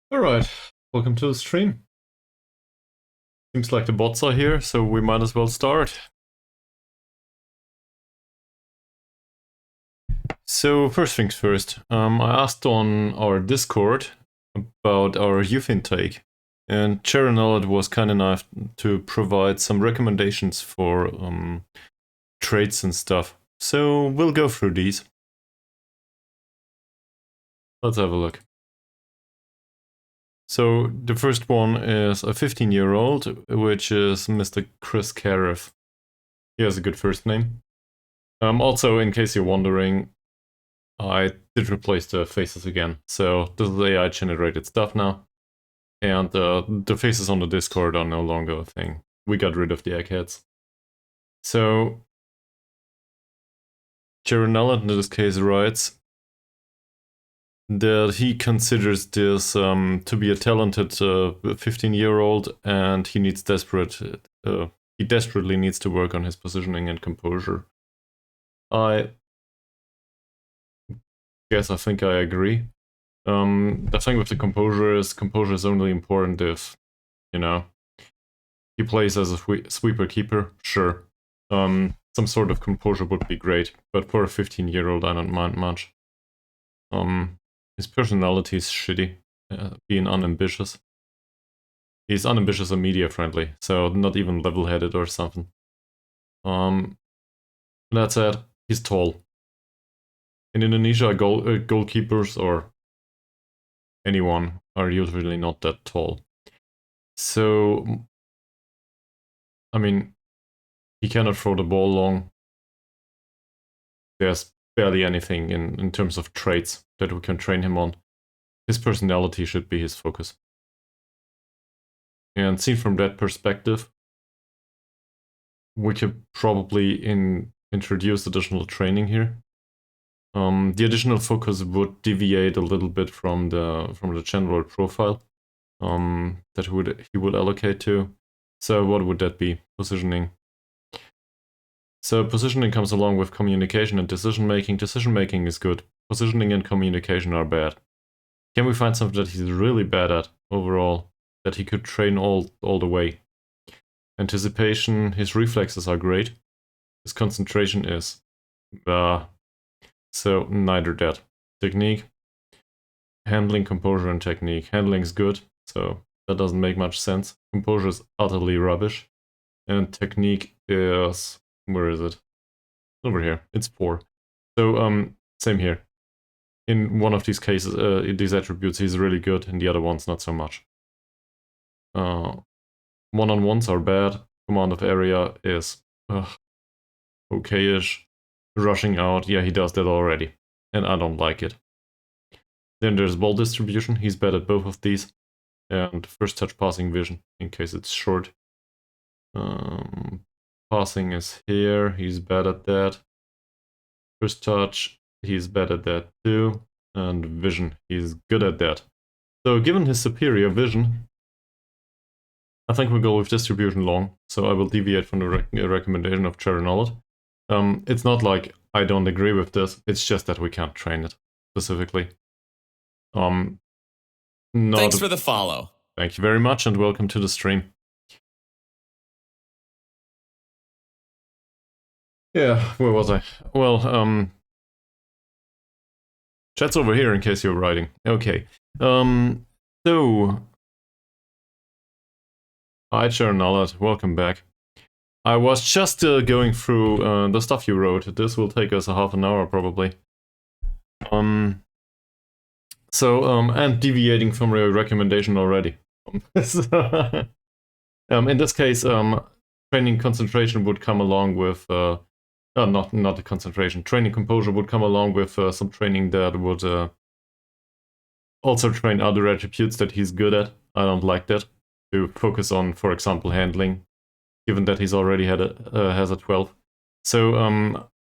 Alright, welcome to the stream. Seems like the bots are here, so we might as well start. So first things first, I asked on our Discord about our youth intake, and Charonellid was kind enough to provide some recommendations for traits and stuff. So we'll go through these. Let's have a look. So the first one is a 15-year-old, which is Mr. Chris Cariff. He has a good first name. Also, in case you're wondering, I did replace the faces again. So this is AI generated stuff now. And the faces on the Discord are no longer a thing. We got rid of the eggheads. So Jaronella in this case writes that he considers this to be a talented 15-year-old, and he desperately needs to work on his positioning and composure. I think I agree. The thing with the composure is only important if, you know, he plays as a sweeper keeper, sure. Some sort of composure would be great, but for a 15-year-old I don't mind much. His personality is shitty, being unambitious. He's unambitious and media friendly, so not even level-headed or something. That said, he's tall. In Indonesia, goalkeepers or anyone are usually not that tall. So, I mean, he cannot throw the ball long. There's barely anything in terms of traits that we can train him on. His personality should be his focus. And seen from that perspective, we could probably introduce additional training here. The additional focus would deviate a little bit from the general profile that he would allocate to. So what would that be? Positioning. So positioning comes along with communication and decision making. Decision making is good. Positioning and communication are bad. Can we find something that he's really bad at overall, that he could train all the way? Anticipation, his reflexes are great. His concentration is so neither that. Technique, handling, composure, and technique. Handling's good, so that doesn't make much sense. Composure is utterly rubbish. And technique is... where is it? Over here. It's 4. So, same here. In one of these cases, these attributes, he's really good, and the other ones, not so much. One-on-ones are bad. Command of area is okay-ish. Rushing out, yeah, he does that already, and I don't like it. Then there's ball distribution. He's bad at both of these. And first touch passing vision, in case it's short. Passing is here, he's bad at that. First touch, he's bad at that too. And vision, he's good at that. So given his superior vision, I think we'll go with distribution long. So I will deviate from the recommendation of Charonellid. It's not like I don't agree with this, it's just that we can't train it specifically. Thanks for the follow. Thank you very much, and welcome to the stream. Yeah, where was I? Well, chat's over here in case you're writing. Okay. So... Hi, Charonellid, welcome back. I was just going through the stuff you wrote. This will take us a half an hour, probably. And deviating from your recommendation already. So, in this case, training concentration would come along with... not the concentration. Training composure would come along with some training that would also train other attributes that he's good at. I don't like that. To focus on, for example, handling, given that he's already has a 12. So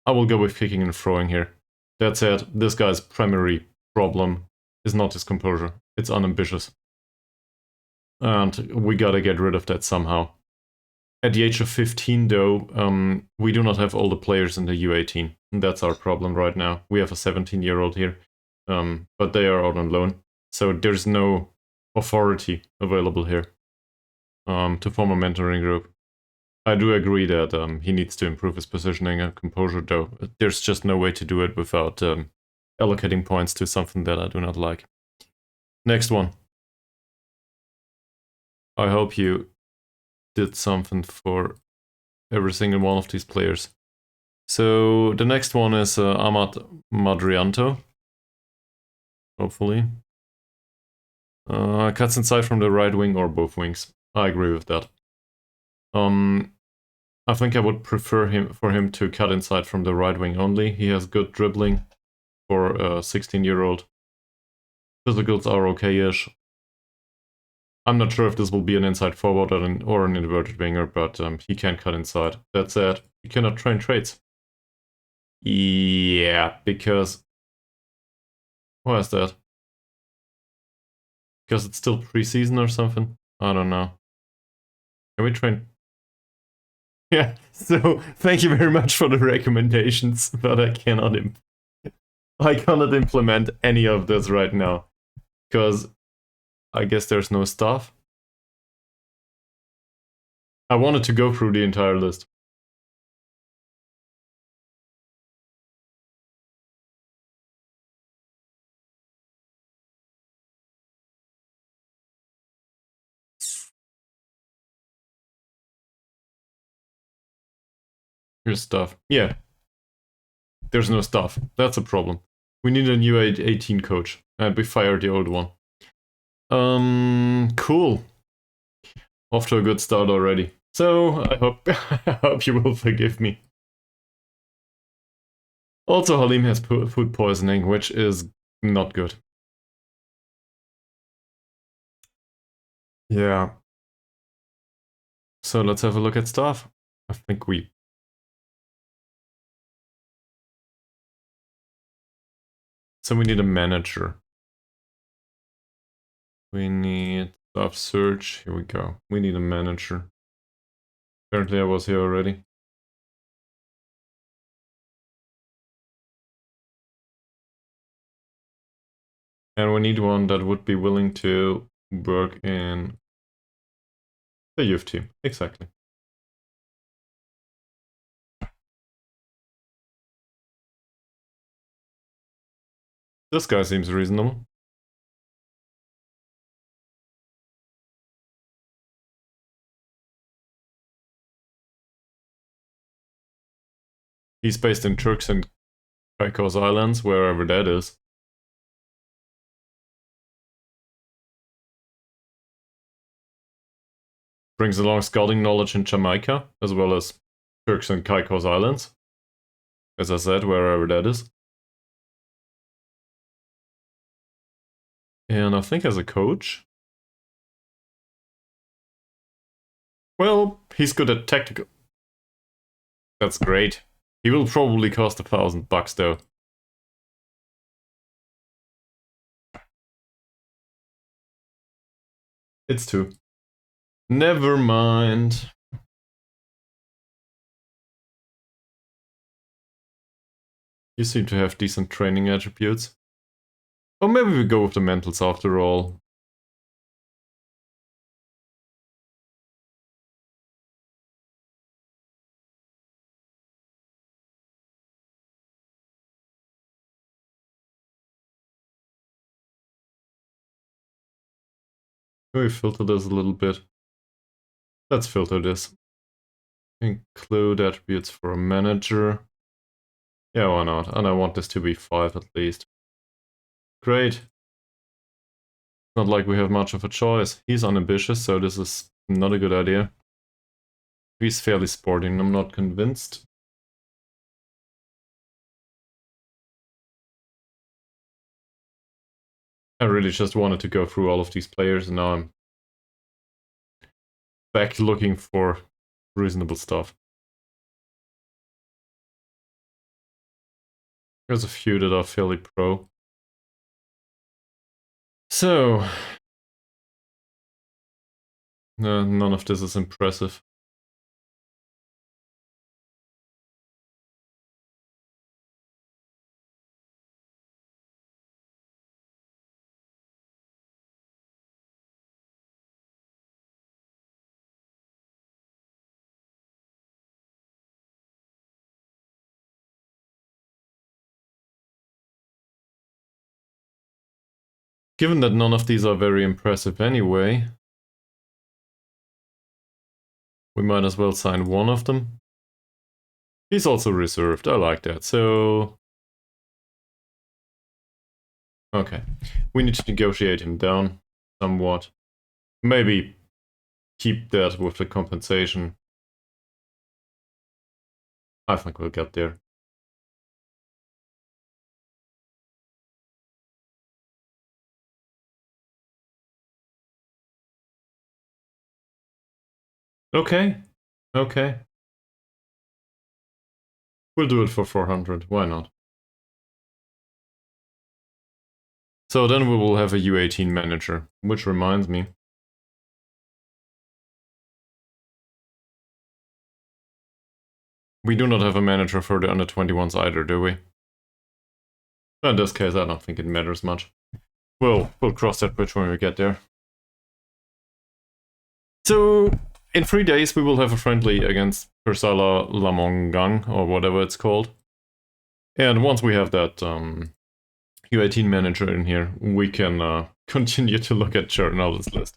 I will go with kicking and throwing here. That said, this guy's primary problem is not his composure. It's unambitious. And we gotta get rid of that somehow. At the age of 15, though, we do not have all the players in the U18. And that's our problem right now. We have a 17-year-old here, but they are out on loan. So there's no authority available here to form a mentoring group. I do agree that he needs to improve his positioning and composure, though. There's just no way to do it without allocating points to something that I do not like. Next one. I hope you did something for every single one of these players. So the next one is Amat Madrianto. Hopefully. Cuts inside from the right wing or both wings. I agree with that. I think I would prefer for him to cut inside from the right wing only. He has good dribbling for a 16-year-old. Physicals are okay-ish. I'm not sure if this will be an inside forward or an inverted winger, but he can cut inside. That said, he cannot train traits. Yeah, because... Why is that? Because it's still pre-season or something? I don't know. Can we train... Yeah, so thank you very much for the recommendations, but I cannot implement any of this right now. Because I guess there's no staff. I wanted to go through the entire list. Here's stuff. Yeah. There's no staff. That's a problem. We need a new 18 coach. And we fired the old one. Cool. Off to a good start already. So, I hope you will forgive me. Also, Halim has food poisoning, which is not good. Yeah. So let's have a look at stuff. I think we... So we need a manager. We need staff search. Here we go. We need a manager. Apparently I was here already. And we need one that would be willing to work in the youth team. Exactly. This guy seems reasonable. He's based in Turks and Caicos Islands, wherever that is. Brings along scouting knowledge in Jamaica, as well as Turks and Caicos Islands. As I said, wherever that is. And I think as a coach... Well, he's good at tactical... That's great. He will probably cost $1,000 though. It's 2. Never mind. You seem to have decent training attributes. Or maybe we go with the mentals after all. Can we filter this a little bit? Let's filter this. Include attributes for a manager. Yeah, why not? And I want this to be 5 at least. Great. Not like we have much of a choice. He's unambitious, so this is not a good idea. He's fairly sporting, I'm not convinced. I really just wanted to go through all of these players, and now I'm back looking for reasonable stuff. There's a few that are fairly pro. So... none of this is impressive. Given that none of these are very impressive anyway, we might as well sign one of them. He's also reserved, I like that, so... Okay, we need to negotiate him down somewhat. Maybe keep that with the compensation. I think we'll get there. Okay, okay. We'll do it for 400, why not? So then we will have a U18 manager, which reminds me. We do not have a manager for the under 21s either, do we? In this case, I don't think it matters much. We'll cross that bridge when we get there. So, in 3 days we will have a friendly against Persala Lamongang, or whatever it's called. And once we have that U18 manager in here, we can continue to look at journalist list.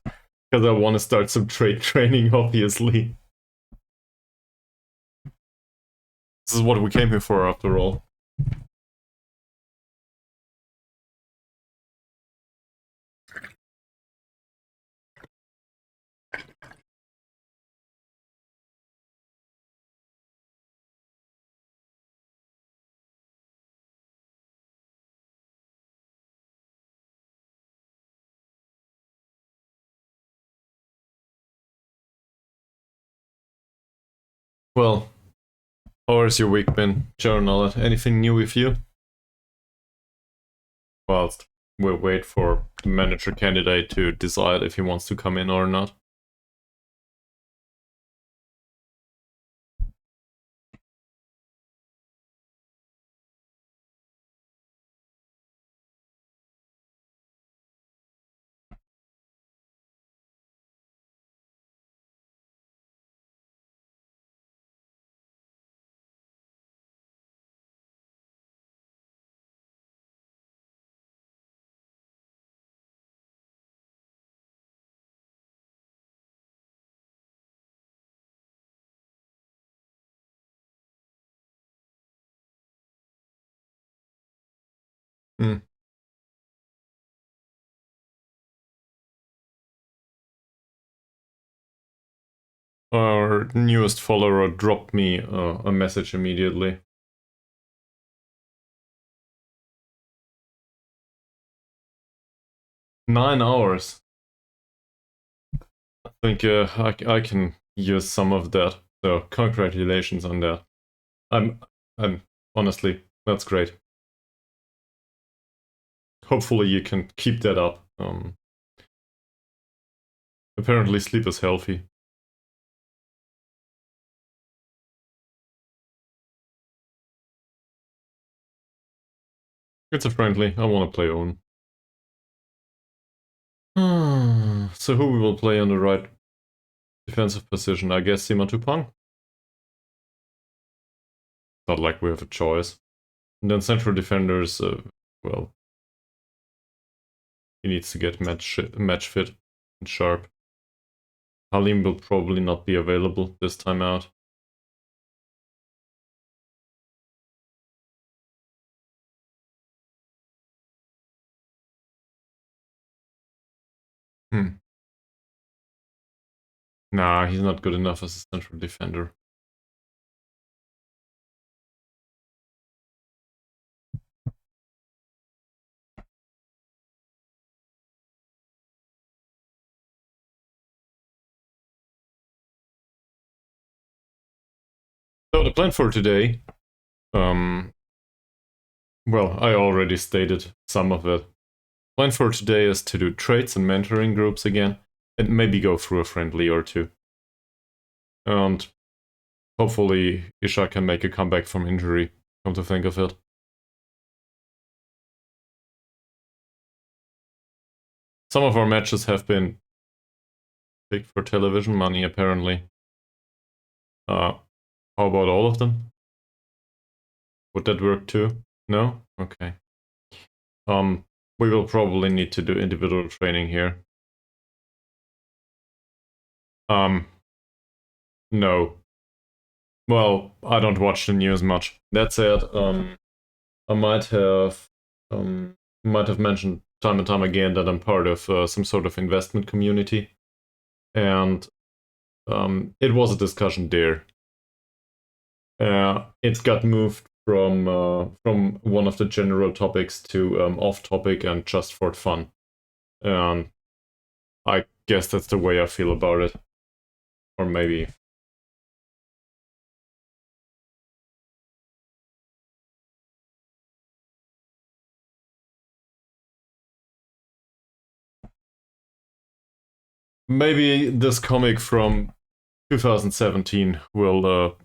Because I want to start some trade training, obviously. This is what we came here for, after all. Well, how has your week been, Journal? Anything new with you? Whilst we wait for the manager candidate to decide if he wants to come in or not. Hmm. Our newest follower dropped me a message immediately. "9 hours. I think I can use some of that. So congratulations on that. I'm honestly, that's great. Hopefully you can keep that up. Apparently sleep is healthy. It's a friendly. I want to play own. So who we will play on the right defensive position? I guess Sima Tupang. Not like we have a choice. And then central defenders, well, he needs to get match fit and sharp. Halim will probably not be available this time out. Nah, he's not good enough as a central defender. So the plan for today, well, I already stated some of it. Plan for today is to do trades and mentoring groups again, and maybe go through a friendly or two. And hopefully Isha can make a comeback from injury, come to think of it. Some of our matches have been big for television money, apparently. How about all of them? Would that work too? No? Okay. we will probably need to do individual training here. No. Well, I don't watch the news much. That said, I might have mentioned time and time again that I'm part of some sort of investment community, and it was a discussion there. It got moved from one of the general topics to off topic and just for fun. I guess that's the way I feel about it, or maybe. Maybe this comic from 2017 will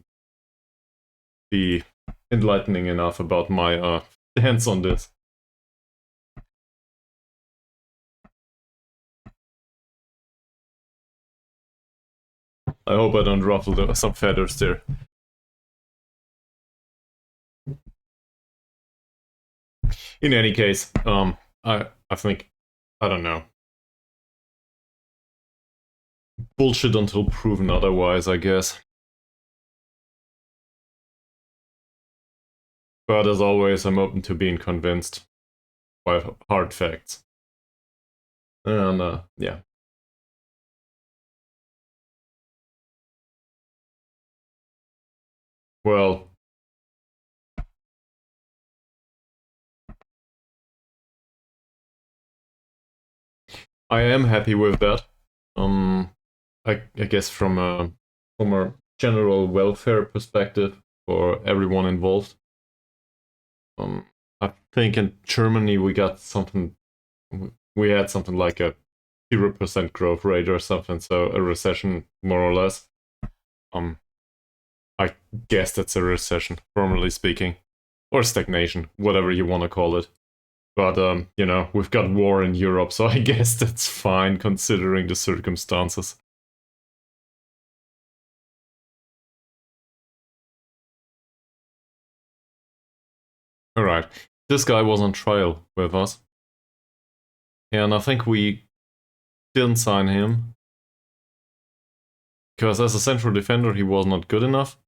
be enlightening enough about my stance on this. I hope I don't ruffle some feathers there. In any case, I think, I don't know. Bullshit until proven otherwise, I guess. But as always, I'm open to being convinced by hard facts. And yeah. Well, I am happy with that. I guess from a general welfare perspective for everyone involved. I think in Germany we had something like a 0% growth rate or something, so a recession more or less. I guess that's a recession, formally speaking, or stagnation, whatever you want to call it. But we've got war in Europe, so I guess that's fine considering the circumstances. Alright, this guy was on trial with us. And I think we didn't sign him. Because as a central defender, he was not good enough.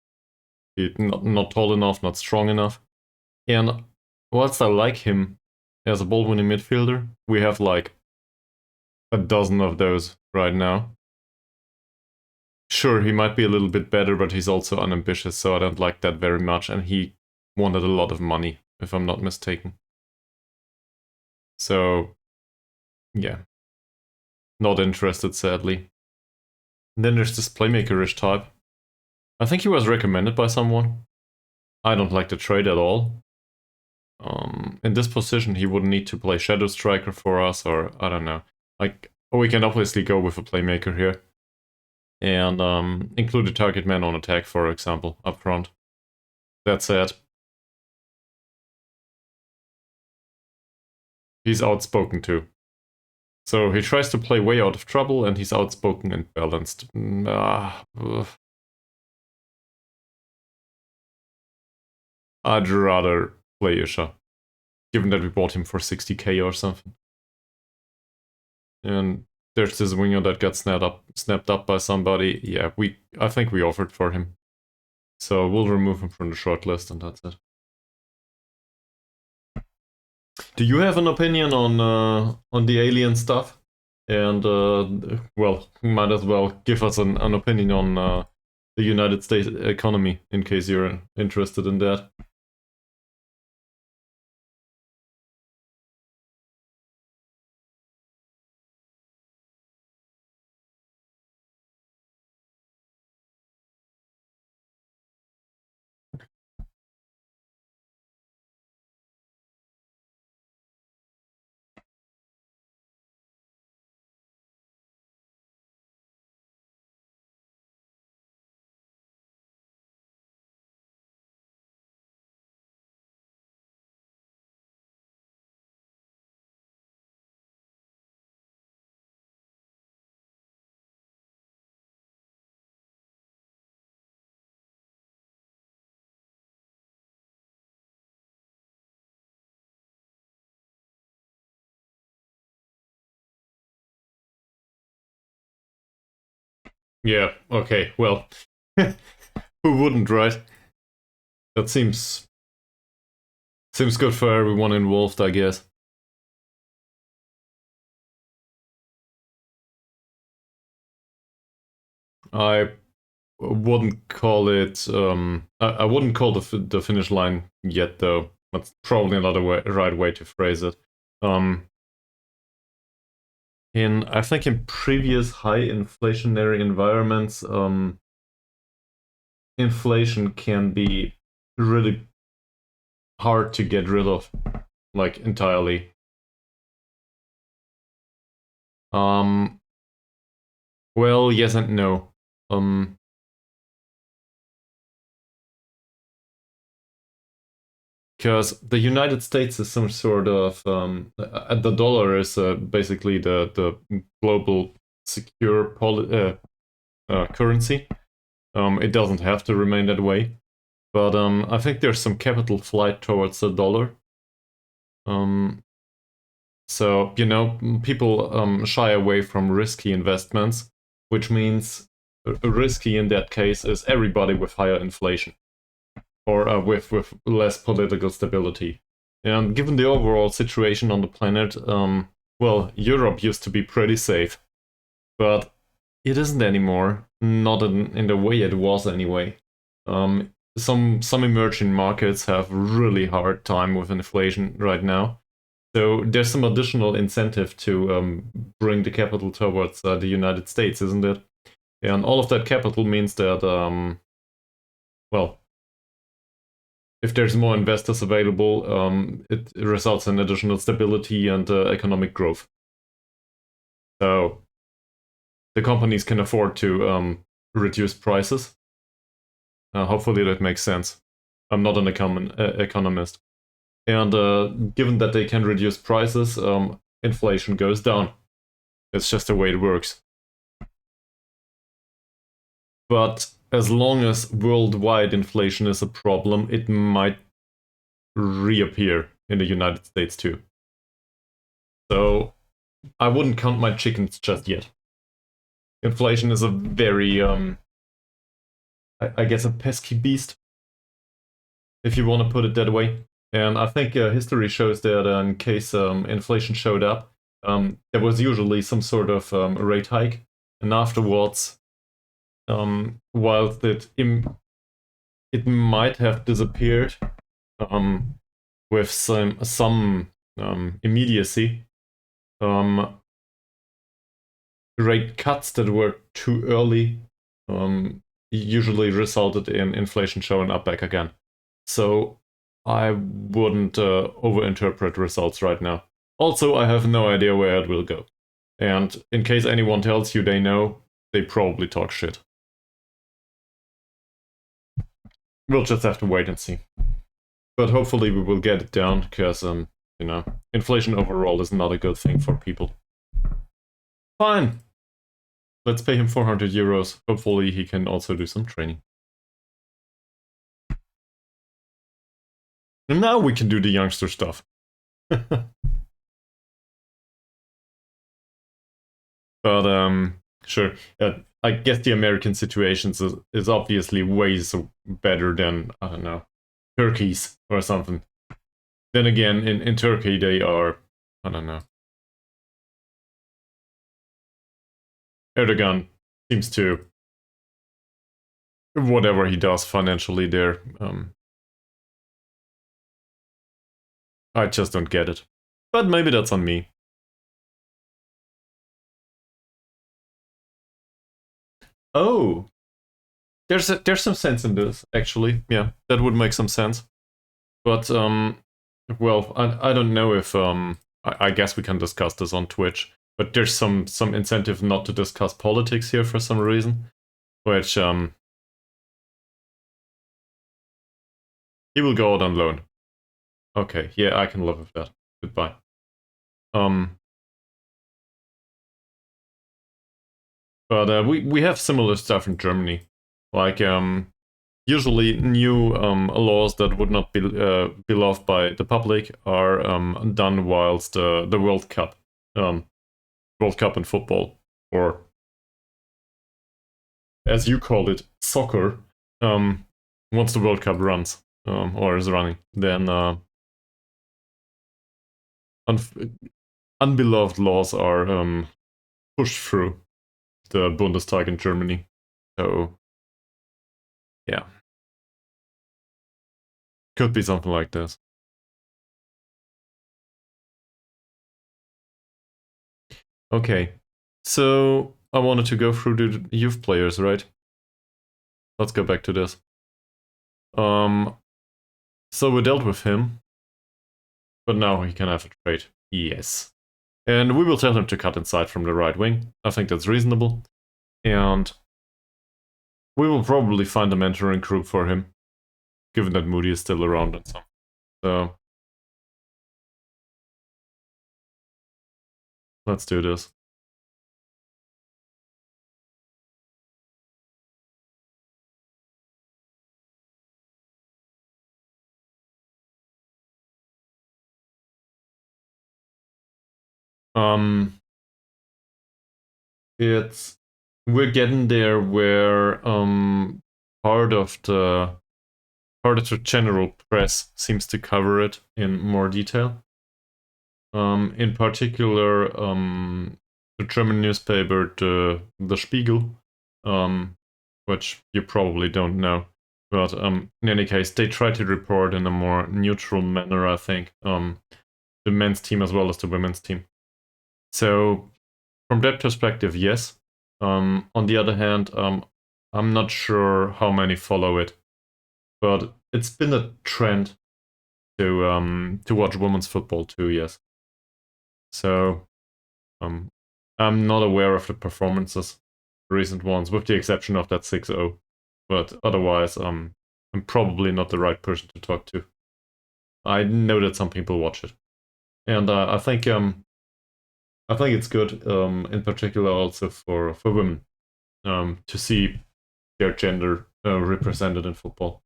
Not tall enough, not strong enough. And whilst I like him as a ball-winning midfielder, we have like a dozen of those right now. Sure, he might be a little bit better, but he's also unambitious, so I don't like that very much. And he wanted a lot of money, if I'm not mistaken. So, yeah. Not interested, sadly. And then there's this playmaker-ish type. I think he was recommended by someone. I don't like the trade at all. In this position, he would need to play Shadow Striker for us, or I don't know. Like, we can obviously go with a playmaker here. And include a target man on attack, for example, up front. That said, he's outspoken too. So he tries to play way out of trouble, and he's outspoken and balanced. I'd rather play Isha, given that we bought him for 60k or something. And there's this winger that got snapped up by somebody. Yeah, I think we offered for him. So we'll remove him from the shortlist, and that's it. Do you have an opinion on the alien stuff? And well, might as well give us an opinion on the United States economy, in case you're interested in that. Yeah, okay, well, who wouldn't, right? That seems good for everyone involved, I guess. I wouldn't call it. I wouldn't call the finish line yet, though. That's probably not the right way to phrase it. Um, I think in previous high inflationary environments, inflation can be really hard to get rid of, like entirely. Um, well, yes and no. Um, because the United States is some sort of the dollar is basically the global secure currency. It doesn't have to remain that way, but I think there's some capital flight towards the dollar. Um, so people shy away from risky investments, which means risky in that case is everybody with higher inflation or with less political stability. And given the overall situation on the planet, well, Europe used to be pretty safe, but it isn't anymore. Not in the way it was anyway. Some emerging markets have really hard time with inflation right now. So there's some additional incentive to bring the capital towards the United States, isn't it? And all of that capital means that, well, if there's more investors available, it results in additional stability and economic growth. So the companies can afford to reduce prices. Hopefully that makes sense. I'm not an economist. And given that they can reduce prices, inflation goes down. It's just the way it works. But as long as worldwide inflation is a problem, it might reappear in the United States too. So I wouldn't count my chickens just yet. Inflation is a very, I guess, a pesky beast, if you want to put it that way. And I think history shows that in case inflation showed up, there was usually some sort of rate hike, and afterwards, whilst it might have disappeared with some immediacy, rate cuts that were too early usually resulted in inflation showing up back again. So I wouldn't overinterpret results right now. Also, I have no idea where it will go. And in case anyone tells you they know, they probably talk shit. We'll just have to wait and see. But hopefully we will get it down, because, inflation overall is not a good thing for people. Fine. Let's pay him 400 euros. Hopefully he can also do some training. And now we can do the youngster stuff. But sure. I guess the American situation is obviously way so better than, I don't know, Turkey's or something. Then again, in Turkey they are, I don't know. Erdogan seems to, whatever he does financially there, I just don't get it. But maybe that's on me. Oh, there's some sense in this, actually. Yeah, that would make some sense. But well, I don't know if I guess we can discuss this on Twitch. But there's some incentive not to discuss politics here for some reason, which he will go out on loan. Okay, yeah, I can live with that. Goodbye. Um, but we have similar stuff in Germany, like usually new laws that would not be beloved by the public are done whilst the World Cup in football, or as you call it, soccer, once the World Cup runs, or is running, then unbeloved laws are pushed through the Bundestag in Germany. So, yeah. Could be something like this. Okay, so I wanted to go through the youth players, right? Let's go back to this. So we dealt with him, but now he can have a trade. Yes. And we will tell him to cut inside from the right wing. I think that's reasonable. And we will probably find a mentoring group for him, given that Moody is still around and so. So let's do this. We're getting there where part of the general press seems to cover it in more detail. In particular, the German newspaper, the Spiegel, which you probably don't know. But in any case, they try to report in a more neutral manner, I think, the men's team as well as the women's team. So from that perspective, yes. On the other hand, I'm not sure how many follow it, but it's been a trend to watch women's football too. Yes. So I'm not aware of the performances, recent ones, with the exception of that 6-0. But otherwise, I'm probably not the right person to talk to. I know that some people watch it, and I think it's good, in particular also for women, to see their gender represented in football.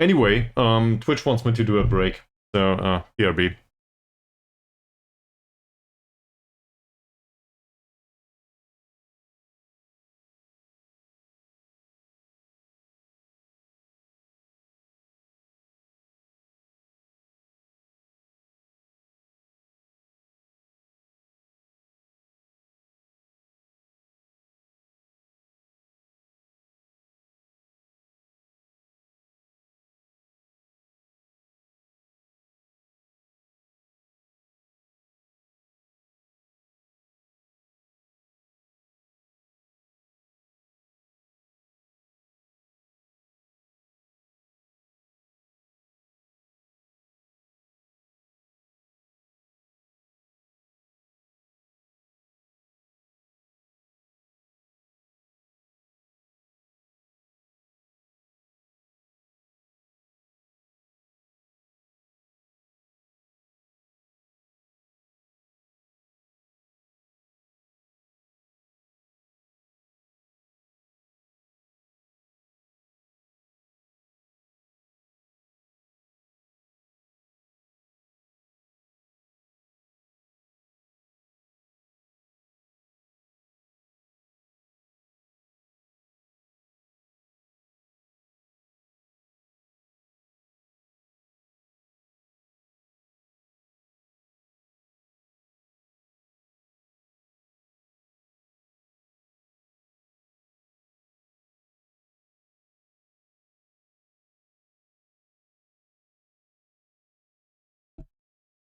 Anyway, Twitch wants me to do a break, so BRB.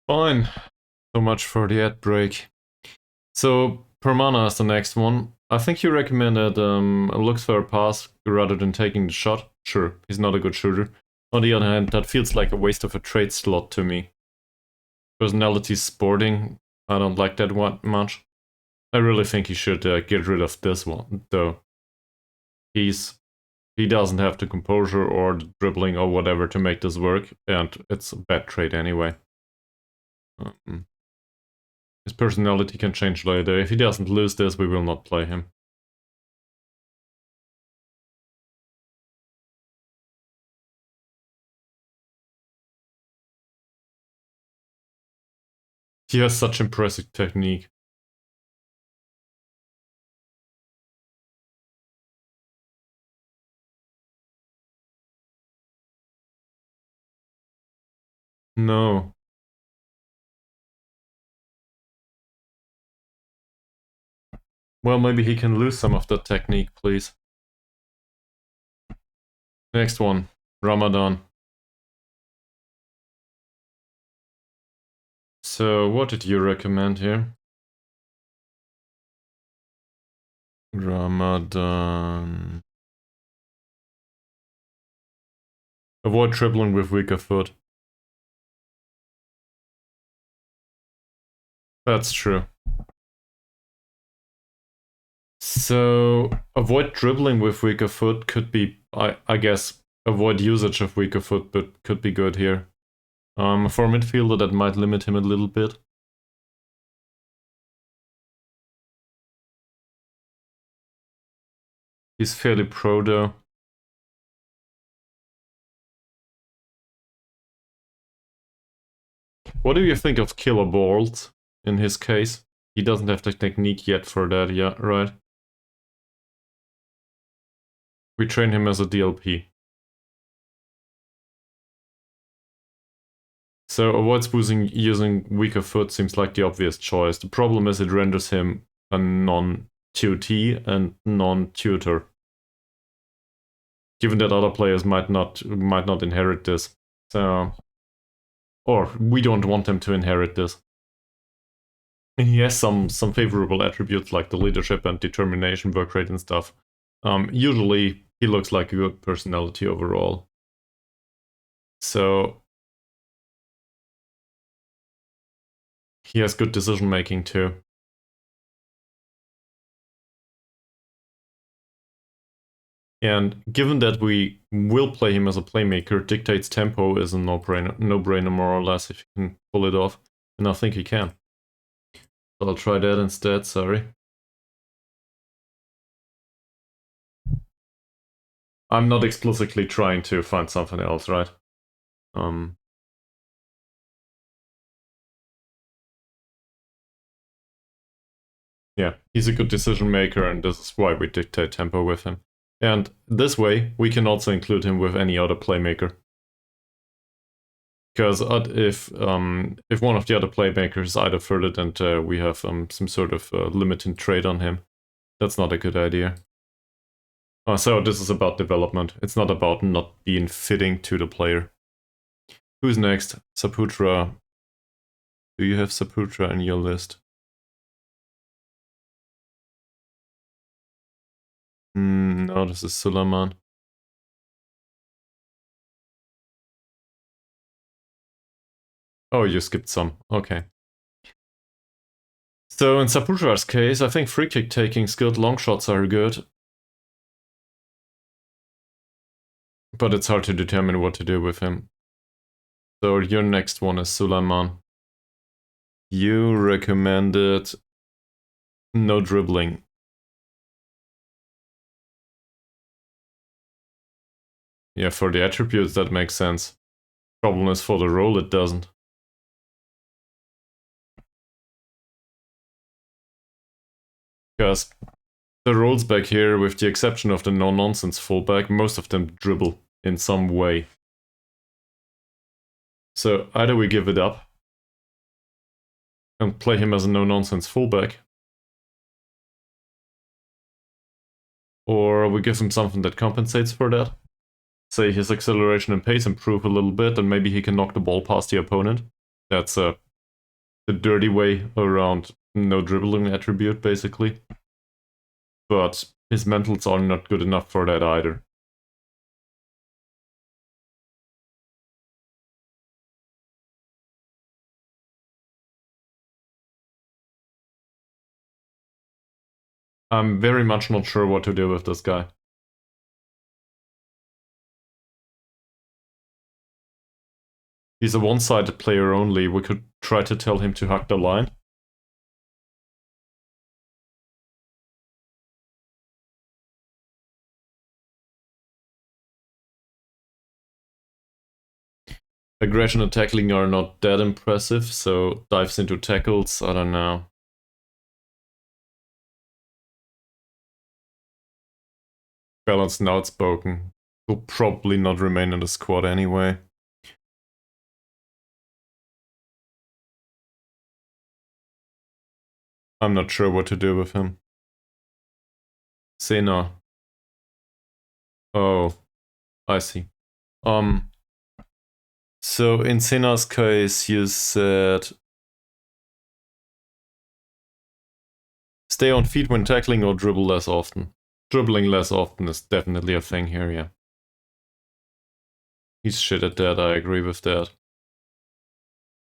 Fine. So much for the ad break. So Permana is the next one. I think you recommended looks for a pass rather than taking the shot. Sure, he's not a good shooter. On the other hand, that feels like a waste of a trade slot to me. Personality sporting, I don't like that one much. I really think he should get rid of this one, though. He doesn't have the composure or the dribbling or whatever to make this work, and it's a bad trade anyway. His personality can change later. If he doesn't lose this, we will not play him. He has such impressive technique. No. Well, maybe he can lose some of that technique, please. Next one, Ramadan. So, what did you recommend here? Ramadan. Avoid dribbling with weaker foot. That's true. So, avoid dribbling with weaker foot could be, I guess, avoid usage of weaker foot, but could be good here. For a midfielder, that might limit him a little bit. He's fairly pro though. What do you think of killer balls in his case? He doesn't have the technique yet for that, yeah, right? We train him as a DLP. So avoid using weaker foot seems like the obvious choice. The problem is it renders him a non-TOT and non-tutor. Given that other players might not inherit this. So, or we don't want them to inherit this. And he has some favorable attributes like the leadership and determination, work rate and stuff. Usually he looks like a good personality overall. So he has good decision making too. And given that we will play him as a playmaker, dictates tempo is a no-brainer more or less if he can pull it off. And I think he can. So I'll try that instead, sorry. I'm not explicitly trying to find something else, right? Yeah, he's a good decision maker, and this is why we dictate tempo with him. And this way, we can also include him with any other playmaker. Because if one of the other playmakers is either furthered and we have some sort of limiting trait on him, that's not a good idea. So this is about development. It's not about not being fitting to the player. Who's next? Saputra. Do you have Saputra in your list? No, this is Suleiman. Oh, you skipped some. Okay. So in Saputra's case, I think free kick taking's good, long shots are good. But it's hard to determine what to do with him. So your next one is Suleiman. You recommended no dribbling. Yeah, for the attributes that makes sense. Problem is for the role it doesn't. Because the roles back here, with the exception of the no-nonsense fullback, most of them dribble in some way. So either we give it up and play him as a no-nonsense fullback, or we give him something that compensates for that. Say his acceleration and pace improve a little bit, and maybe he can knock the ball past the opponent. That's the dirty way around no dribbling attribute, basically. But his mentals are not good enough for that either. I'm very much not sure what to do with this guy. He's a one-sided player only. We could try to tell him to hug the line. Aggression and tackling are not that impressive, so dives into tackles, I don't know. Balanced and outspoken. Will probably not remain in the squad anyway. I'm not sure what to do with him. Sena. Oh, I see. So in Sena's case, you said stay on feet when tackling or dribble less often. Dribbling less often is definitely a thing here, yeah. He's shit at that, I agree with that.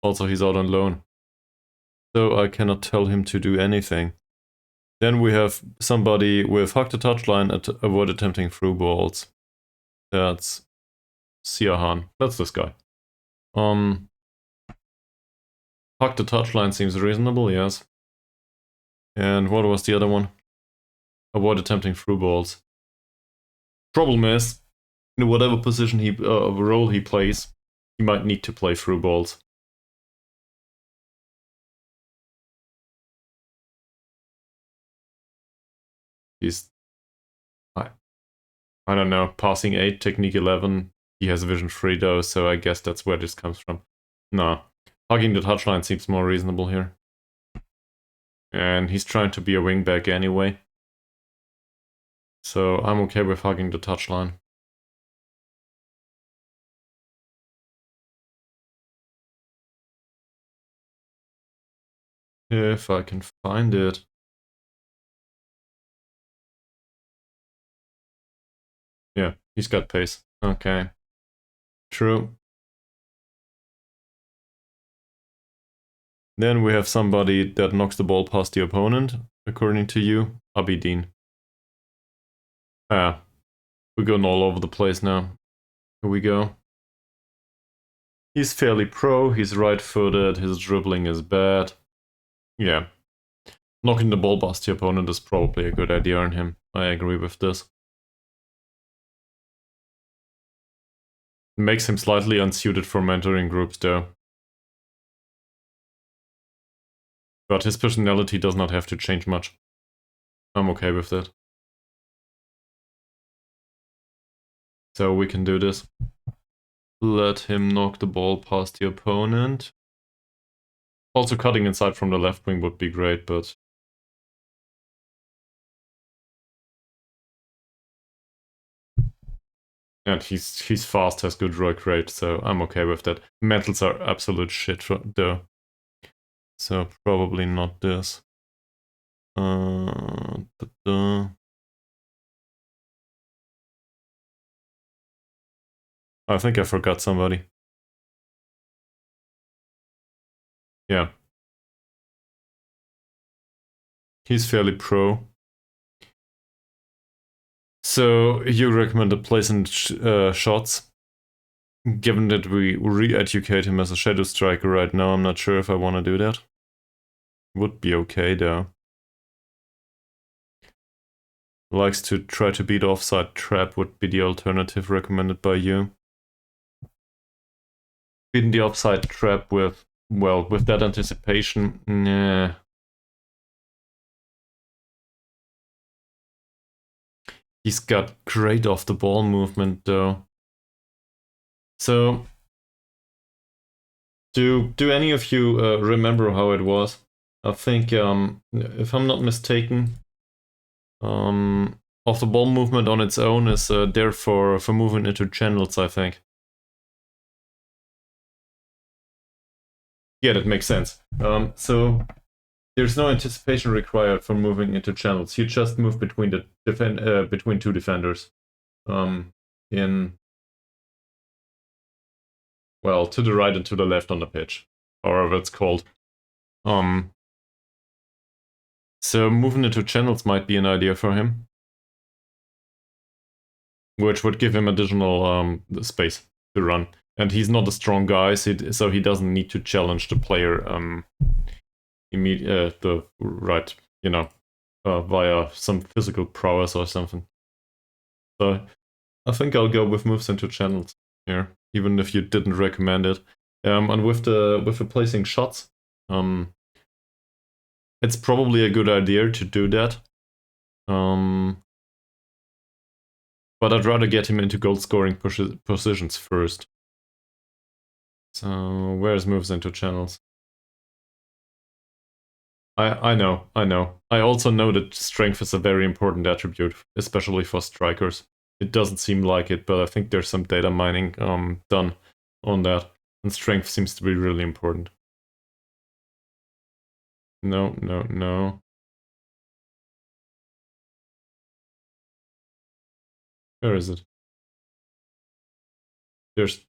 Also, he's out on loan, so I cannot tell him to do anything. Then we have somebody with hug the touchline and avoid attempting through balls. That's Siahan. That's this guy. Hug the touchline seems reasonable, yes. And what was the other one? Avoid attempting through balls. Problem is, in whatever position role he plays, he might need to play through balls. He's, I don't know, passing 8, technique 11. He has vision 3 though, so I guess that's where this comes from. No, hugging the touchline seems more reasonable here. And he's trying to be a wingback anyway. So I'm okay with hugging the touchline. If I can find it. Yeah, he's got pace. Okay. True. Then we have somebody that knocks the ball past the opponent, according to you, Abidin. Ah, we're going all over the place now. Here we go. He's fairly pro, he's right-footed, his dribbling is bad. Yeah. Knocking the ball past the opponent is probably a good idea on him. I agree with this. It makes him slightly unsuited for mentoring groups though. But his personality does not have to change much. I'm okay with that. So we can do this. Let him knock the ball past the opponent. Also cutting inside from the left wing would be great, but... And he's fast, has good work rate, so I'm okay with that. Mentals are absolute shit though. So probably not this. I think I forgot somebody. Yeah. He's fairly pro. So you recommend a placing shots? Given that we re-educate him as a shadow striker right now, I'm not sure if I want to do that. Would be okay though. Likes to try to beat offside trap would be the alternative recommended by you. Beating the offside trap with, well, with that anticipation, nah. He's got great off the ball movement though. So, do any of you remember how it was? I think, if I'm not mistaken, off the ball movement on its own is there for moving into channels, I think. Yeah, that makes sense. So there's no anticipation required for moving into channels. You just move between the between two defenders. In, well, to the right and to the left on the pitch, however it's called. So moving into channels might be an idea for him, which would give him additional space to run. And he's not a strong guy, so he doesn't need to challenge the player the right, you know, via some physical prowess or something. So I think I'll go with moves into channels here, even if you didn't recommend it. And with the placing shots, it's probably a good idea to do that. But I'd rather get him into goal scoring positions first. So where's moves into channels? I know. I also know that strength is a very important attribute, especially for strikers. It doesn't seem like it, but I think there's some data mining done on that, and strength seems to be really important. No, no, no. Where is it? There's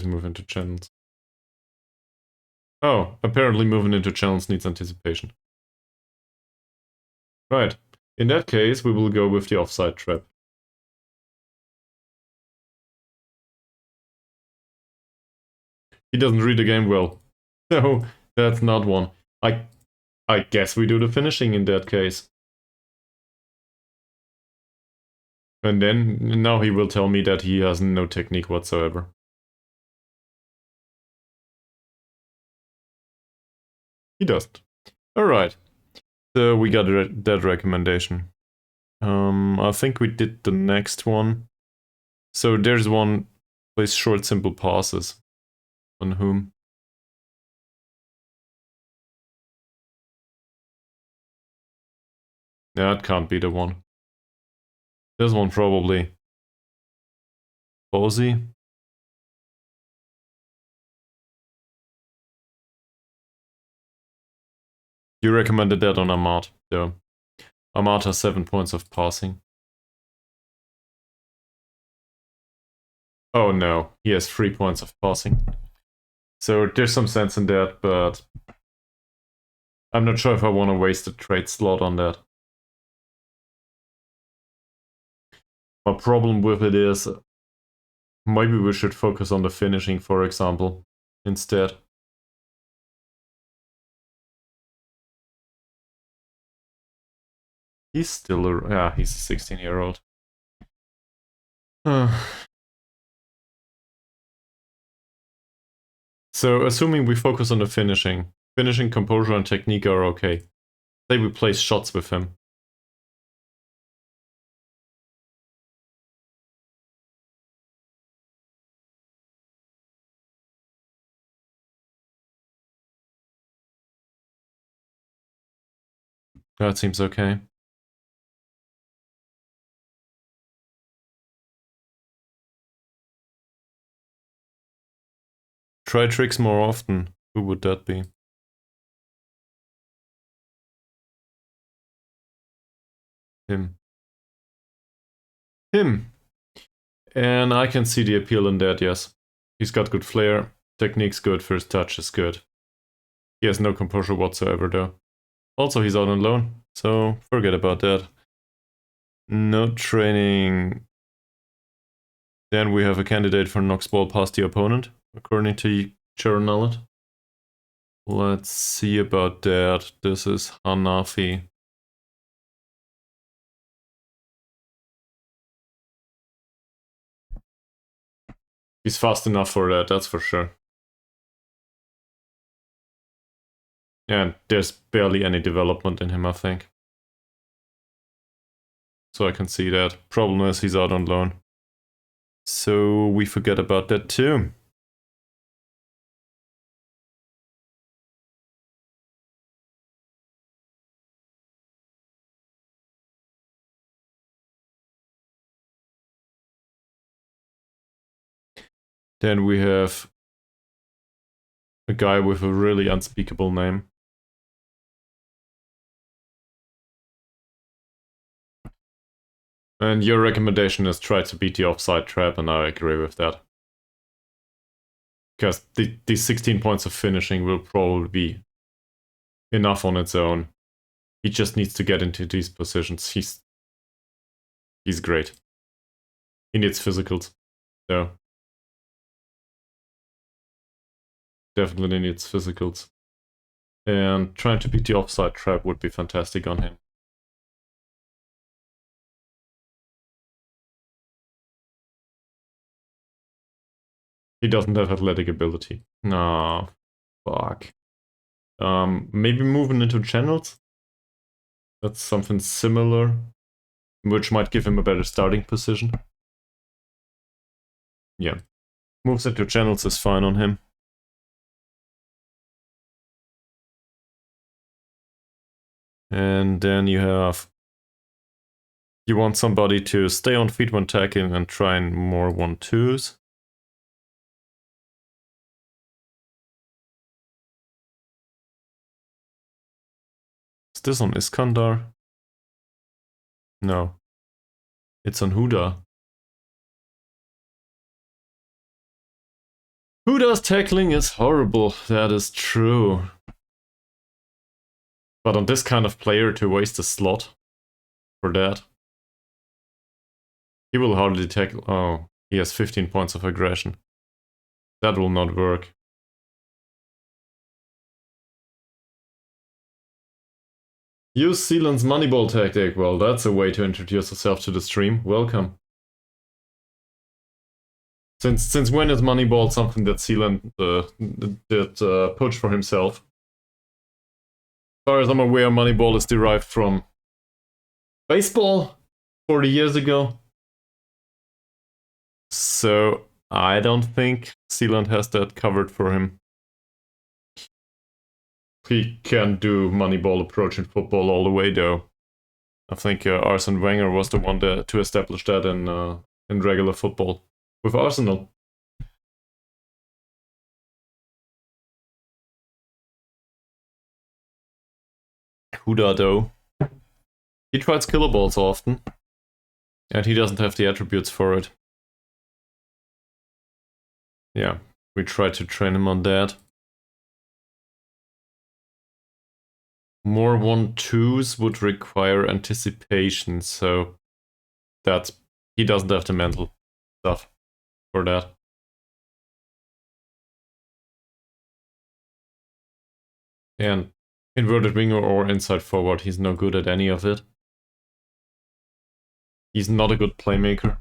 move into channels. Oh, apparently moving into channels needs anticipation. Right. In that case, we will go with the offside trap. He doesn't read the game well. So, that's not one. I guess we do the finishing in that case. And then, now he will tell me that he has no technique whatsoever. He doesn't. Alright. So we got that recommendation. I think we did the next one. So there's one, place short simple passes. On whom? Yeah, it can't be the one. This one probably. Posey? You recommended that on Ahmad, though. Ahmad has 7 points of passing. Oh no, he has 3 points of passing. So there's some sense in that, but I'm not sure if I want to waste a trade slot on that. My problem with it is, maybe we should focus on the finishing, for example, instead. He's still a... yeah, he's a 16-year-old. So, assuming we focus on the finishing, composure and technique are okay. Say we place shots with him. That seems okay. Try tricks more often. Who would that be? Him. Him! And I can see the appeal in that, yes. He's got good flair, technique's good, first touch is good. He has no composure whatsoever though. Also, he's out on loan, so forget about that. No training. Then we have a candidate for knocks ball past the opponent, according to Charonallet. Let's see about that. This is Hanafi. He's fast enough for that, that's for sure. And there's barely any development in him, I think. So I can see that. Problem is, he's out on loan. So we forget about that too. Then we have a guy with a really unspeakable name. And your recommendation is try to beat the offside trap, and I agree with that. Because the 16 points of finishing will probably be enough on its own. He just needs to get into these positions. He's great. He needs physicals, so definitely needs physicals. And trying to beat the offside trap would be fantastic on him. He doesn't have athletic ability. No, fuck. Maybe moving into channels? That's something similar, which might give him a better starting position. Yeah. Moves into channels is fine on him. And then you want somebody to stay on feet when tackling and try and more 1-2s. Is this on Iskandar? No. It's on Huda. Huda's tackling is horrible, that is true. But on this kind of player, to waste a slot for that, he will hardly tackle. Oh, he has 15 points of aggression. That will not work. Use Sealand's Moneyball tactic. Well, that's a way to introduce yourself to the stream. Welcome. Since when is Moneyball something that Sealand did push for himself? As far as I'm aware, Moneyball is derived from baseball 40 years ago. So I don't think Sealand has that covered for him. He can do Moneyball approach in football all the way, though. I think Arsene Wenger was the one to establish that in regular football with Arsenal. Huda, though, he tries killer balls often, and he doesn't have the attributes for it. Yeah, we tried to train him on that. More 1-2s would require anticipation, so he doesn't have the mental stuff for that. And inverted winger or inside forward, he's no good at any of it. He's not a good playmaker.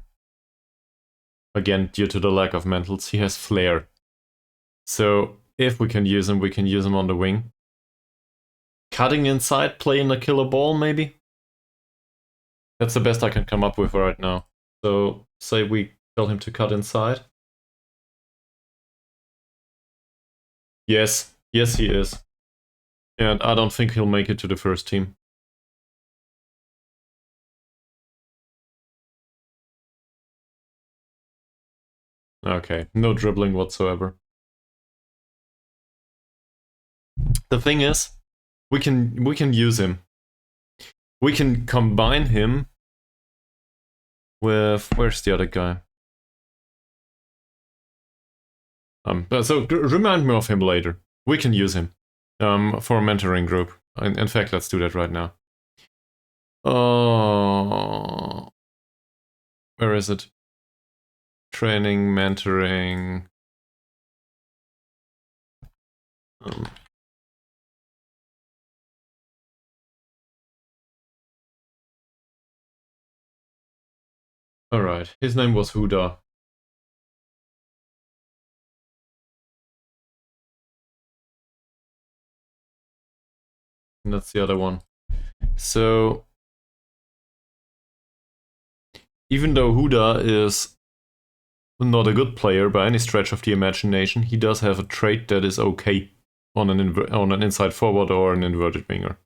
Again, due to the lack of mentals, he has flair. So if we can use him on the wing. Cutting inside, playing a killer ball, maybe? That's the best I can come up with right now. So say we tell him to cut inside. Yes, he is. And I don't think he'll make it to the first team. Okay, no dribbling whatsoever. The thing is, we can use him. We can combine him with, where's the other guy? So remind me of him later. We can use him for a mentoring group. In fact, let's do that right now. Where is it? Training, mentoring. Alright, his name was Huda. And that's the other one. So, even though Huda is not a good player by any stretch of the imagination, he does have a trait that is okay on an inside forward or an inverted winger.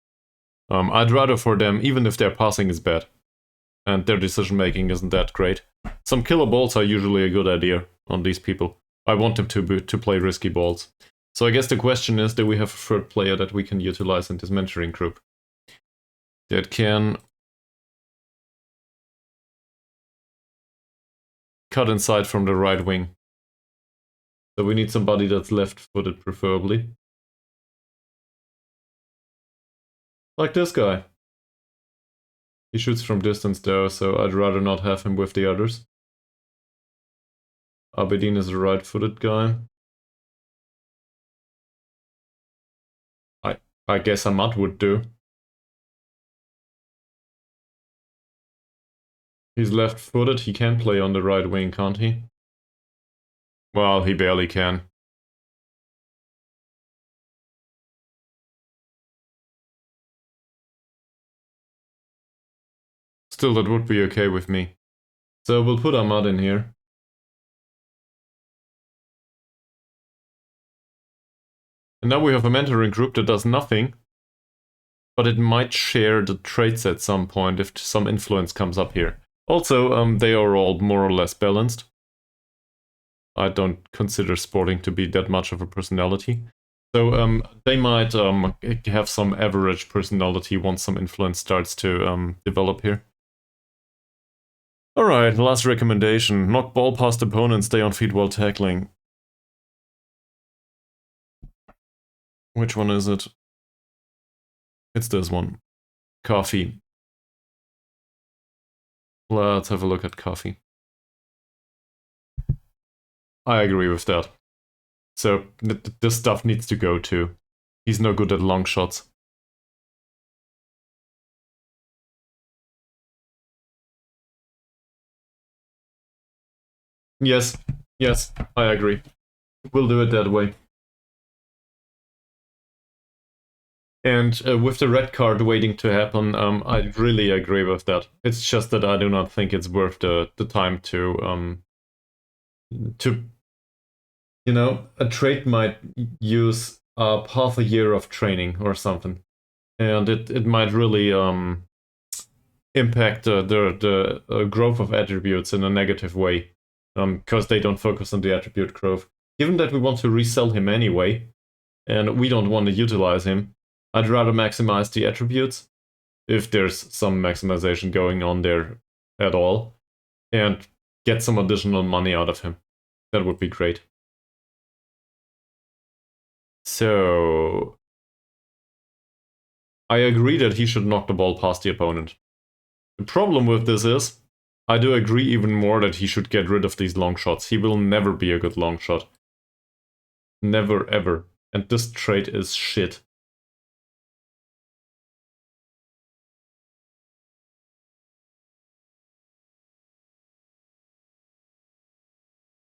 I'd rather for them, even if their passing is bad and their decision making isn't that great, some killer balls are usually a good idea on these people. I want them to play risky balls. So I guess the question is, do we have a third player that we can utilize in this mentoring group that can cut inside from the right wing? So we need somebody that's left-footed, preferably. Like this guy. He shoots from distance though, so I'd rather not have him with the others. Abedin is a right-footed guy. I guess Ahmad would do. He's left-footed, he can play on the right wing, can't he? Well, he barely can. Still, that would be okay with me. So we'll put Ahmad in here. And now we have a mentoring group that does nothing but it might share the traits at some point if some influence comes up here. Also, they are all more or less balanced. I don't consider sporting to be that much of a personality. So they might have some average personality once some influence starts to develop here. Alright, last recommendation. Knock ball past opponent, stay on feet while tackling. Which one is it? It's this one. Coffee. Let's have a look at coffee. I agree with that. So this stuff needs to go too. He's no good at long shots. Yes, I agree. We'll do it that way. And with the red card waiting to happen, I really agree with that. It's just that I do not think it's worth the time to you know, a trade might use up half a year of training or something, and it might really impact the growth of attributes in a negative way, because they don't focus on the attribute growth. Given that we want to resell him anyway, and we don't want to utilize him, I'd rather maximize the attributes, if there's some maximization going on there at all, and get some additional money out of him. That would be great. So I agree that he should knock the ball past the opponent. The problem with this is, I do agree even more that he should get rid of these long shots. He will never be a good long shot. Never ever. And this trait is shit.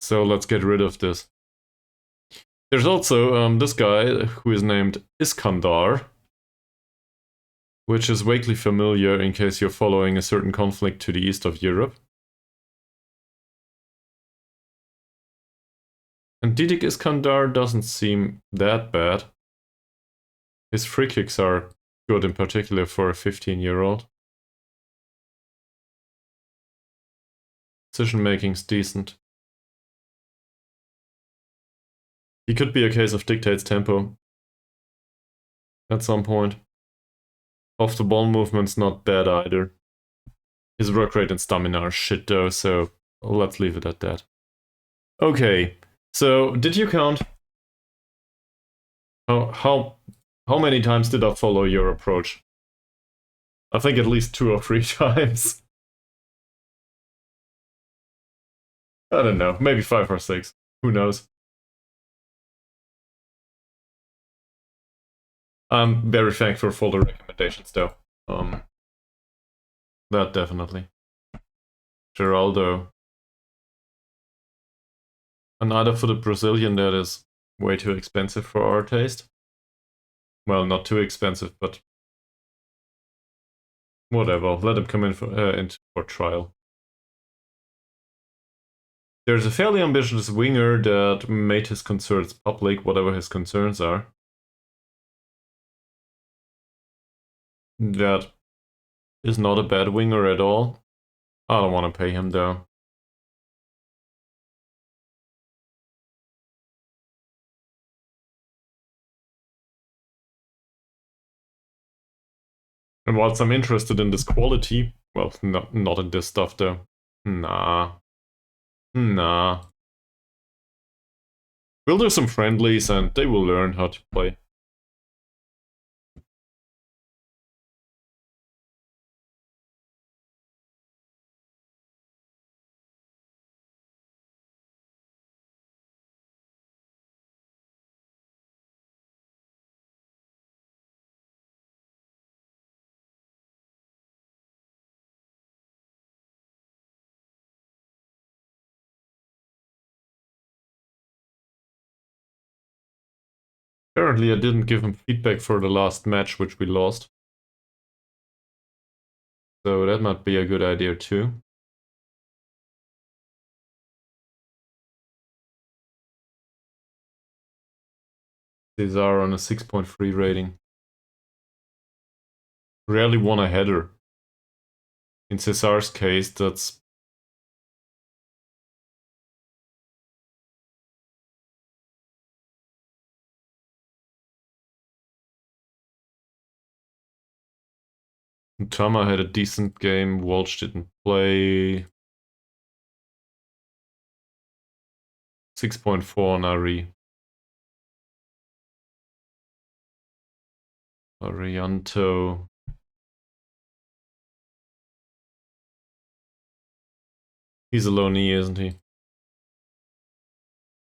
So let's get rid of this. There's also this guy who is named Iskandar, which is vaguely familiar in case you're following a certain conflict to the east of Europe. And Didik Iskandar doesn't seem that bad. His free kicks are good, in particular for a 15-year-old. Decision making's decent. He could be a case of dictates tempo at some point. Off the ball movement's not bad either. His work rate and stamina are shit though, so let's leave it at that. Okay, so did you count how many times did I follow your approach? I think at least 2 or 3 times. I don't know, maybe 5 or 6. Who knows? I'm very thankful for the recommendations though. That definitely. Geraldo. Another for the Brazilian that is way too expensive for our taste. Well, not too expensive, but whatever. Let him come in for trial. There's a fairly ambitious winger that made his concerns public, whatever his concerns are. That is not a bad winger at all. I don't want to pay him though. And whilst I'm interested in this quality, well, not in this stuff though. Nah. We'll do some friendlies and they will learn how to play. Apparently I didn't give him feedback for the last match which we lost. So that might be a good idea too. These are on a 6.3 rating. rarely won a header. In Cesar's case, that's... Tama had a decent game, Walsh didn't play. 6.4 on Ari. Arianto. He's a loanee, isn't he?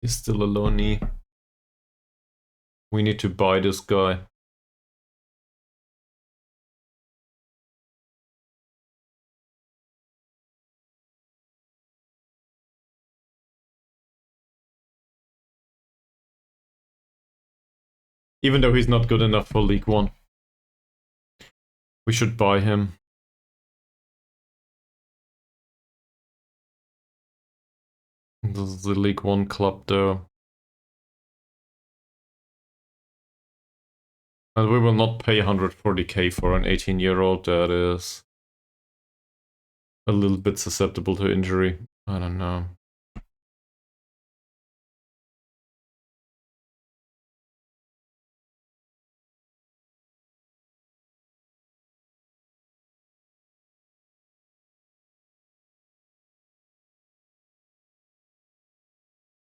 He's still a loanee. We need to buy this guy. Even though he's not good enough for League One. We should buy him. This is the League One club though. And we will not pay 140k for an 18-year-old that is a little bit susceptible to injury. I don't know.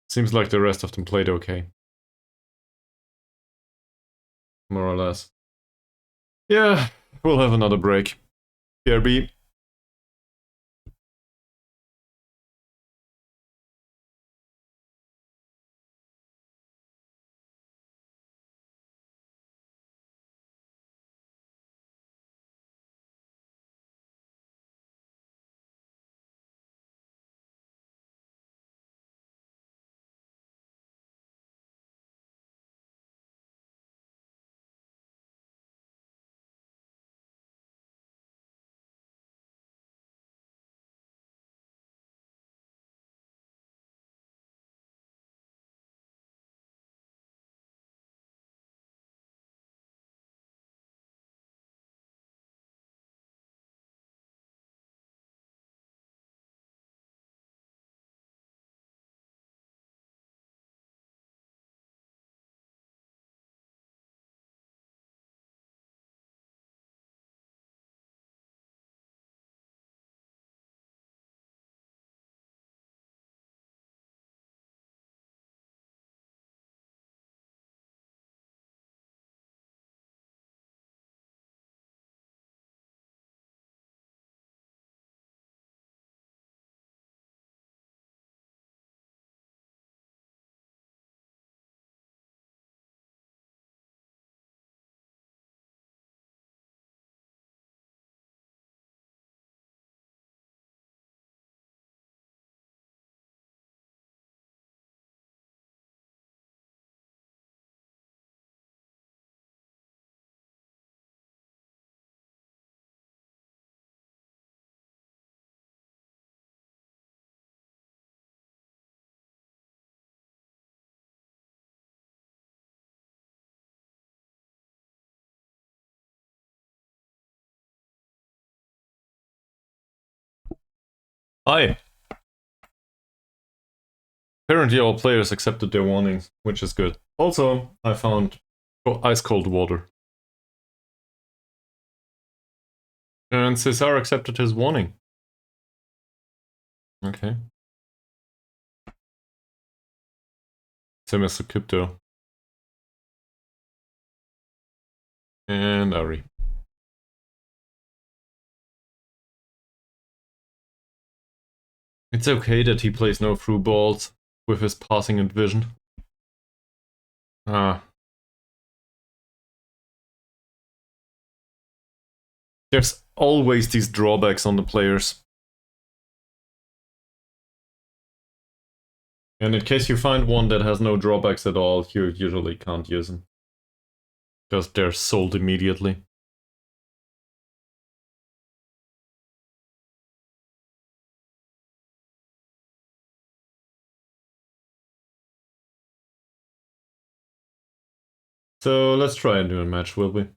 Seems like the rest of them played okay. More or less. Yeah, we'll have another break. BRB. Hi. Apparently all players accepted their warnings, which is good. Also, I found ice cold water. And Cesar accepted his warning. Okay. Same as the crypto. And Ari. It's okay that he plays no through balls with his passing and vision. There's always these drawbacks on the players. And in case you find one that has no drawbacks at all, you usually can't use them. Because they're sold immediately. So let's try and do a match, will we?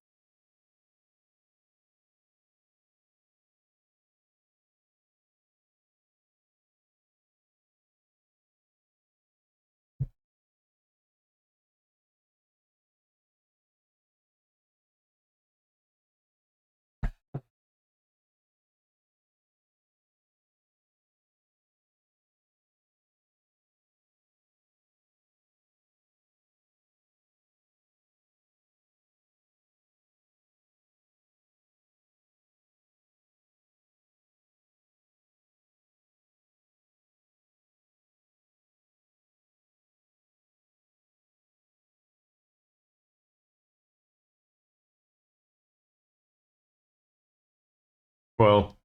Well,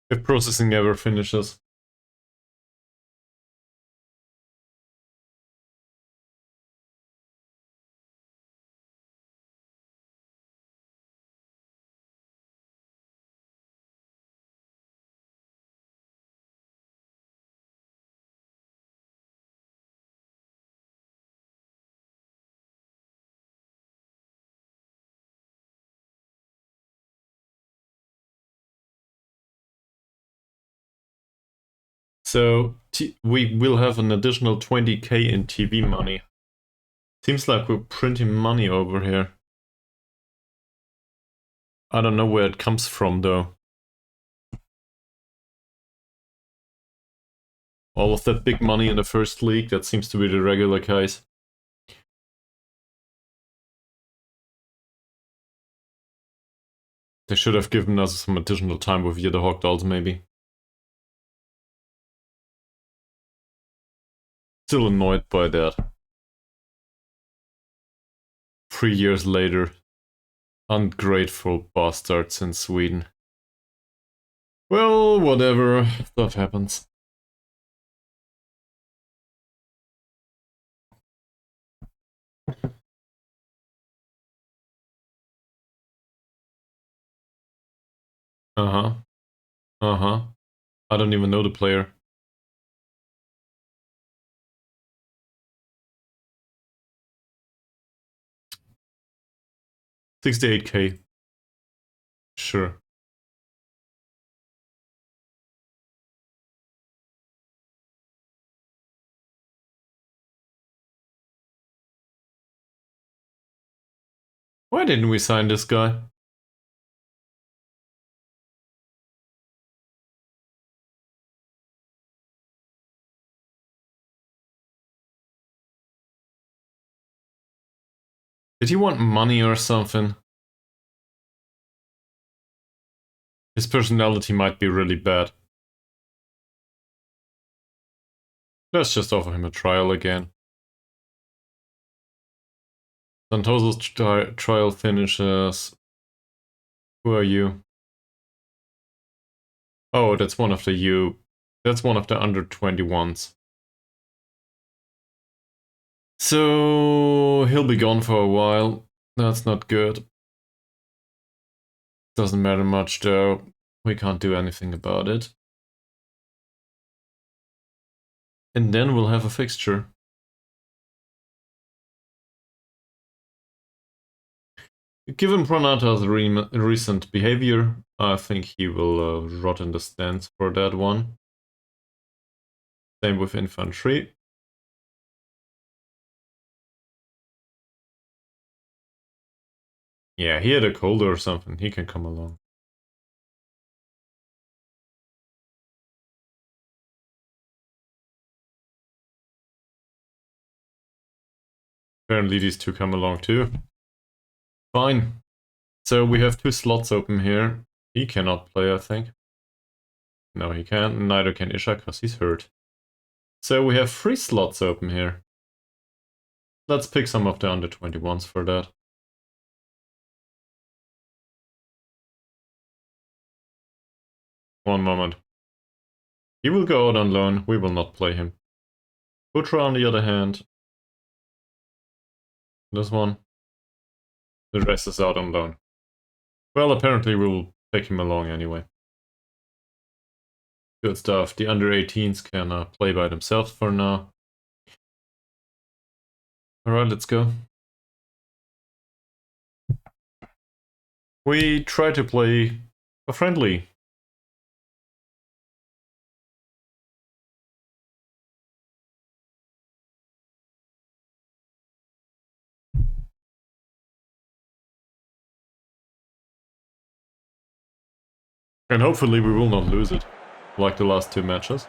if processing ever finishes. So we will have an additional 20k in TV money. Seems like we're printing money over here. I don't know where it comes from though. All of that big money in the first league, that seems to be the regular case. They should have given us some additional time with the Hawk dolls, maybe. Still annoyed by that. 3 years later. Ungrateful bastards in Sweden. Well, whatever. Stuff happens. Uh-huh. Uh-huh. I don't even know the player. $68k. Sure. Why didn't we sign this guy? Did he want money or something? His personality might be really bad. Let's just offer him a trial again. Santoso's trial finishes. Who are you? Oh, that's one of the That's one of the under 21s. So he'll be gone for a while. That's not good. Doesn't matter much though. We can't do anything about it. And then we'll have a fixture. Given Pranata's recent behavior, I think he will rot in the stands for that one. Same with infantry. Yeah, he had a cold or something. He can come along. Apparently these two come along too. Fine. So we have 2 slots open here. He cannot play, I think. No, he can't. Neither can Isha, because he's hurt. So we have 3 slots open here. Let's pick some of the under 21s for that. One moment. He will go out on loan. We will not play him. Putra, on the other hand. This one. The rest is out on loan. Well, apparently we will take him along anyway. Good stuff. The under 18s can play by themselves for now. Alright, let's go. We try to play a friendly. And hopefully we will not lose it, like the last 2 matches.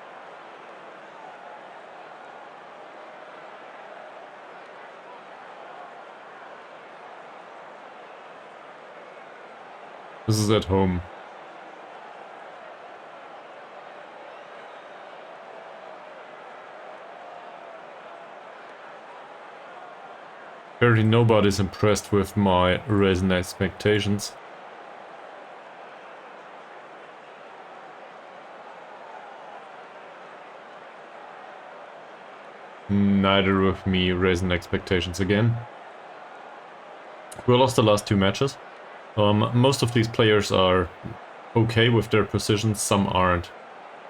This is at home. Apparently nobody's impressed with my raising expectations. Neither of me raising expectations again. We lost the last 2 matches. Most of these players are okay with their positions, some aren't.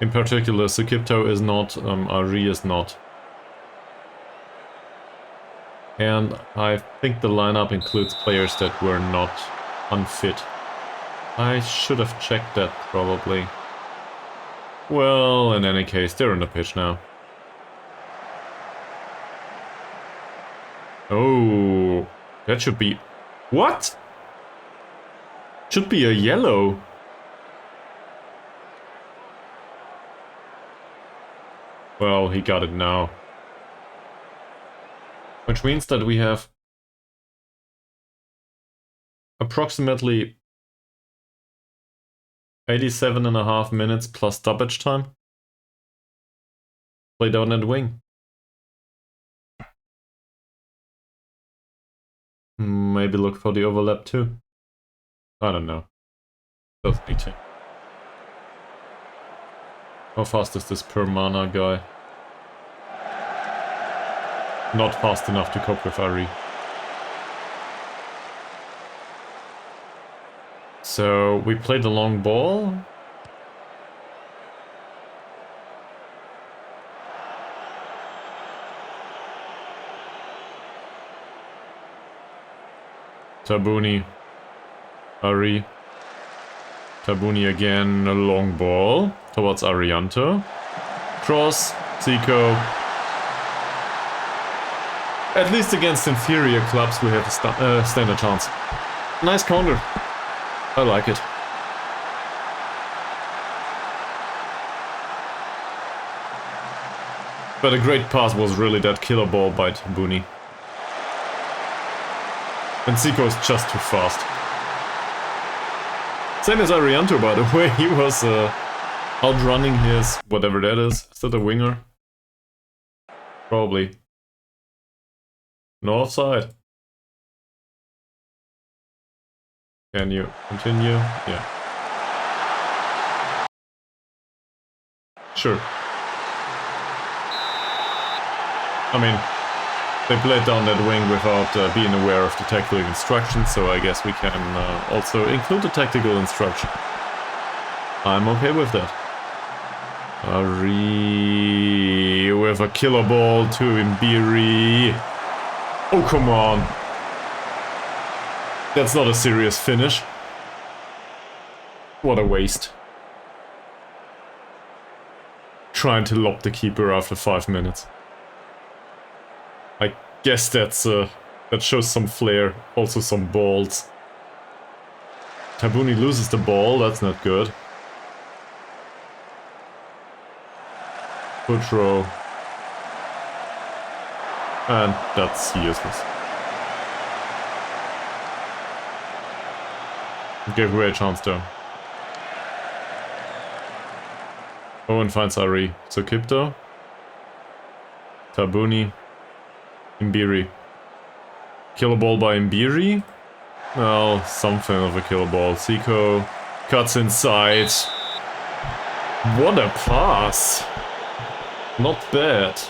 In particular, Sukipto is not, Ari is not. And I think the lineup includes players that were not unfit. I should have checked that, probably. Well, in any case, they're on the pitch now. Oh, that should be... What? Should be a yellow. Well, he got it now. Which means that we have approximately 87.5 minutes plus stoppage time. Play down that wing. Maybe look for the overlap too. I don't know. Doesn't need to. How fast is this per mana guy? Not fast enough to cope with Ari. So we played the long ball. Tabuni. Ari. Tabuni again, a long ball towards Arianto. Cross, Zico. At least against inferior clubs we have a stand a chance. Nice counter. I like it. But a great pass was really that killer ball by Tabuni. And Zico is just too fast. Same as Arianto, by the way. He was outrunning his whatever that is. Is that a winger? Probably. No offside. Can you continue? Yeah. Sure. I mean, they played down that wing without being aware of the tactical instructions, so I guess we can also include the tactical instruction. I'm okay with that. Ari with a killer ball to Imbiri. Oh, come on. That's not a serious finish. What a waste. Trying to lob the keeper after 5 minutes. I guess that's that shows some flair, also some balls. Tabuni loses the ball, that's not good. Good throw. And that's useless. Gave away a chance though. Owen finds Ari. So Kipto. Tabuni. Imbiri. Killer ball by Imbiri? Well, something of a killer ball. Zico cuts inside. What a pass! Not bad.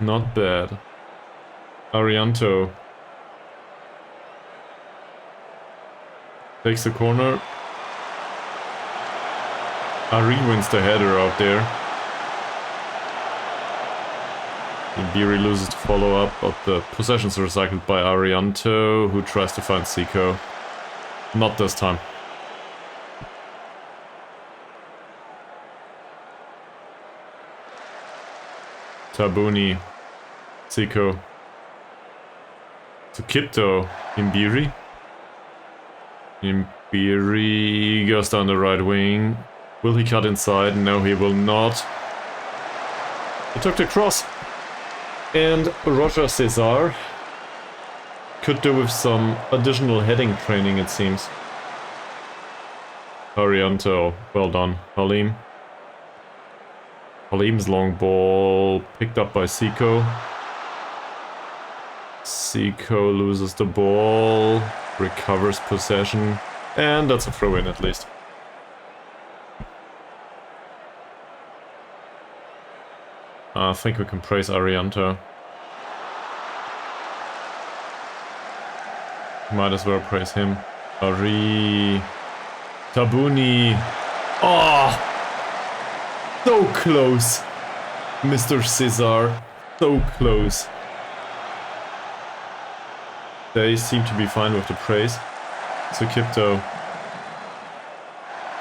Not bad. Arianto takes the corner. Ari wins the header out there. Imbiri loses the follow-up, but the possession's recycled by Arianto, who tries to find Zico. Not this time. Tabuni. Zico. To Kipto. Imbiri. Imbiri goes down the right wing. Will he cut inside? No, he will not. He took the cross. And Roger Cesar could do with some additional heading training, it seems. Arianto, well done. Halim. Halim's long ball picked up by Zico. Zico loses the ball, recovers possession, and that's a throw-in at least. I think we can praise Arianto. Might as well praise him. Ari... Tabuni... Oh! So close! Mr. Cesar. So close. They seem to be fine with the praise. Sukipto.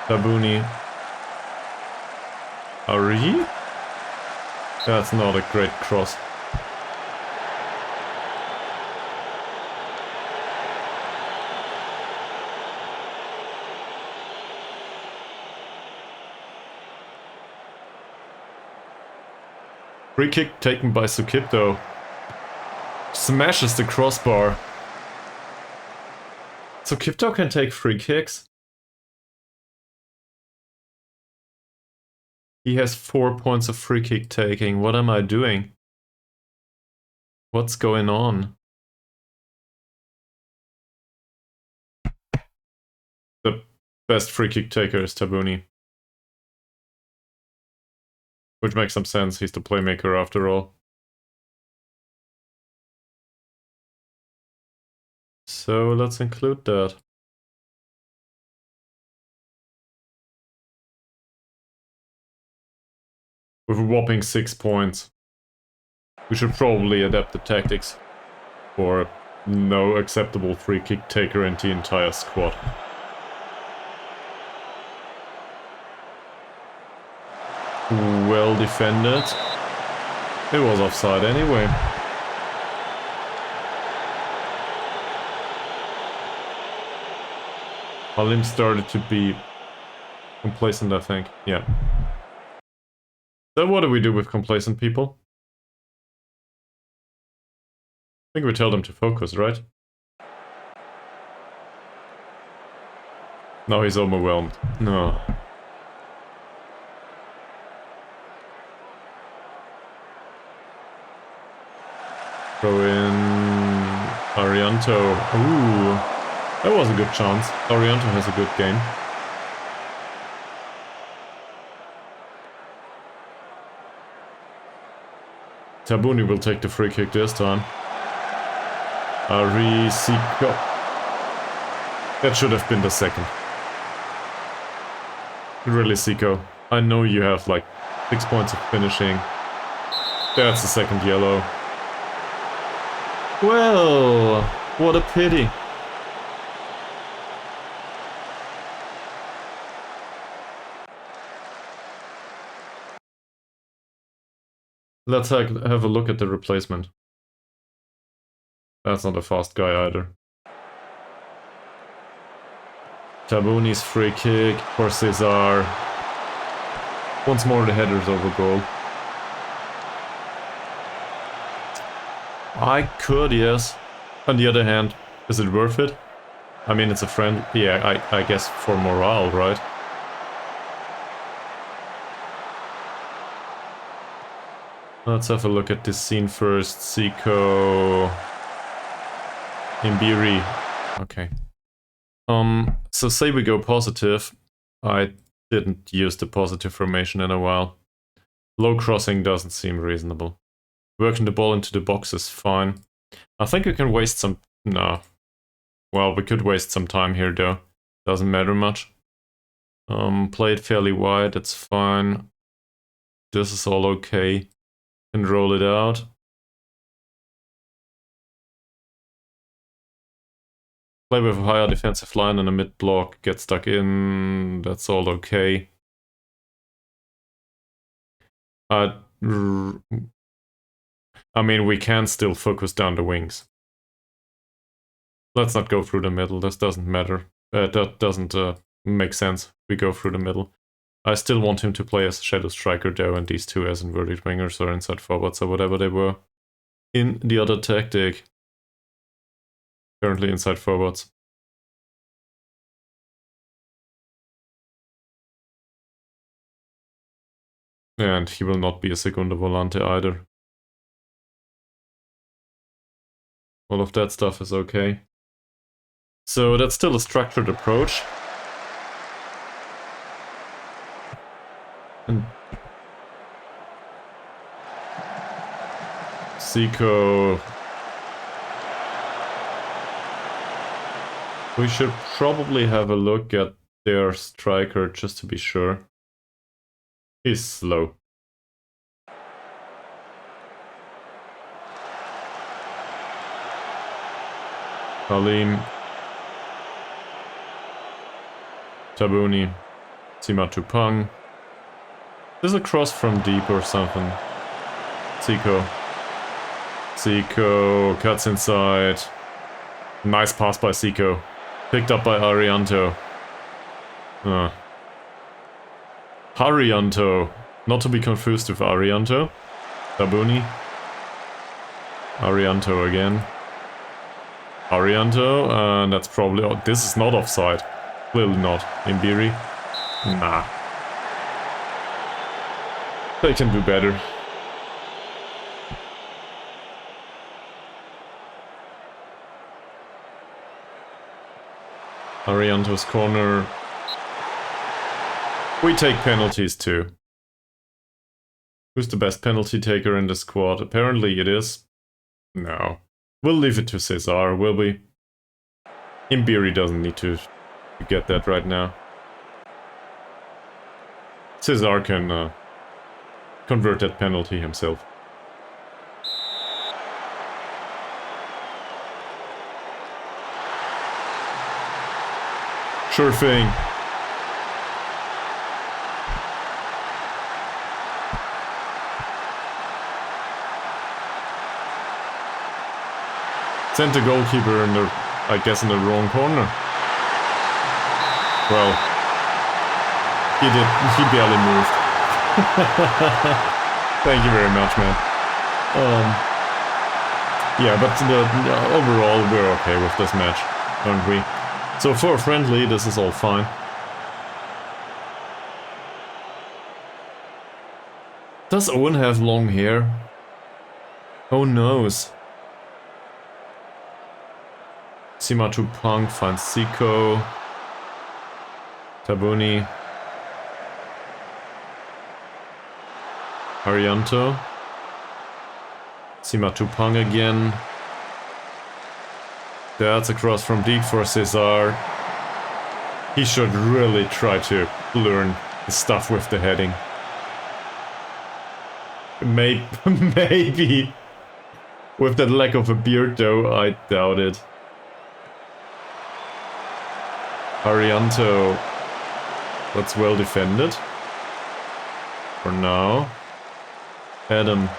Tabuni. Ari? That's not a great cross. Free kick taken by Sukipto. Smashes the crossbar. Sukipto can take free kicks. He has 4 points of free kick taking. What am I doing? What's going on? The best free kick taker is Tabuni. Which makes some sense, he's the playmaker after all. So let's include that. With a whopping 6 points. We should probably adapt the tactics for no acceptable free kick taker in the entire squad. Well defended. It was offside anyway. Halim started to be complacent, I think. Yeah. So what do we do with complacent people? I think we tell them to focus, right? Now he's overwhelmed. No. Throw in Arianto. Ooh, that was a good chance. Arianto has a good game. Tabuni will take the free kick this time. Arisiko. That should have been the second. Really, Siko. I know you have like 6 points of finishing. That's the second yellow. Well, what a pity. Let's have a look at the replacement. That's not a fast guy either. Tabuni's free kick for Cesar. Once more the headers over goal. I could, yes. On the other hand, is it worth it? I mean, it's a friend. Yeah, I guess for morale, right? Let's have a look at this scene first. Zico... Imbiri. Okay. So say we go positive. I didn't use the positive formation in a while. Low crossing doesn't seem reasonable. Working the ball into the box is fine. I think we can waste some... No. Well, we could waste some time here though. Doesn't matter much. Play it fairly wide, it's fine. This is all okay. Can roll it out. Play with a higher defensive line and a mid block. Get stuck in. That's all okay. I mean, we can still focus down the wings. Let's not go through the middle. This doesn't matter. That doesn't make sense. We go through the middle. I still want him to play as shadow striker though, and these two as inverted wingers or inside forwards or whatever they were in the other tactic. Currently inside forwards. And he will not be a segundo volante either. All of that stuff is okay. So that's still a structured approach. And Zico. We should probably have a look at their striker just to be sure. He's slow. Halim. Tabuni. Simatupang. There's a cross from deep or something. Zico. Zico cuts inside. Nice pass by Zico. Picked up by Arianto. Harianto. Not to be confused with Arianto. Tabuni. Arianto again. Arianto, and that's probably... Oh, this is not offside. Clearly not. Imbiri. Nah. They can do better. Arianto's corner. We take penalties too. Who's the best penalty taker in the squad? Apparently it is. No. We'll leave it to Cesar, will we? Imbiri doesn't need to get that right now. Cesar can convert that penalty himself. Sure thing. Sent the goalkeeper in the, I guess, in the wrong corner. Well, he barely moved. Thank you very much, man. Yeah, but overall we're okay with this match, aren't we? So for a friendly, this is all fine. Does Owen have long hair? Oh noes. Simatupang finds Zico. Tabuni. Arianto. Simatupang again. That's a cross from deep for Cesar. He should really try to learn the stuff with the heading. Maybe. With that lack of a beard though, I doubt it. Arianto. That's well defended. For now. Adam.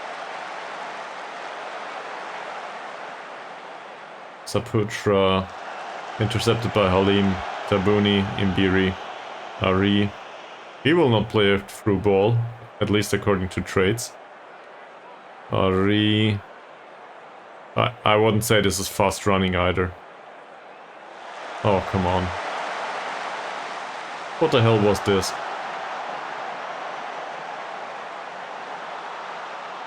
Saputra. Intercepted by Halim. Tabuni. Imbiri. Ari. He will not play a through ball. At least according to trades. Ari. I wouldn't say this is fast running either. Oh, come on. What the hell was this?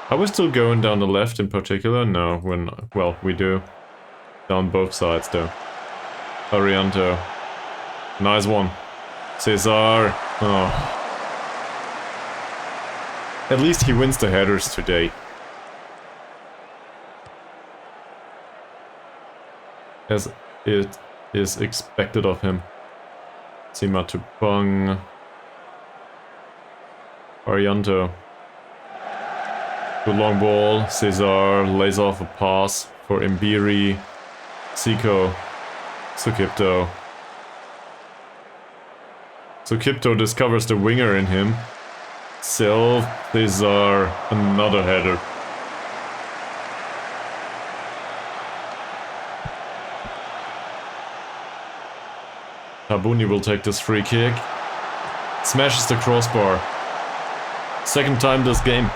Are we still going down the left in particular? No, we're not. Well, we do. Down both sides though. Arianto. Nice one. Cesar. Oh. At least he wins the headers today. As it is expected of him. Simatupang. Arianto. Good long ball. Cesar lays off a pass for Imbiri. Zico. Sukipto. Sukipto discovers the winger in him. Cesar. Another header. Tabuni will take this free kick. Smashes the crossbar. Second time this game.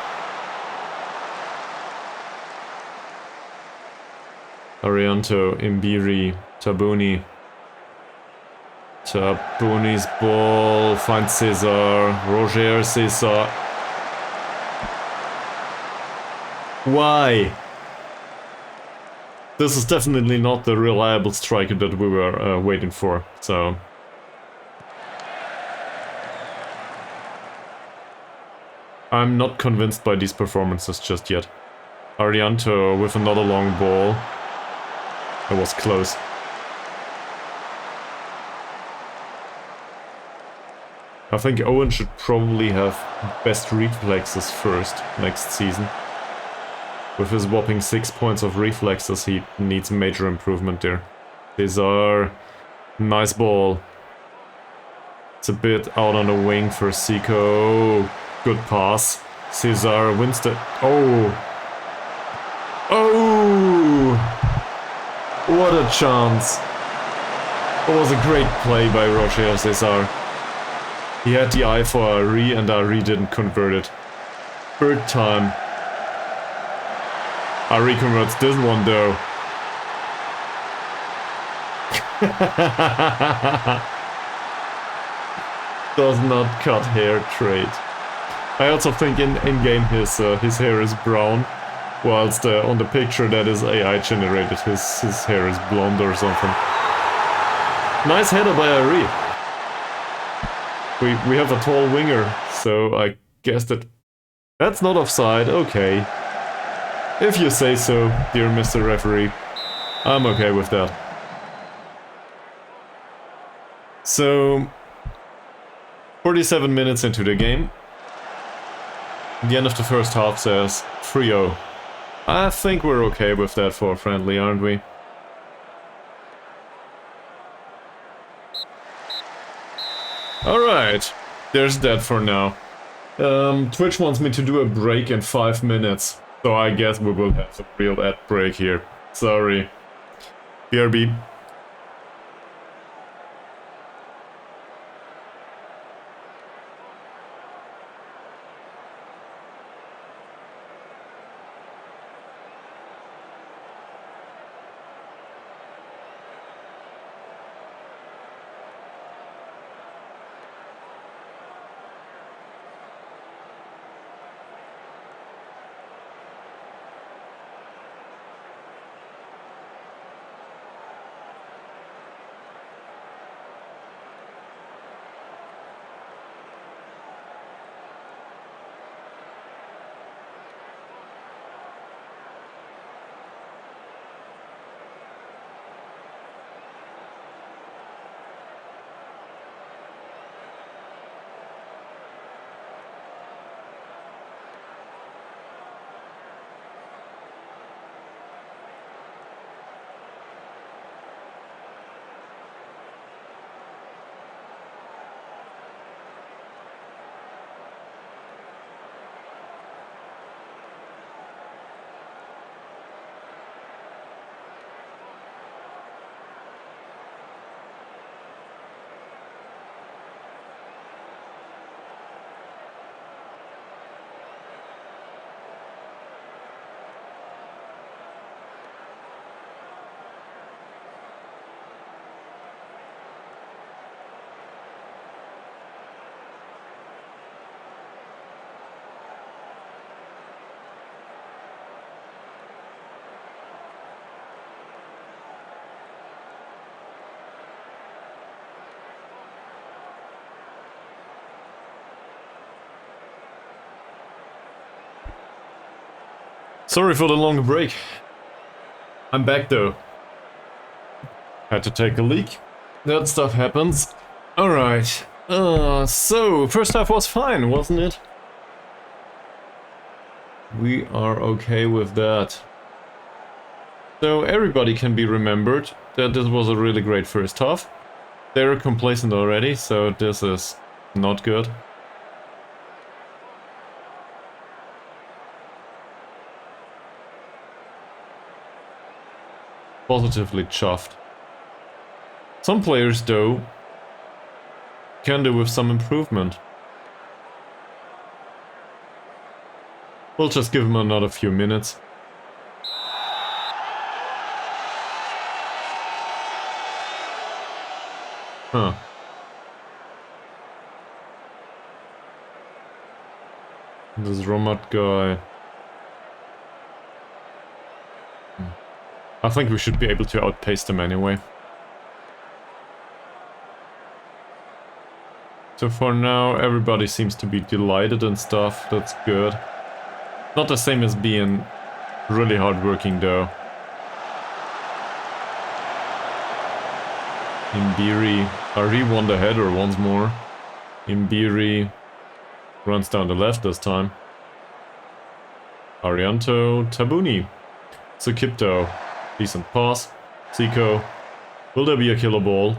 Arianto, Imbiri, Tabuni. Tabuni's ball finds Cesar. Roger Cesar. Why? This is definitely not the reliable striker that we were waiting for, so... I'm not convinced by these performances just yet. Arianto with another long ball. That was close. I think Owen should probably have best reflexes first next season. With his whopping 6 points of reflexes, he needs major improvement there. Cesar, nice ball. It's a bit out on the wing for Zico. Good pass. Cesar wins the... Oh! Oh! What a chance. It was a great play by Roger Cesar. He had the eye for Ari and Ari didn't convert it. Third time. Ari converts this one though. Does not cut hair trade. I also think in game his hair is brown, whilst on the picture that is AI generated his hair is blonde or something. Nice header by Ari. We have a tall winger, so I guess that's not offside. Okay. If you say so, dear Mr. Referee, I'm okay with that. So, 47 minutes into the game. The end of the first half says 3-0. I think we're okay with that for a friendly, aren't we? Alright, there's that for now. Twitch wants me to do a break in 5 minutes, so I guess we will have a real ad break here. Sorry. BRB. Sorry for the long break. I'm back though. Had to take a leak. That stuff happens. Alright. So, first half was fine, wasn't it? We are okay with that. So everybody can be remembered that this was a really great first half. They're complacent already, so this is not good. Positively chuffed. Some players, though, can do with some improvement. We'll just give them another few minutes. Huh. This Romat guy. I think we should be able to outpace them anyway. So for now, everybody seems to be delighted and stuff. That's good. Not the same as being Really hard working though. Imbiri. Ari won the header once more. Imbiri runs down the left this time. Arianto, Tabuni. Sukipto. Decent pass. Zico. Will there be a killer ball?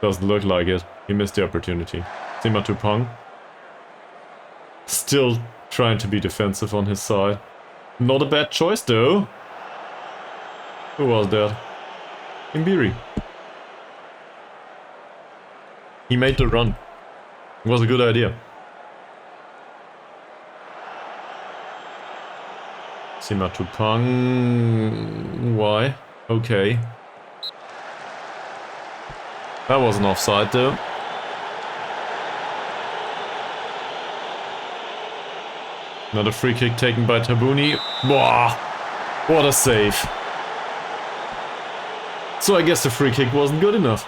Doesn't look like it. He missed the opportunity. Simatupang. Still trying to be defensive on his side. Not a bad choice though. Who was that? Imbiri. He made the run. It was a good idea. Simatupang. Why? Okay. That was an offside though. Another free kick taken by Tabuni. Wow, what a save. So I guess the free kick wasn't good enough.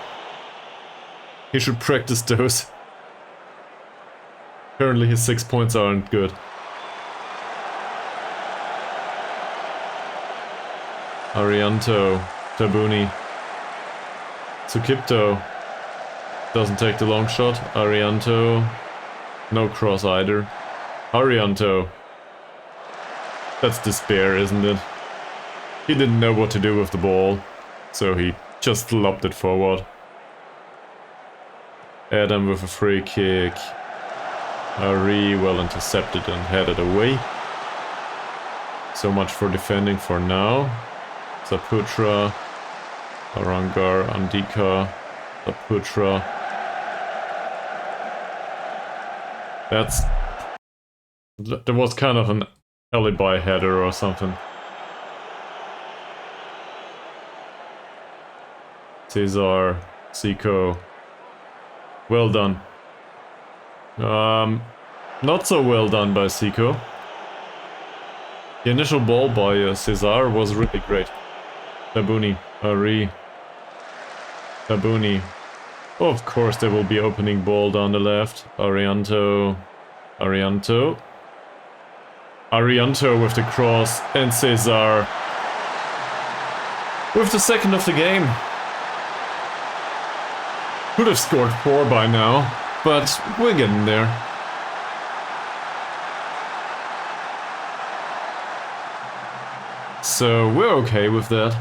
He should practice those. Currently his 6 points aren't good. Arianto, Tabuni. Sukipto doesn't take the long shot. Arianto, no cross either. Arianto. That's despair, isn't it? He didn't know what to do with the ball, so he just lobbed it forward. Adam with a free kick. Ari well intercepted and headed away. So much for defending for now. Saputra, Arangar, Andika, Saputra. There was kind of an alibi header or something. Cesar, Zico. Well done. Not so well done by Zico. The initial ball by Cesar was really great. Tabuni, Ari. Tabuni. Oh, of course there will be opening ball down the left. Arianto. Arianto. Arianto with the cross and Cesar with the second of the game. Could have scored 4 by now, but we're getting there. So we're okay with that.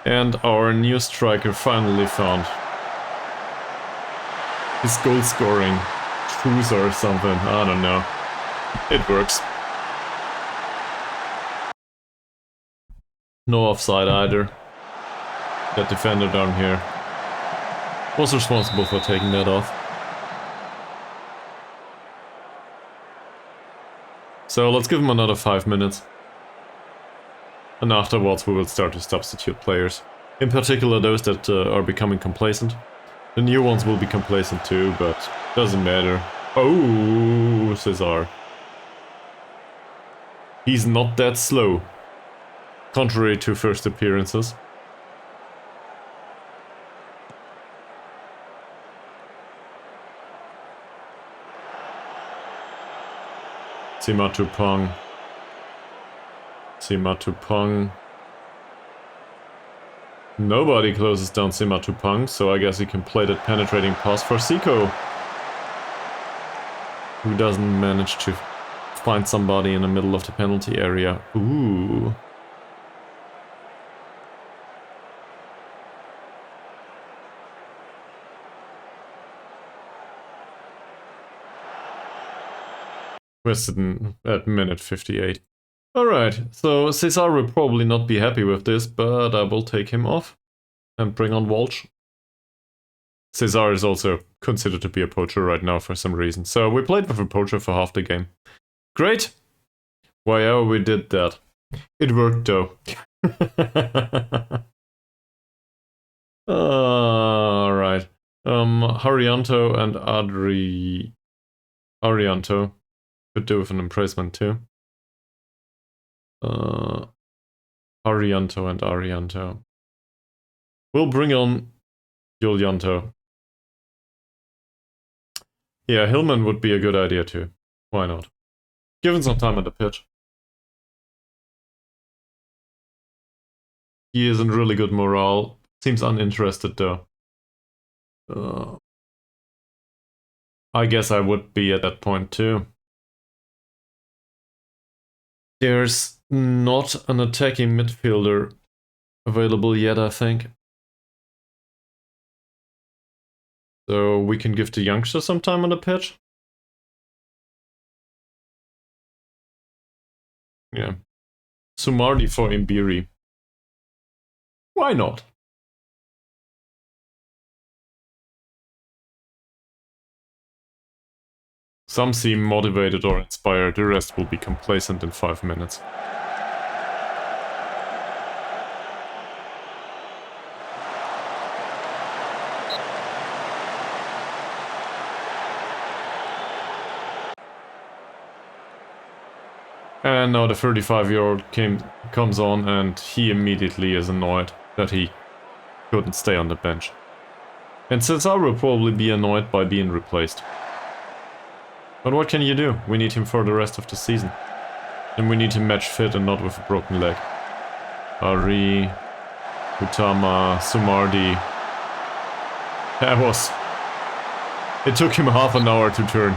And our new striker finally found his goal scoring shoes or something, I don't know. It works. No offside either. That defender down here was responsible for taking that off. So let's give him another 5 minutes. And afterwards we will start to substitute players. In particular those that are becoming complacent. The new ones will be complacent too, but doesn't matter. Oh, Cesar. He's not that slow. Contrary to first appearances. Simatupang. Simatupang. Nobody closes down Simatupang, so I guess he can play that penetrating pass for Zico, who doesn't manage to find somebody in the middle of the penalty area. Ooh. We're sitting at minute 58. Alright, so Cesar will probably not be happy with this, but I will take him off and bring on Walsh. Cesar is also considered to be a poacher right now for some reason, so we played with a poacher for half the game. Great! Why we did that. It worked though. Alright. Harianto and Arianto could do with an impressment too. Arianto and Arianto. We'll bring on Julianto. Yeah, Hillman would be a good idea too. Why not? Give him some time on the pitch. He is in really good morale. Seems uninterested though. I guess I would be at that point too. There's not an attacking midfielder available yet, I think. So we can give the youngster some time on the pitch. Yeah. Sumardi for Imbiri. Why not? Some seem motivated or inspired, the rest will be complacent in 5 minutes. And now the 35-year-old comes on and he immediately is annoyed that he couldn't stay on the bench. And Cesar will probably be annoyed by being replaced. But what can you do? We need him for the rest of the season. And we need him match fit and not with a broken leg. Ari, Utama, Sumardi. It took him half an hour to turn.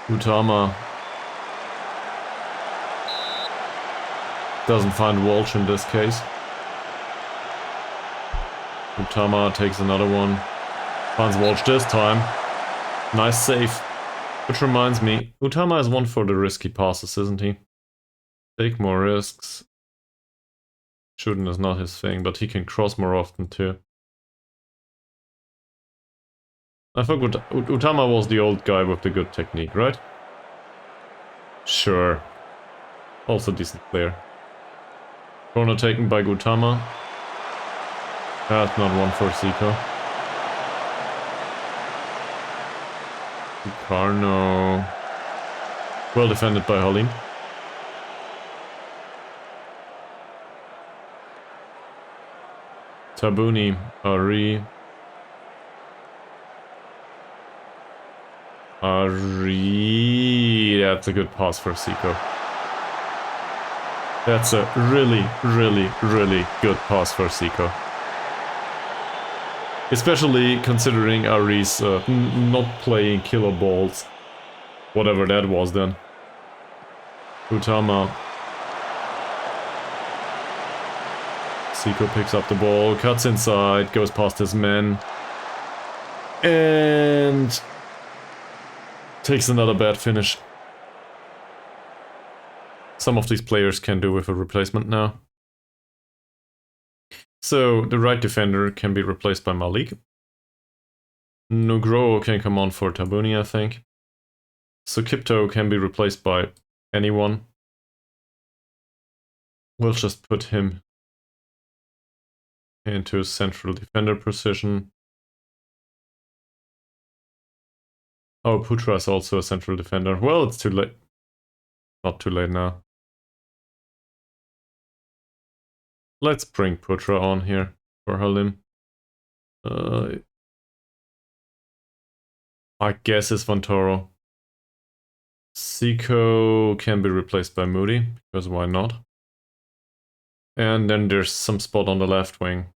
Utama doesn't find Walsh in this case. Utama takes another one. Finds Walsh this time. Nice save. Which reminds me, Utama is one for the risky passes, isn't he? Take more risks. Shooting is not his thing, but he can cross more often too. I think Utama was the old guy with the good technique, right? Sure. Also decent player. Corner taken by Utama. That's not one for Zico. Carno. Well defended by Halim. Tabuni, Ari. That's a good pass for Zico. That's a really, really, really good pass for Zico. Especially considering Ari's not playing killer balls. Whatever that was then. Utama. Zico picks up the ball, cuts inside, goes past his men. And takes another bad finish. Some of these players can do with a replacement now. So, the right defender can be replaced by Malik. Nugroho can come on for Tabuni, I think. Sukipto can be replaced by anyone. We'll just put him into central defender position. Oh, Putra is also a central defender. Well, it's too late. Not too late now. Let's bring Putra on here for Halim. I guess it's Vantoro. Zico can be replaced by Moody, because why not? And then there's some spot on the left wing.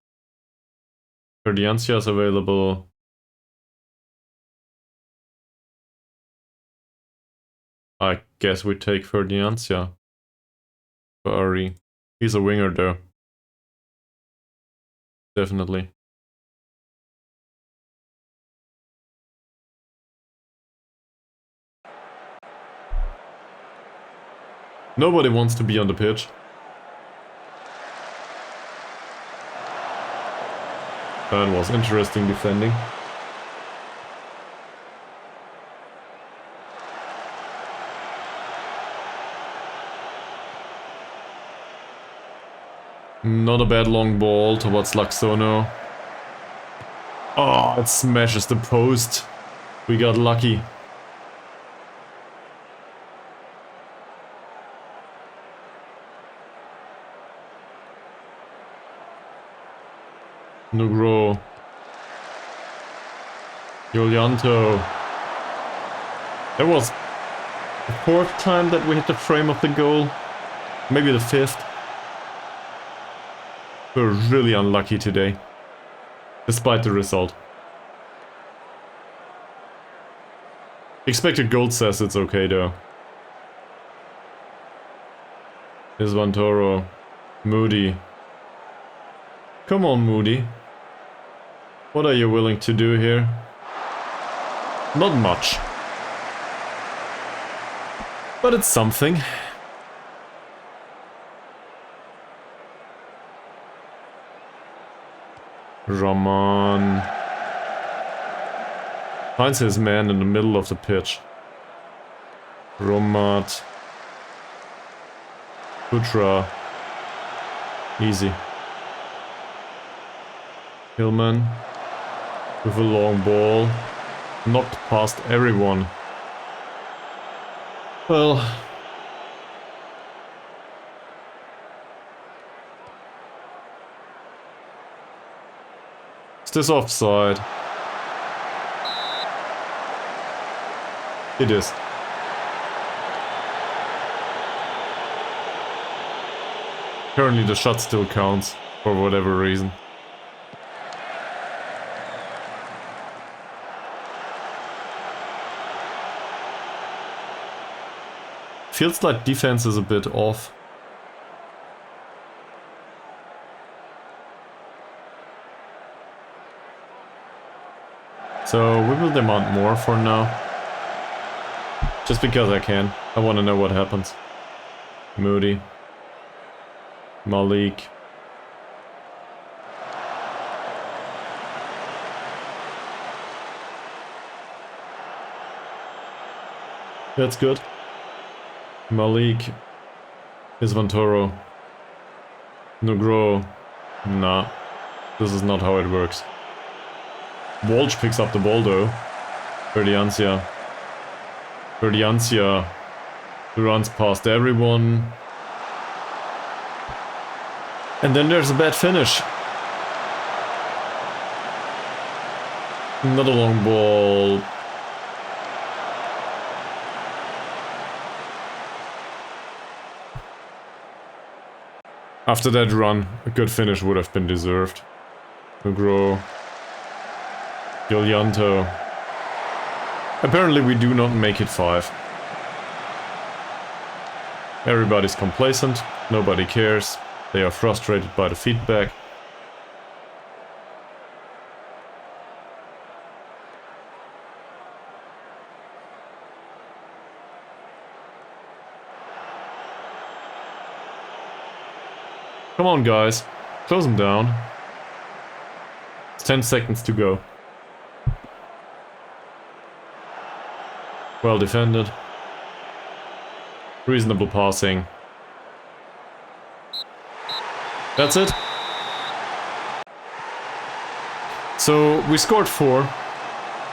Ferdiancia is available. I guess we take Ferdiancia. Ari. He's a winger though. Definitely. Nobody wants to be on the pitch. That was interesting defending. Not a bad long ball towards Laxono. Oh, it smashes the post. We got lucky. Nugro. Julianto. That was the fourth time that we hit the frame of the goal. Maybe the fifth. We're really unlucky today. Despite the result. Expected goal says it's okay though. Here's Vantoro. Moody. Come on, Moody. What are you willing to do here? Not much. But it's something. Raman finds his man in the middle of the pitch. Romat. Putra. Easy. Hillman with a long ball. Knocked past everyone. Well. Is this offside? It is. Currently the shot still counts, for whatever reason. Feels like defense is a bit off. So we will demand more for now. Just because I can. I want to know what happens. Moody. Malik. That's good. Malik. Is Vantoro. Nugro. Nah. This is not how it works. Walsh picks up the ball though. Verdiancia. Verdiancia runs past everyone. And then there's a bad finish. Another long ball. After that run, a good finish would have been deserved. Nugro. Giulianto. Apparently we do not make it 5. Everybody's complacent, nobody cares, they are frustrated by the feedback. Come on guys, close them down. It's 10 seconds to go. Well defended. Reasonable passing. That's it. So we scored 4.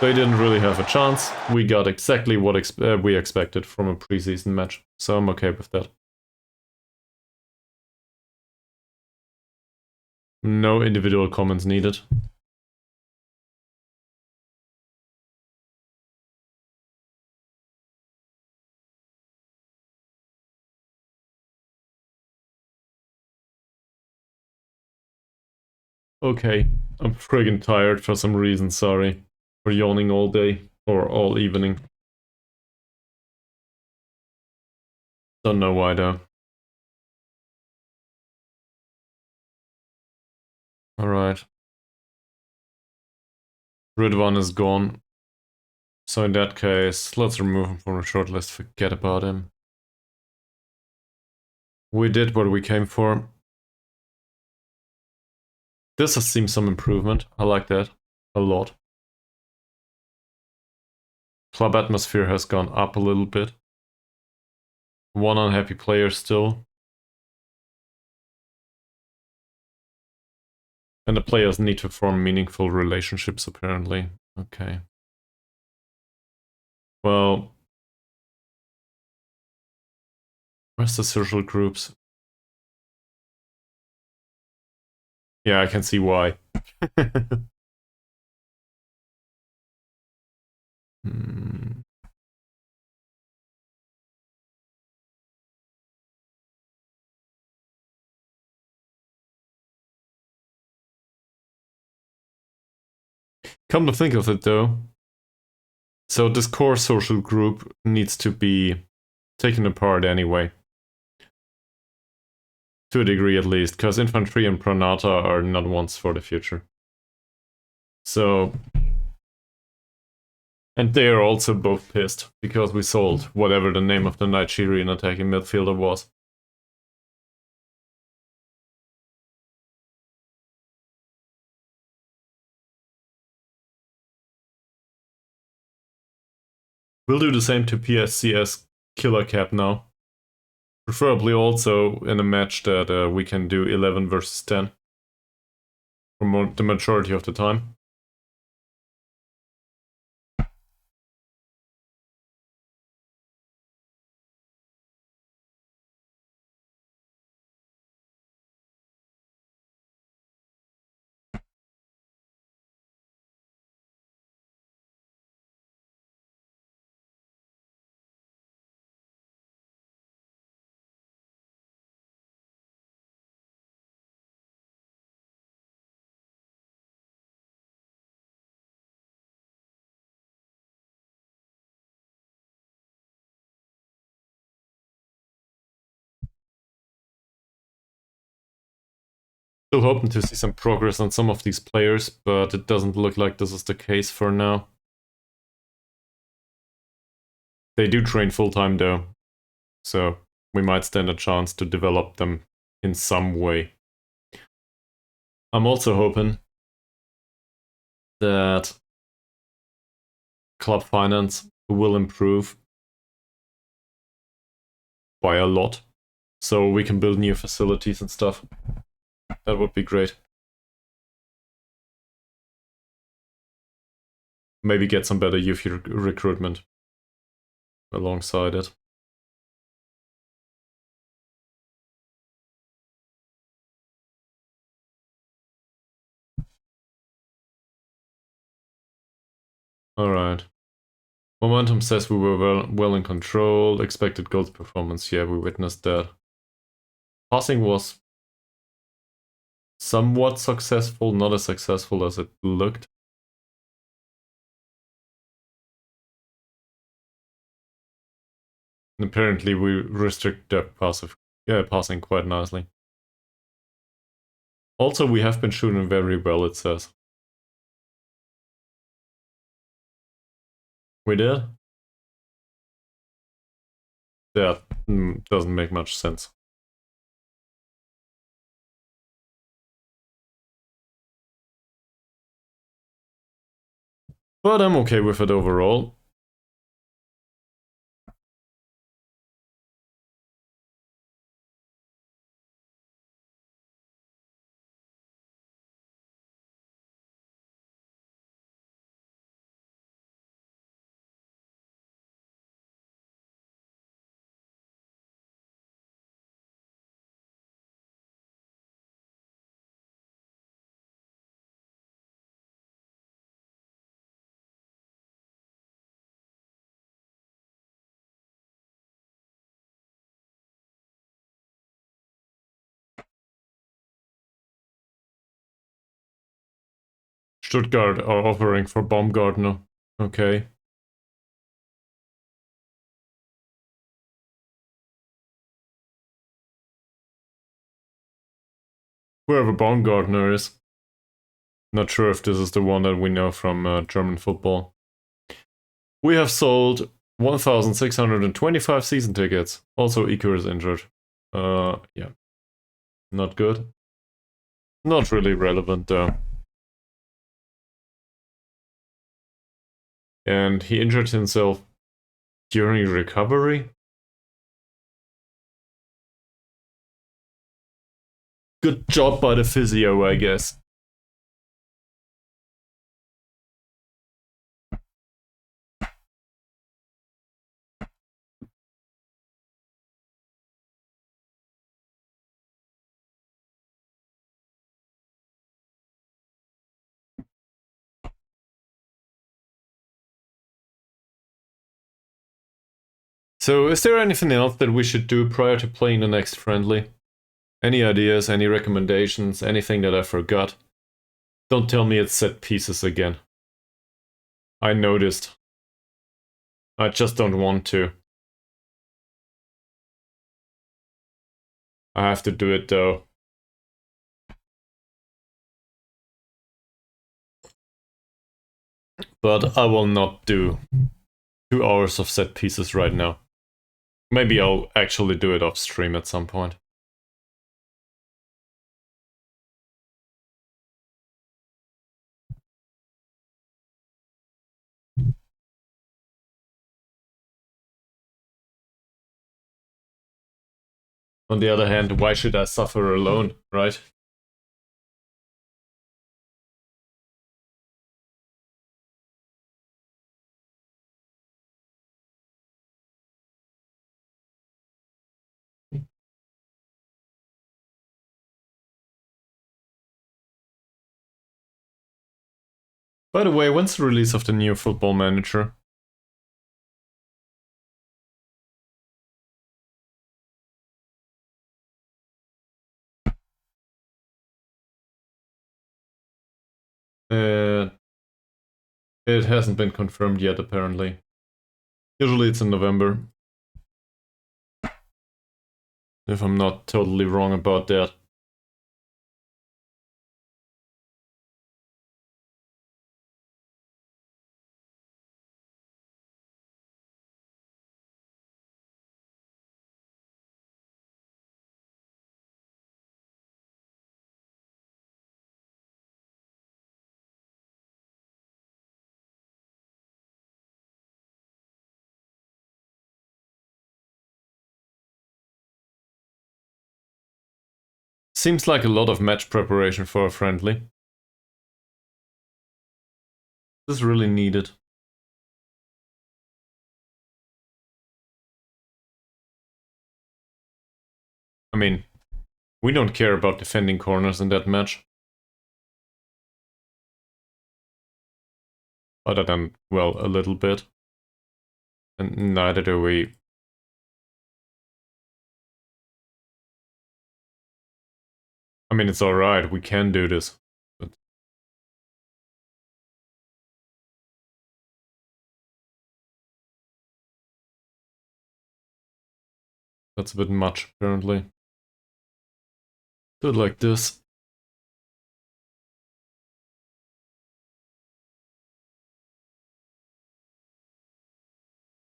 They didn't really have a chance. We got exactly what we expected from a preseason match. So I'm okay with that. No individual comments needed. Okay, I'm friggin' tired for some reason, sorry. For yawning all day, or all evening. Don't know why though. Alright. Ridwan is gone. So in that case, let's remove him from the shortlist, forget about him. We did what we came for. This has seen some improvement, I like that a lot. Club atmosphere has gone up a little bit. One unhappy player still. And the players need to form meaningful relationships apparently. Okay. Well, where's the social groups? Yeah, I can see why. Come to think of it though, so this core social group needs to be taken apart anyway. To a degree at least, because infantry and pranata are not ones for the future. So... And they are also both pissed, because we sold whatever the name of the Nigerian attacking midfielder was. We'll do the same to PSIS Killer Cap now. Preferably also in a match that we can do 11 versus 10. For the majority of the time. Still hoping to see some progress on some of these players, but it doesn't look like this is the case for now. They do train full-time though, so we might stand a chance to develop them in some way. I'm also hoping that club finance will improve by a lot, so we can build new facilities and stuff. That would be great. Maybe get some better youth recruitment alongside it. Alright. Momentum says we were well in control. Expected goals performance, yeah, we witnessed that. Passing was somewhat successful, not as successful as it looked. And apparently we restrict their passing quite nicely. Also, we have been shooting very well, it says. We did? That doesn't make much sense. But I'm okay with it overall. Stuttgart are offering for Baumgartner. Okay. Whoever Baumgartner is. Not sure if this is the one that we know from German football. We have sold 1,625 season tickets. Also, Iker is injured. Yeah. Not good. Not really relevant though. And he injured himself during recovery? Good job by the physio, I guess. So, is there anything else that we should do prior to playing the next friendly? Any ideas, any recommendations, anything that I forgot? Don't tell me it's set pieces again. I noticed. I just don't want to. I have to do it though. But I will not do 2 hours of set pieces right now. Maybe I'll actually do it off stream at some point. On the other hand, why should I suffer alone, right? By the way, when's the release of the new Football Manager? It hasn't been confirmed yet, apparently. Usually it's in November. If I'm not totally wrong about that. Seems like a lot of match preparation for a friendly. This is really needed. I mean, we don't care about defending corners in that match. Other than, well, a little bit. And neither do we. I mean, it's alright, we can do this. But that's a bit much, apparently. Do it like this.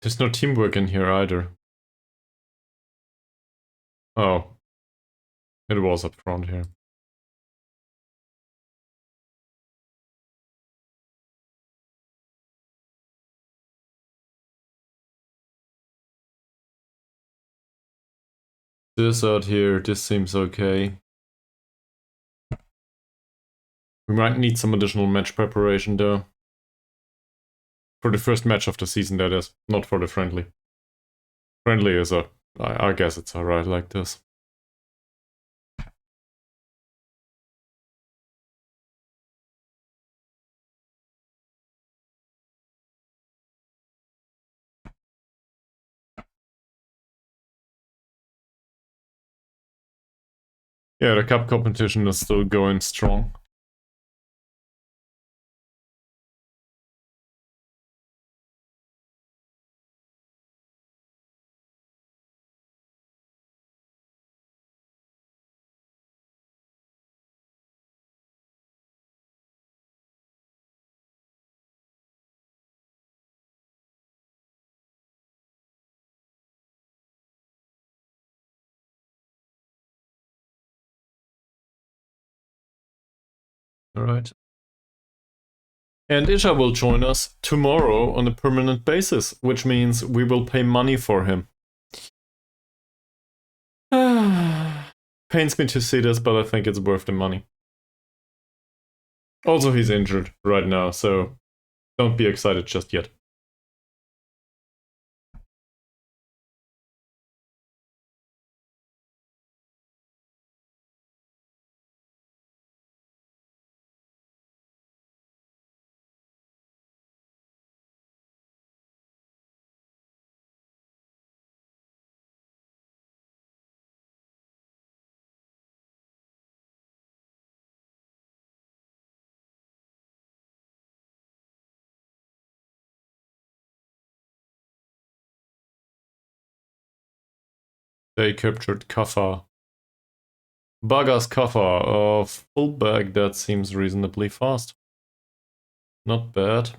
There's no teamwork in here either. Oh. It was up front here. This out here, this seems okay. We might need some additional match preparation though. For the first match of the season, that is. Not for the friendly. Friendly is I guess it's alright like this. Yeah, the cup competition is still going strong. Alright. And Isha will join us tomorrow on a permanent basis, which means we will pay money for him. Pains me to see this, but I think it's worth the money. Also, he's injured right now, so don't be excited just yet. They captured Kaffa. Bagas Kaffa. Fullback, that seems reasonably fast. Not bad.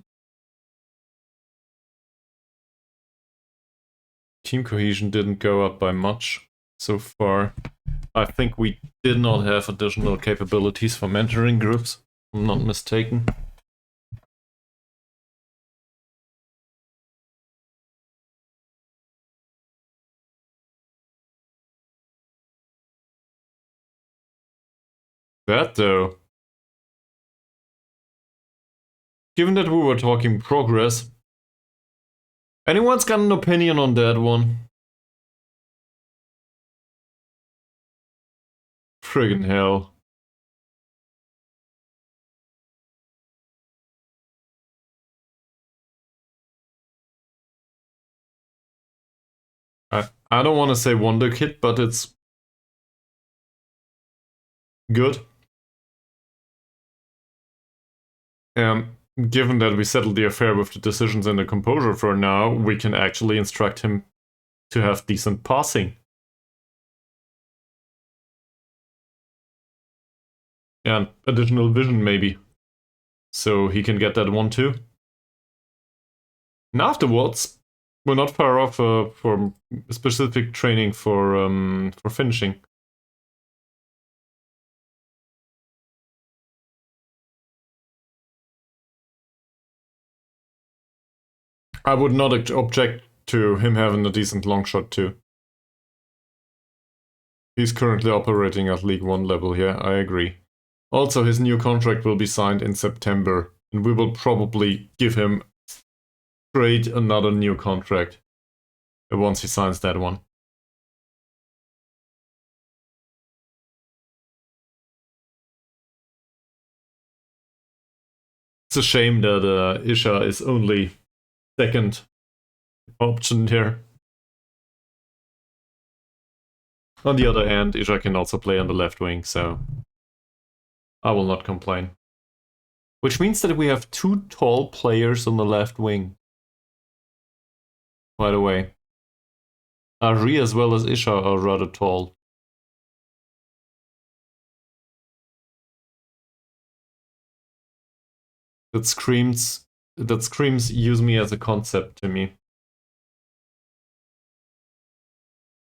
Team cohesion didn't go up by much so far. I think we did not have additional capabilities for mentoring groups, if I'm not mistaken. That though. Given that we were talking progress, anyone's got an opinion on that one? Friggin' hell. I don't want to say wonderkid, but it's good. Given that we settled the affair with the decisions and the composure for now, we can actually instruct him to have decent passing. And additional vision, maybe. So he can get that one too. And afterwards, we're not far off for specific training for finishing. I would not object to him having a decent long shot too. He's currently operating at League 1 level here, I agree. Also, his new contract will be signed in September, and we will probably give him straight another new contract once he signs that one. It's a shame that Isha is only second option here. On the other hand, Isha can also play on the left wing, so I will not complain. Which means that we have two tall players on the left wing. By the way, Ari as well as Isha are rather tall. That screams use me as a concept to me.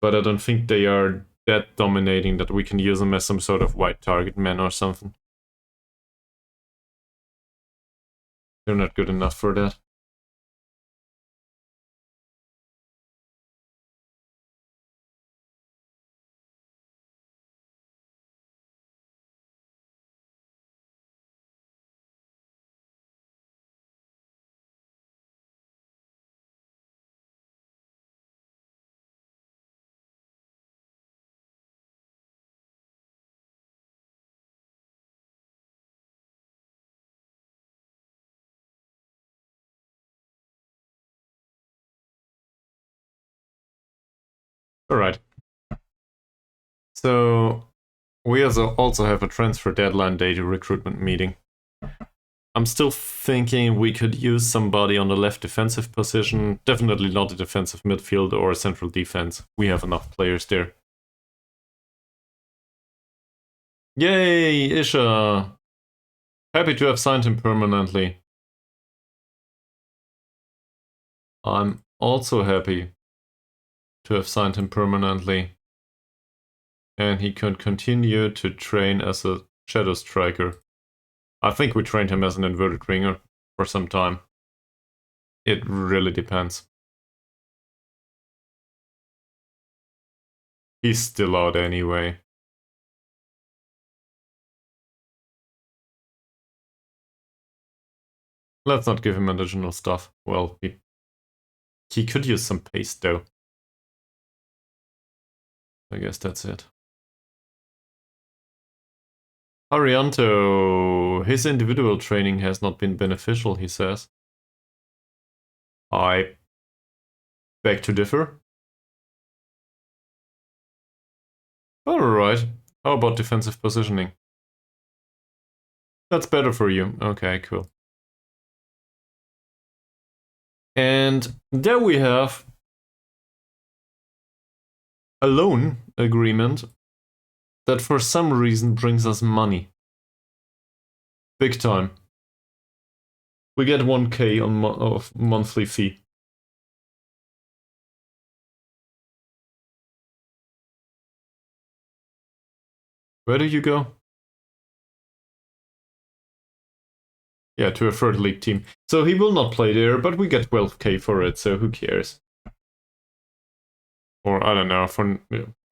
But I don't think they are that dominating that we can use them as some sort of white target man or something. They're not good enough for that. Alright. So, we also have a transfer deadline day recruitment meeting. I'm still thinking we could use somebody on the left defensive position. Definitely not a defensive midfield or a central defense. We have enough players there. Yay, Isha! Happy to have signed him permanently. I'm also happy to have signed him permanently. And he can continue to train as a shadow striker. I think we trained him as an inverted winger for some time. It really depends. He's still out anyway. Let's not give him additional stuff. Well, he could use some pace though. I guess that's it. Arianto, his individual training has not been beneficial, he says. I beg to differ. Alright, how about defensive positioning? That's better for you. Okay, cool. And there we have a loan agreement that for some reason brings us money. Big time. We get 1k of monthly fee. Where do you go? Yeah, to a third league team. So he will not play there, but we get 12k for it, so who cares? Or, I don't know, for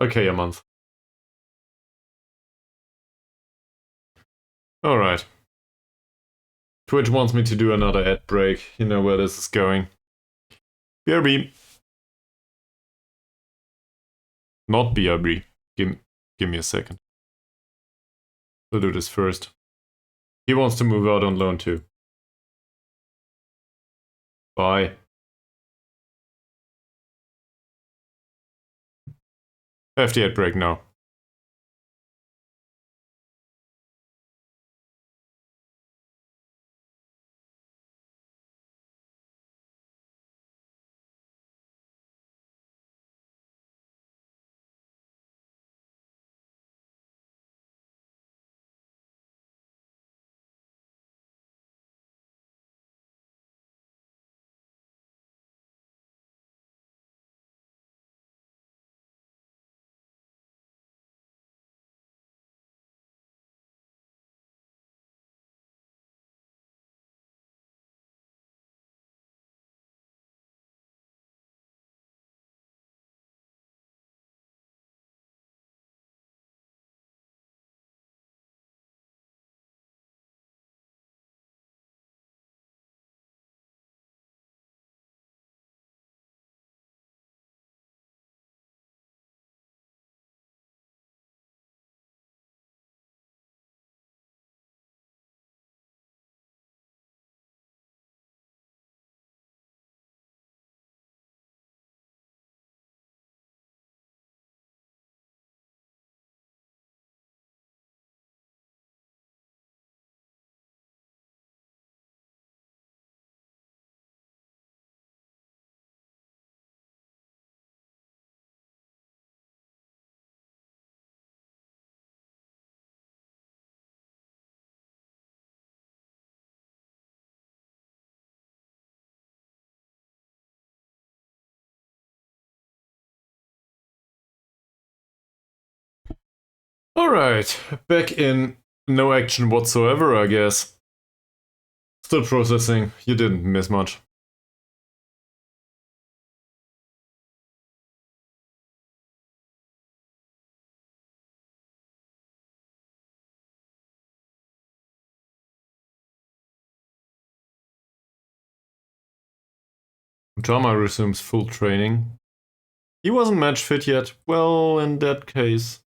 okay a month. Alright. Twitch wants me to do another ad break. You know where this is going. BRB. Not BRB. Give me a second. We'll do this first. He wants to move out on loan too. Bye. Have the ad break now. Alright, back in no action whatsoever, I guess. Still processing, you didn't miss much. Drama resumes full training. He wasn't match fit yet. Well, in that case.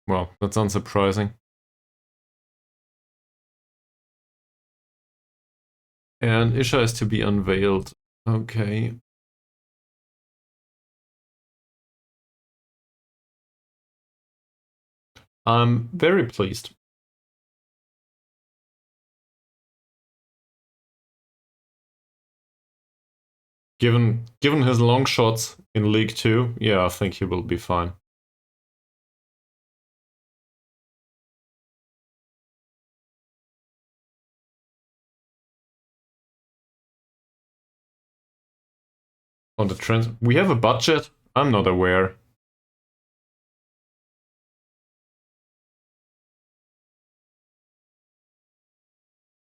Well, that's unsurprising. And Isha is to be unveiled. Okay. I'm very pleased. Given his long shots in League 2, yeah, I think he will be fine. On the trend, we have a budget? I'm not aware.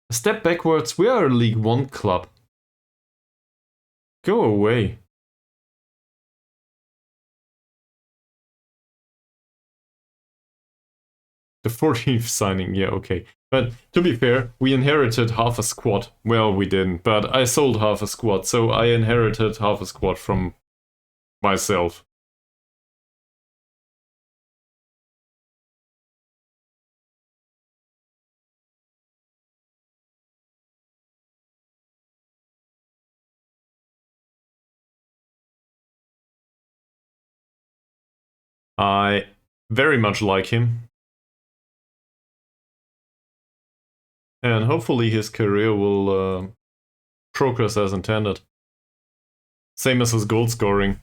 A step backwards, we are a League 1 club. Go away. The 14th signing, yeah, okay. But to be fair, we inherited half a squad. Well, we didn't, but I sold half a squad, so I inherited half a squad from myself. I very much like him. And hopefully his career will progress as intended. Same as his goal scoring.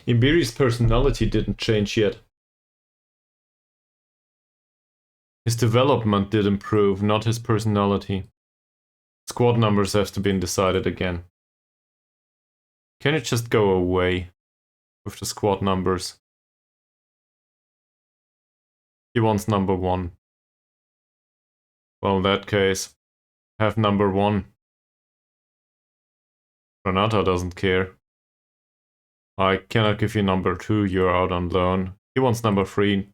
Iberi's personality didn't change yet. His development did improve, not his personality. Squad numbers have to be decided again. Can it just go away with the squad numbers? He wants number 1. Well, in that case, have number 1. Renata doesn't care. I cannot give you number 2, you're out on loan. He wants number 3.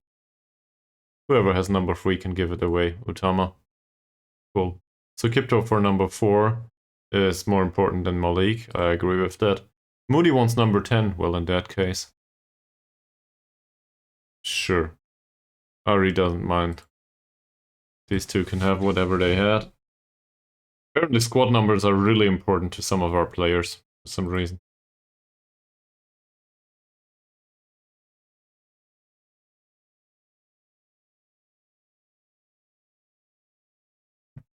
Whoever has number 3 can give it away. Utama. Cool. So Kipto for number 4 is more important than Malik. I agree with that. Moody wants number 10. Well, in that case. Sure. Ari doesn't mind. These two can have whatever they had. Apparently squad numbers are really important to some of our players for some reason.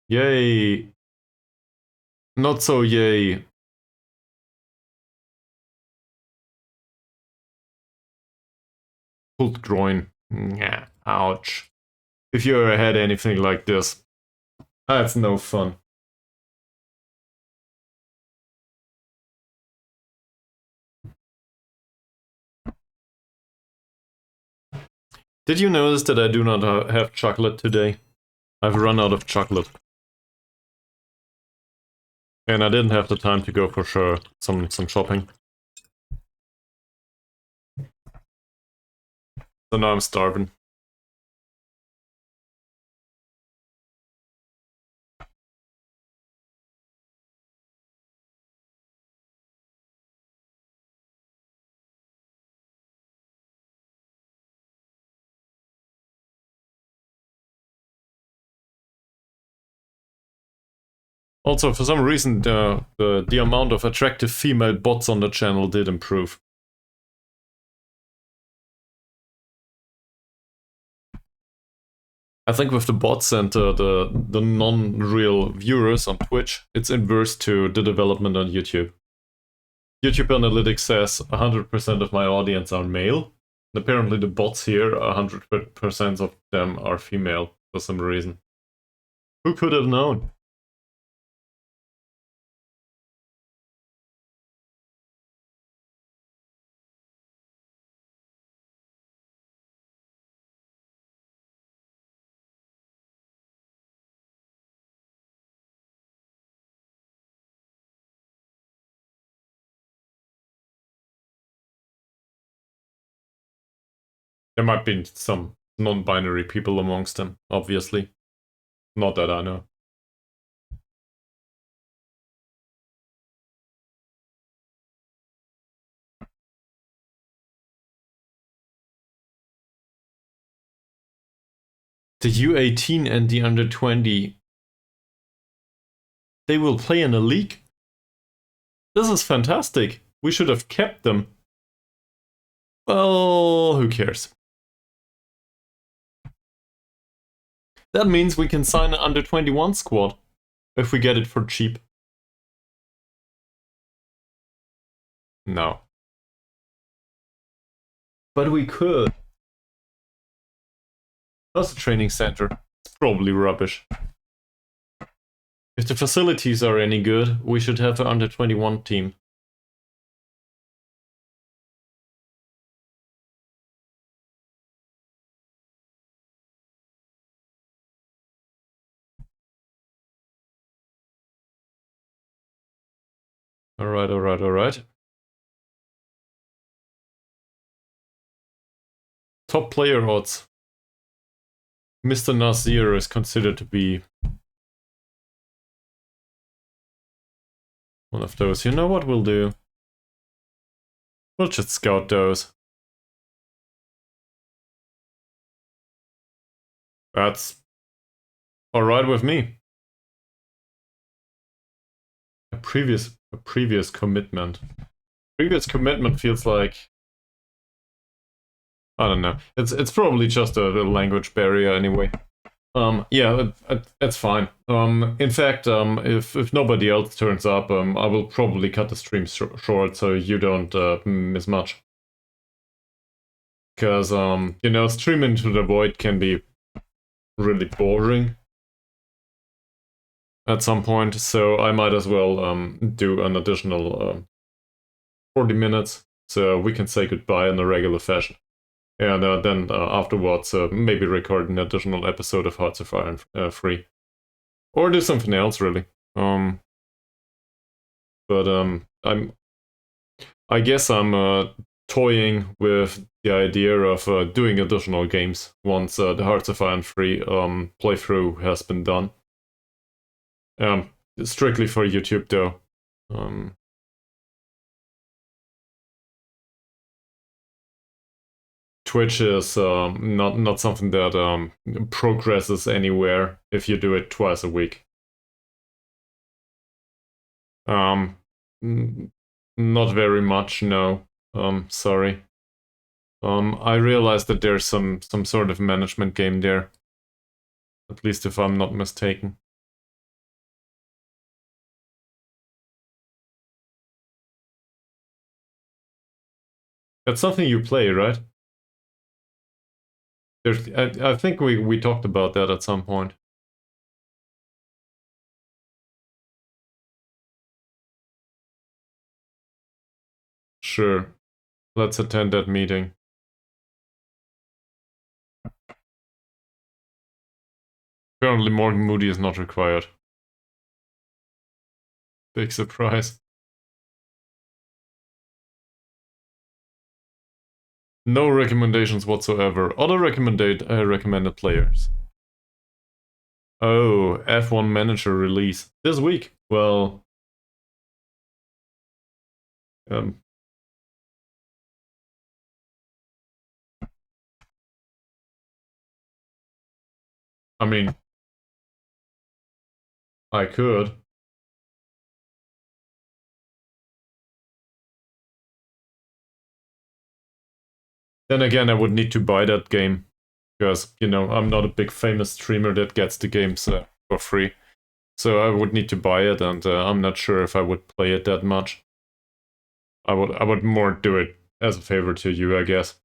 Yay! Not so yay. Pulled groin. Nah, ouch. If you ever had anything like this, that's no fun. Did you notice that I do not have chocolate today? I've run out of chocolate. And I didn't have the time to go for sure some shopping. So now I'm starving. Also, for some reason, the amount of attractive female bots on the channel did improve. I think with the bots and the non-real viewers on Twitch, it's inverse to the development on YouTube. YouTube Analytics says 100% of my audience are male. And apparently the bots here, 100% of them are female for some reason. Who could have known? There might be some non-binary people amongst them, obviously. Not that I know. The U18 and the under-20, they will play in a league? This is fantastic. We should have kept them. Well, who cares? That means we can sign an under-21 squad if we get it for cheap. No. But we could. That's a training center. It's probably rubbish. If the facilities are any good, we should have an under-21 team. Alright. Top player odds. Mr. Nasir is considered to be one of those. You know what we'll do? We'll just scout those. That's alright with me. A previous commitment. Previous commitment feels like, I don't know. It's probably just a language barrier anyway. Yeah, that's fine. In fact, if nobody else turns up, I will probably cut the stream short so you don't miss much. Because you know, streaming into the void can be really boring at some point, so I might as well do an additional 40 minutes so we can say goodbye in a regular fashion. And then afterwards, maybe record an additional episode of Hearts of Iron 3. Or do something else, really. I guess I'm toying with the idea of doing additional games once the Hearts of Iron 3 playthrough has been done. Strictly for YouTube, though. Twitch is not something that progresses anywhere if you do it twice a week. Not very much, no. Sorry. I realized that there's some sort of management game there. At least if I'm not mistaken. That's something you play, right? I think we talked about that at some point. Sure. Let's attend that meeting. Apparently Morgan Moody is not required. Big surprise. No recommendations whatsoever. Other recommended players. Oh, F1 Manager release this week. Well, I mean, I could. Then again, I would need to buy that game. Because, you know, I'm not a big famous streamer that gets the games for free. So I would need to buy it, and I'm not sure if I would play it that much. I would more do it as a favor to you, I guess.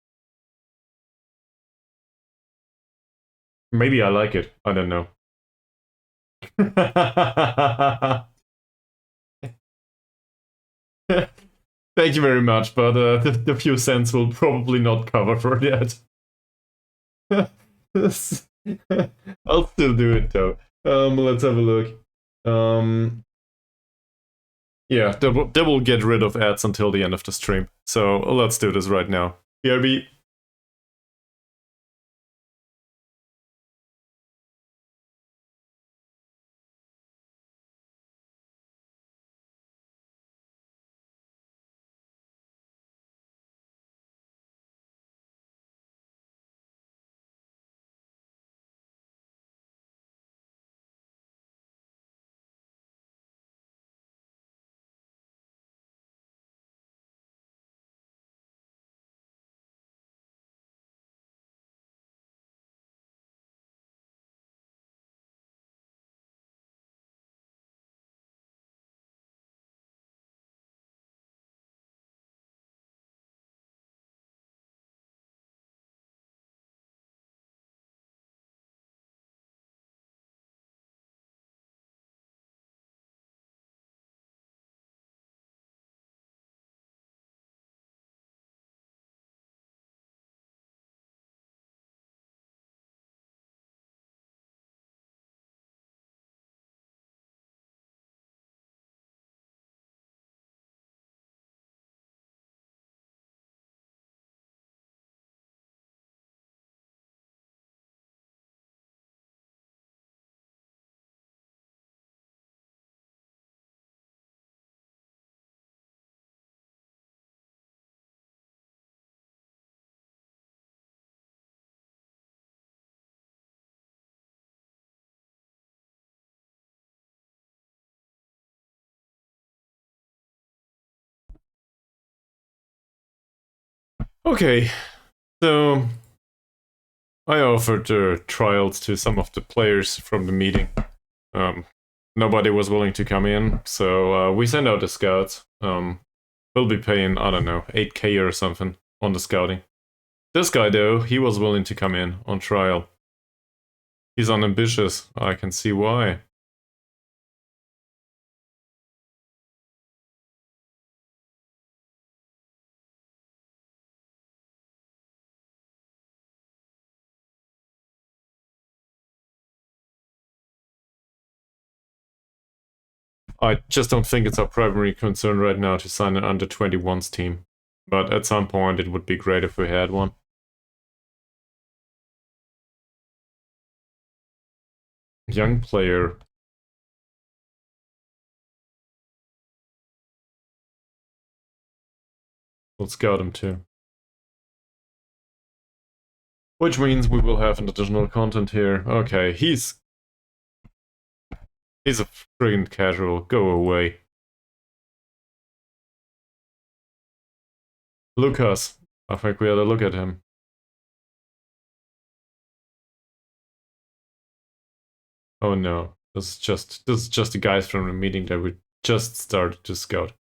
Maybe I like it. I don't know. Thank you very much, but the few cents will probably not cover for that. I'll still do it though. Let's have a look. Yeah, they will get rid of ads until the end of the stream. So let's do this right now. BRB. Okay, so I offered trials to some of the players from the meeting. Nobody was willing to come in, so we sent out the scouts. We'll be paying, I don't know, 8K or something on the scouting. This guy, though, he was willing to come in on trial. He's unambitious. I can see why. I just don't think it's our primary concern right now to sign an under-21s team. But at some point it would be great if we had one. Young player. We'll scout him too. Which means we will have an additional content here. Okay, he's a friggin' casual. Go away. Lucas. I think we had a look at him. Oh no. This is just the guys from the meeting that we just started to scout.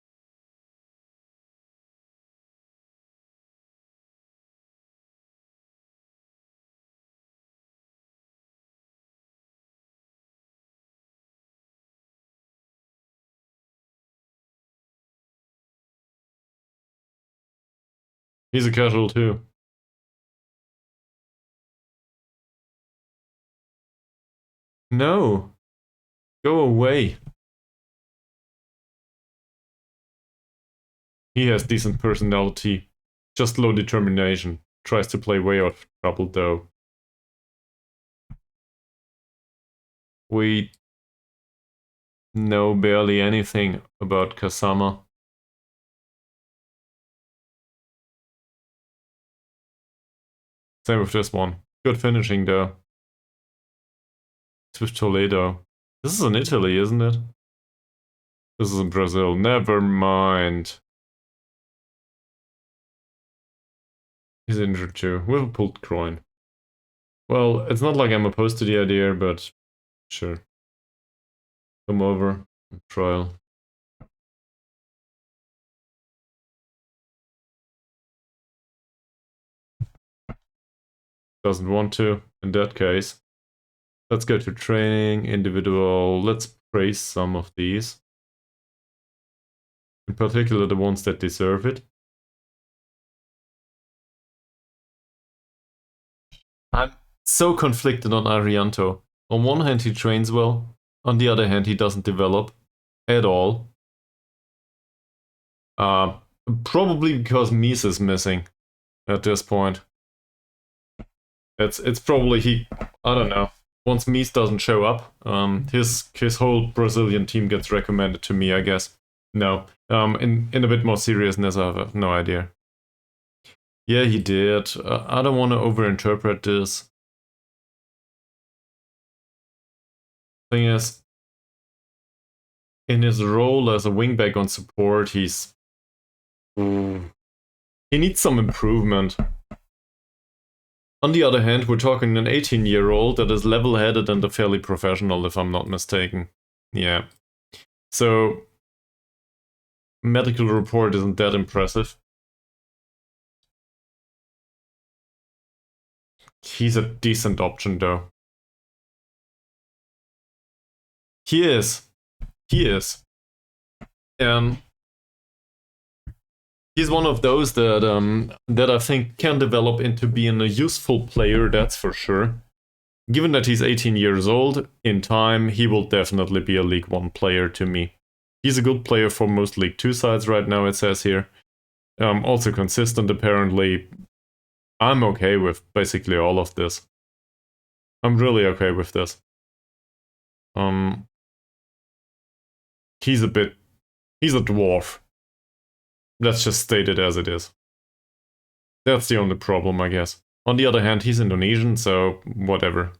He's a casual too. No. Go away. He has decent personality, just low determination. Tries to play way out of trouble though. We know barely anything about Kasama. Same with this one. Good finishing though. It's with Toledo. This is in Italy, isn't it? This is in Brazil. Never mind. He's injured too, with a pulled groin. Well, it's not like I'm opposed to the idea, but sure. Come over, trial. Doesn't want to, in that case. Let's go to training, individual. Let's praise some of these. In particular, the ones that deserve it. I'm so conflicted on Arianto. On one hand, he trains well. On the other hand, he doesn't develop at all. Probably because Mies is missing at this point. It's probably I don't know. Once Mies doesn't show up, his whole Brazilian team gets recommended to me, I guess. No. In a bit more seriousness, I have no idea. Yeah, he did. I don't want to overinterpret this. Thing is, in his role as a wingback on support, he needs some improvement. On the other hand, we're talking an 18-year-old that is level-headed and a fairly professional, if I'm not mistaken. Yeah. So, medical report isn't that impressive. He's a decent option, though. He is. He's one of those that I think can develop into being a useful player, that's for sure. Given that he's 18 years old, in time, he will definitely be a League 1 player to me. He's a good player for most League 2 sides right now, it says here. Also consistent, apparently. I'm okay with basically all of this. I'm really okay with this. He's a dwarf. Let's just state it as it is. That's the only problem, I guess. On the other hand, he's Indonesian, so whatever.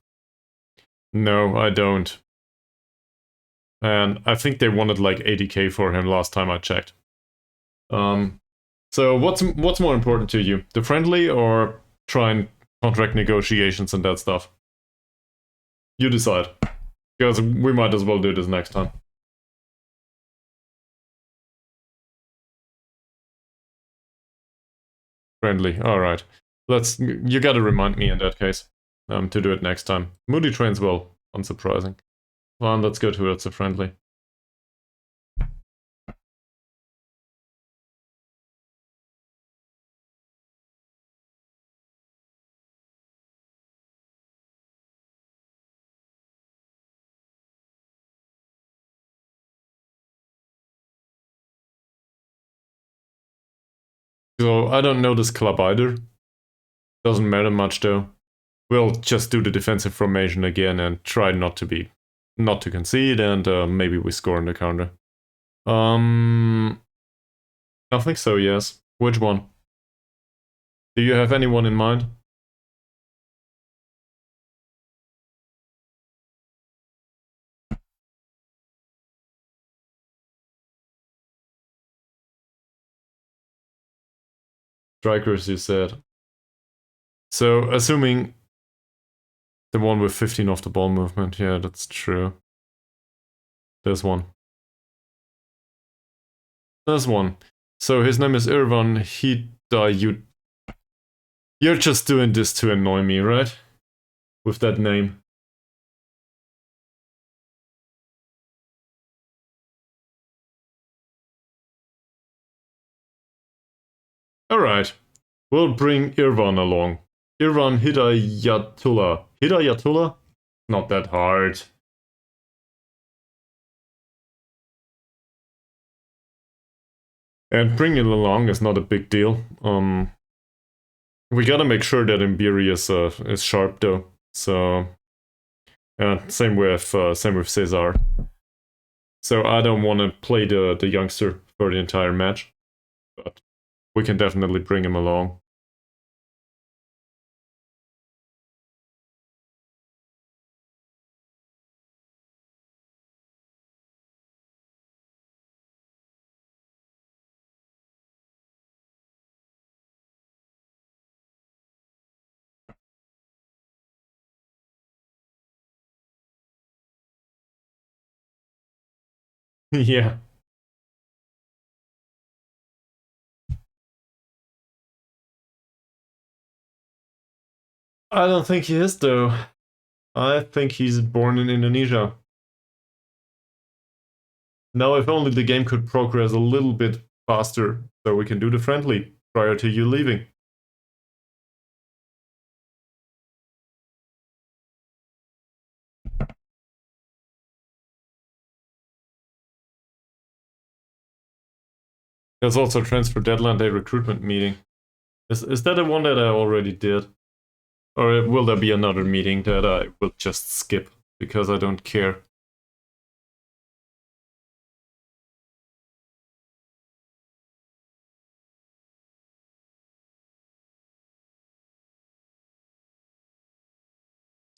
No, I don't. And I think they wanted like 80k for him last time I checked. So what's more important to you, the friendly or trying contract negotiations and that stuff? You decide, because we might as well do this next time. Friendly, all right. You gotta remind me in that case to do it next time. Moody trains well, unsurprising. Well, let's go towards the friendly. So I don't know this club either. Doesn't matter much though. We'll just do the defensive formation again and try not to concede, and maybe we score in the counter. I think so, yes. Which one? Do you have anyone in mind? Strikers, you said. So, assuming the one with 15 off the ball movement, yeah, that's true. There's one. There's one. So his name is Irvan Hidayut. You're just doing this to annoy me, right? With that name. Alright. We'll bring Irvan along. Irvan Hidayatullah. Hidayatullah? Not that hard. And bringing it along is not a big deal. We gotta make sure that Imbiri is sharp though. So same with Cesar. So I don't want to play the youngster for the entire match, but we can definitely bring him along. Yeah. I don't think he is though. I think he's born in Indonesia. Now, if only the game could progress a little bit faster so we can do the friendly prior to you leaving. There's also transfer deadline day recruitment meeting. Is that the one that I already did? Or will there be another meeting that I will just skip because I don't care?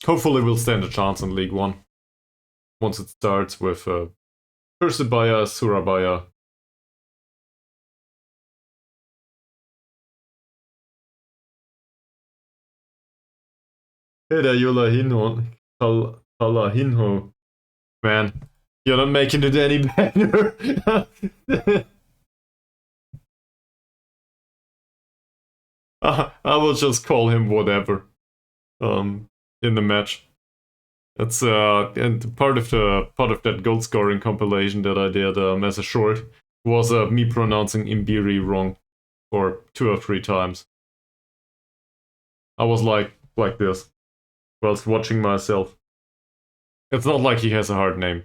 Hopefully we'll stand a chance in League 1. Once it starts with Persebaya, Surabaya. Hidayullah Hinho. Man, you're not making it any better. I will just call him whatever. In the match. That's and part of that goal scoring compilation that I did as a short was me pronouncing Imbiri wrong for 2 or 3 times. I was like this whilst watching myself. It's not like he has a hard name.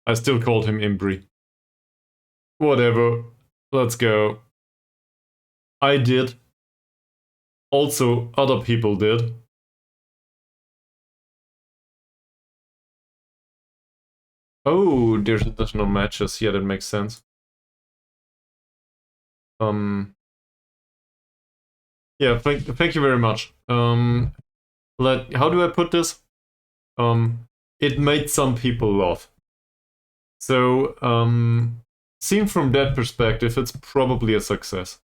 I still called him Imbri. Whatever. Let's go. I did. Also, other people did. Oh, there's additional matches. Yeah, that makes sense. Yeah, thank you very much. How do I put this? It made some people laugh. So, seen from that perspective, it's probably a success.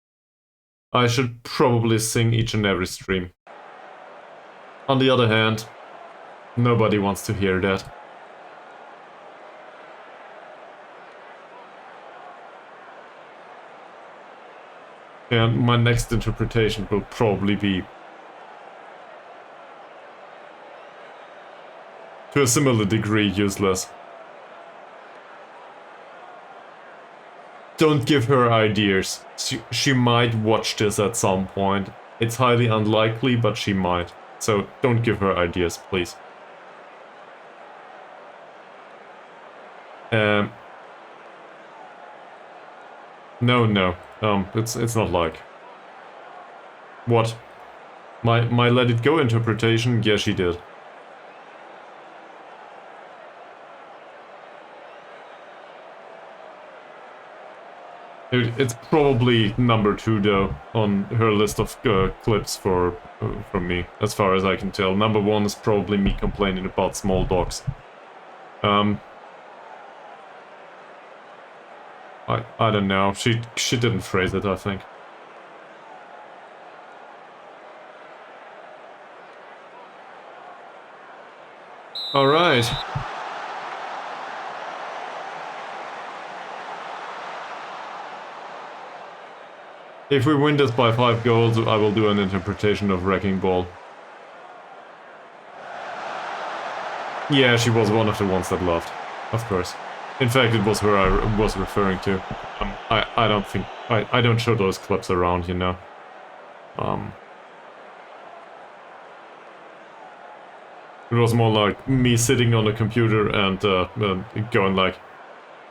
I should probably sing each and every stream. On the other hand, nobody wants to hear that. And my next interpretation will probably be to a similar degree useless. Don't give her ideas. She might watch this at some point. It's highly unlikely, but she might. So don't give her ideas, please. No. It's not like. What? My let it go interpretation? Yeah, she did. It's probably number 2 though on her list of clips from me, as far as I can tell. Number 1 is probably me complaining about small dogs. I don't know. She didn't phrase it, I think. All right. If we win this by 5 goals, I will do an interpretation of Wrecking Ball. Yeah, she was one of the ones that laughed, of course. In fact, it was her I was referring to. I don't think I don't show those clips around, you know. It was more like me sitting on a computer and going like,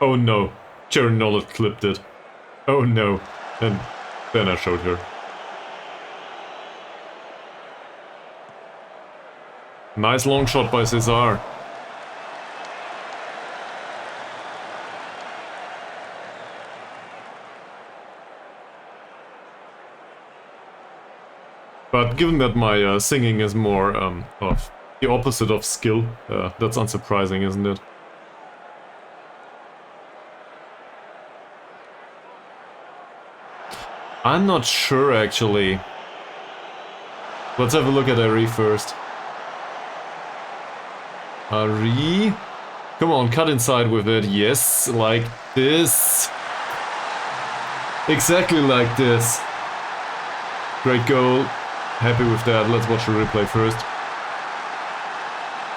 "Oh no, Jaron Nolan clipped it. Oh no," and then I showed her. Nice long shot by Cesar. But given that my singing is more of the opposite of skill, that's unsurprising, isn't it? I'm not sure, actually. Let's have a look at Ari first. Ari? Come on, cut inside with it. Yes, like this. Exactly like this. Great goal. Happy with that. Let's watch the replay first.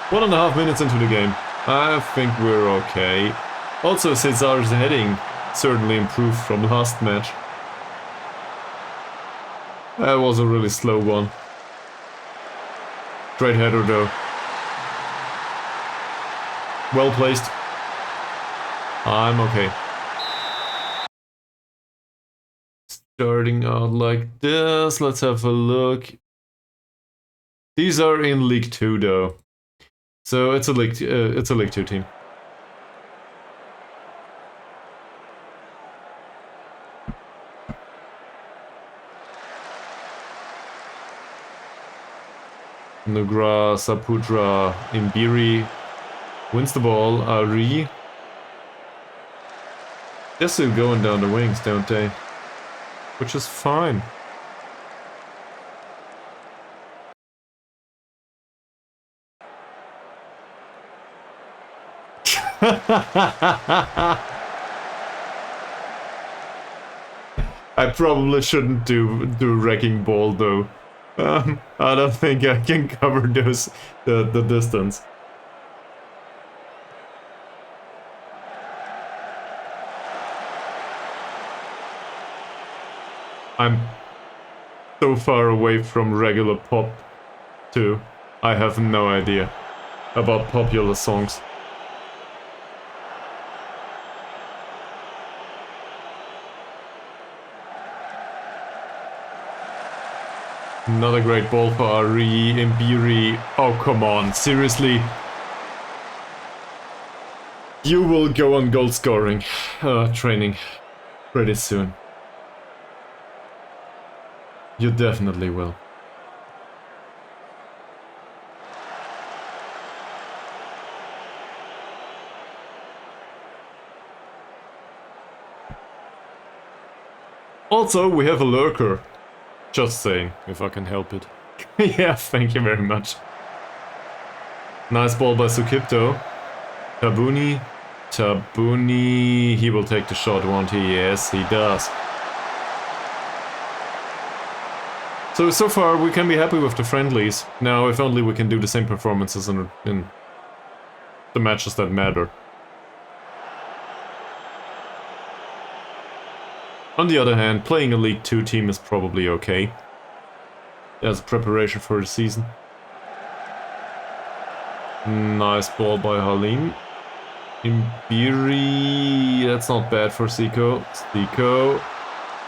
1.5 minutes into the game. I think we're okay. Also, Cesar's heading certainly improved from last match. That was a really slow one. Great header though. Well placed. I'm okay. Starting out like this, let's have a look. These are in League 2 though. So it's a League 2 team. Nugra, Saputra, Imbiri wins the ball. Ari. They're still going down the wings, don't they? Which is fine. I probably shouldn't do Wrecking Ball though. I don't think I can cover the distance. I'm so far away from regular pop too. I have no idea about popular songs. Another great ball for Ari, Imbiri. Oh, come on, seriously? You will go on goal scoring training pretty soon. You definitely will. Also, we have a lurker. Just saying, if I can help it. Yeah, thank you very much. Nice ball by Sukipto. Tabuni. Tabuni. He will take the shot, won't he? Yes, he does. So far we can be happy with the friendlies. Now, if only we can do the same performances in the matches that matter. On the other hand, playing a League 2 team is probably okay. As preparation for the season. Nice ball by Halim. Imbiri, that's not bad for Zico. Zico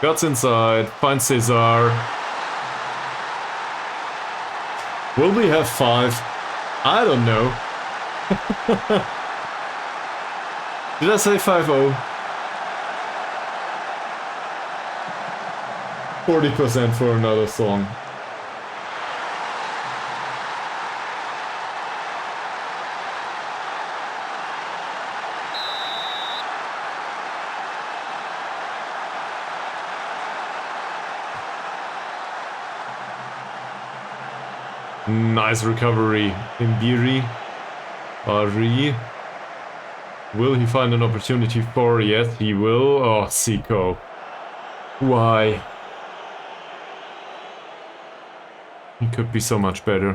cuts inside, finds Cesar. Will we have 5? I don't know. Did I say 5-0? 40% for another song. Nice recovery. Imbiri. Ari. Will he find an opportunity for? Yes, he will. Oh, Zico. Why? He could be so much better.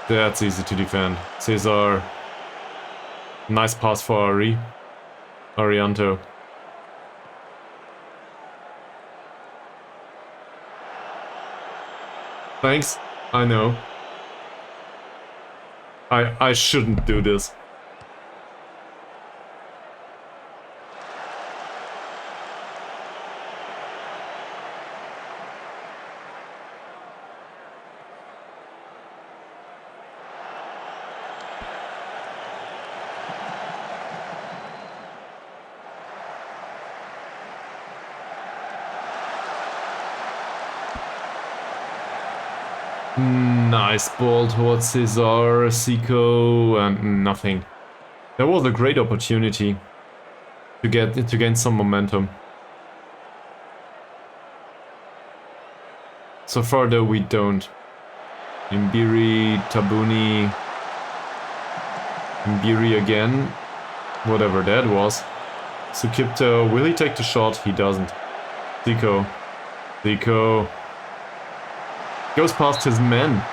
That's easy to defend. Cesar. Nice pass for Ari. Arianto. Thanks. I know. I shouldn't do this. Nice ball towards Cesar, Zico, and nothing. That was a great opportunity to gain some momentum. So far though we don't. Imbiri, Tabuni, Imbiri again, whatever that was. Sukipto, will he take the shot? He doesn't. Zico, Zico. Goes past his men.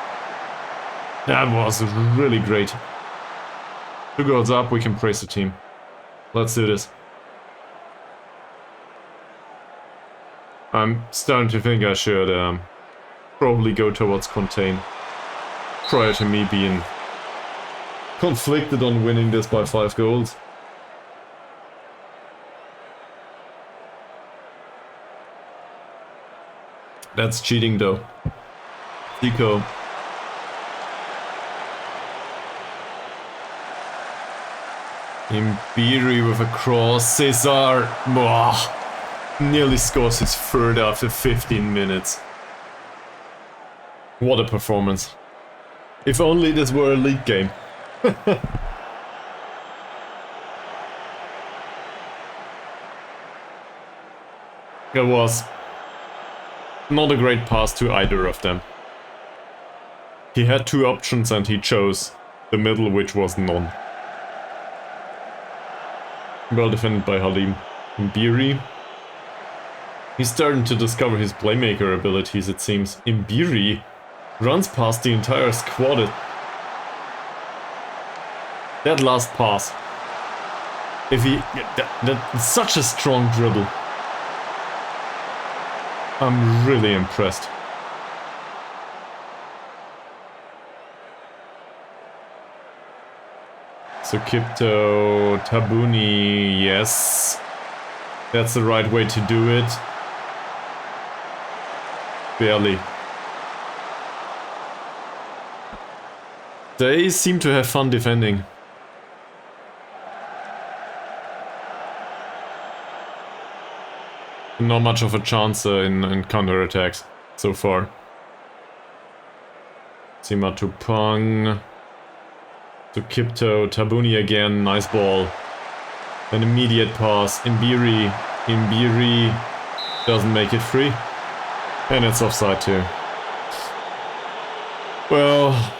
That was really great. 2 goals up, we can praise the team. Let's do this. I'm starting to think I should probably go towards contain. Prior to me being conflicted on winning this by 5 goals. That's cheating though. Zico. Imbiri with a cross. Cesar. Nearly scores his 3rd after 15 minutes. What a performance. If only this were a league game. It was not a great pass to either of them. He had 2 options and he chose the middle, which was none. Well defended by Halim. Imbiri. He's starting to discover his playmaker abilities, it seems. Imbiri runs past the entire squad. That last pass. If he... That's such a strong dribble. I'm really impressed. Sukipto, Tabuni, yes. That's the right way to do it. Barely. They seem to have fun defending. Not much of a chance in counter-attacks so far. Simatupang. Sukipto, Tabuni again, nice ball. An immediate pass. Imbiri. Imbiri. Doesn't make it free. And it's offside too. Well,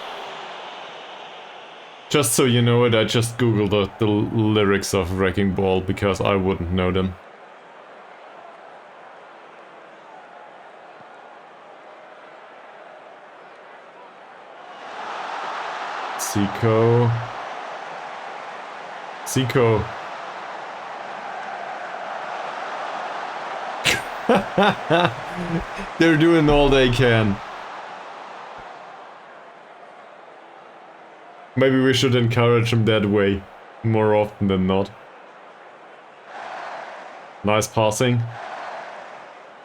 just so you know it, I just googled the lyrics of Wrecking Ball because I wouldn't know them. Zico. Zico. They're doing all they can. Maybe we should encourage them that way more often than not. Nice passing.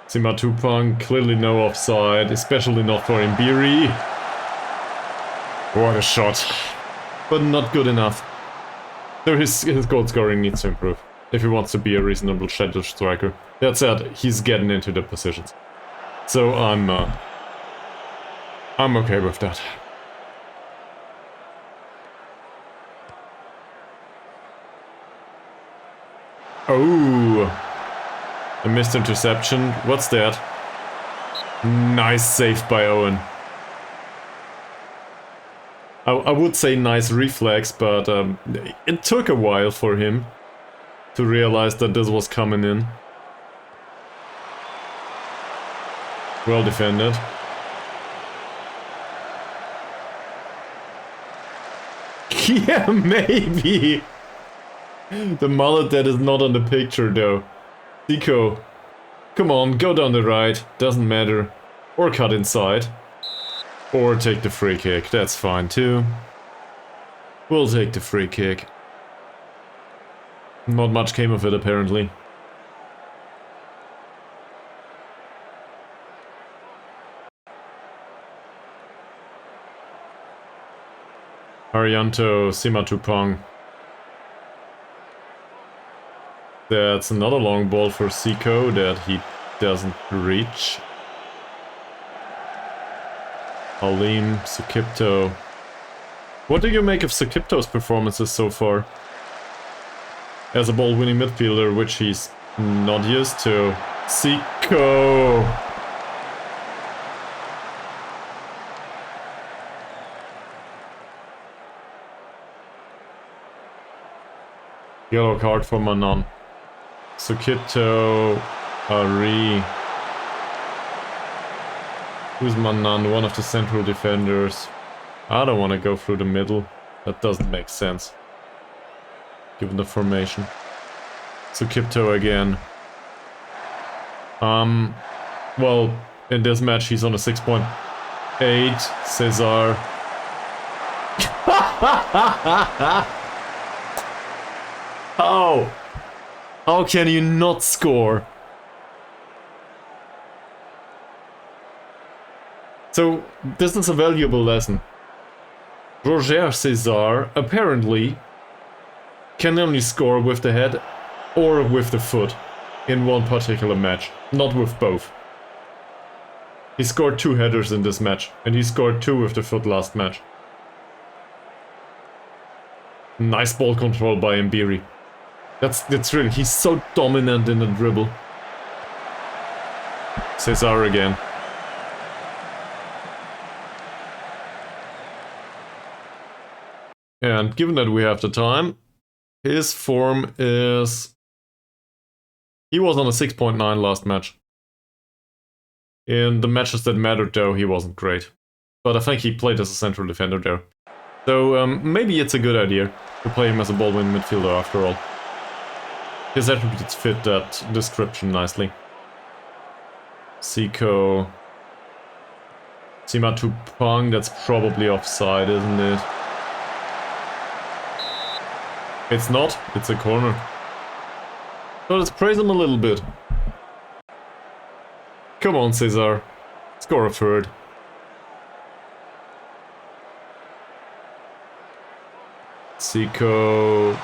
Simatupang, clearly no offside, especially not for Mbiri. What a shot. But not good enough. So his goal scoring needs to improve if he wants to be a reasonable schedule striker. That said, he's getting into the positions. So I'm okay with that. Oh, a missed interception. What's that? Nice save by Owen. I would say nice reflex, but it took a while for him to realize that this was coming in. Well defended. Yeah, maybe. The mullet that is not on the picture though. Zico. Come on, go down the right. Doesn't matter. Or cut inside. Or take the free kick. That's fine too. We'll take the free kick. Not much came of it apparently. Arianto Simatupang. That's another long ball for Zico that he doesn't reach. Halim, Sukipto. What do you make of Sukipto's performances so far? As a ball-winning midfielder, which he's not used to. Zico! Yellow card for Manon. Sukipto, Ari. Who's Manan? One of the central defenders. I don't want to go through the middle. That doesn't make sense, given the formation. Sukipto again. Well, in this match he's on a 6.8. Cesar. How can you not score? So, this is a valuable lesson. Roger Cesar apparently can only score with the head or with the foot in one particular match, not with both. He scored 2 headers in this match, and he scored 2 with the foot last match. Nice ball control by Mbiri. That's really, he's so dominant in the dribble. Cesar again. And given that we have the time, his form is... He was on a 6.9 last match. In the matches that mattered though, he wasn't great. But I think he played as a central defender there. So maybe it's a good idea to play him as a ball-winning midfielder after all. His attributes fit that description nicely. Zico. Simatupang, that's probably offside, isn't it? It's not, it's a corner. So let's praise him a little bit. Come on, Cesar. Score a third. Zico...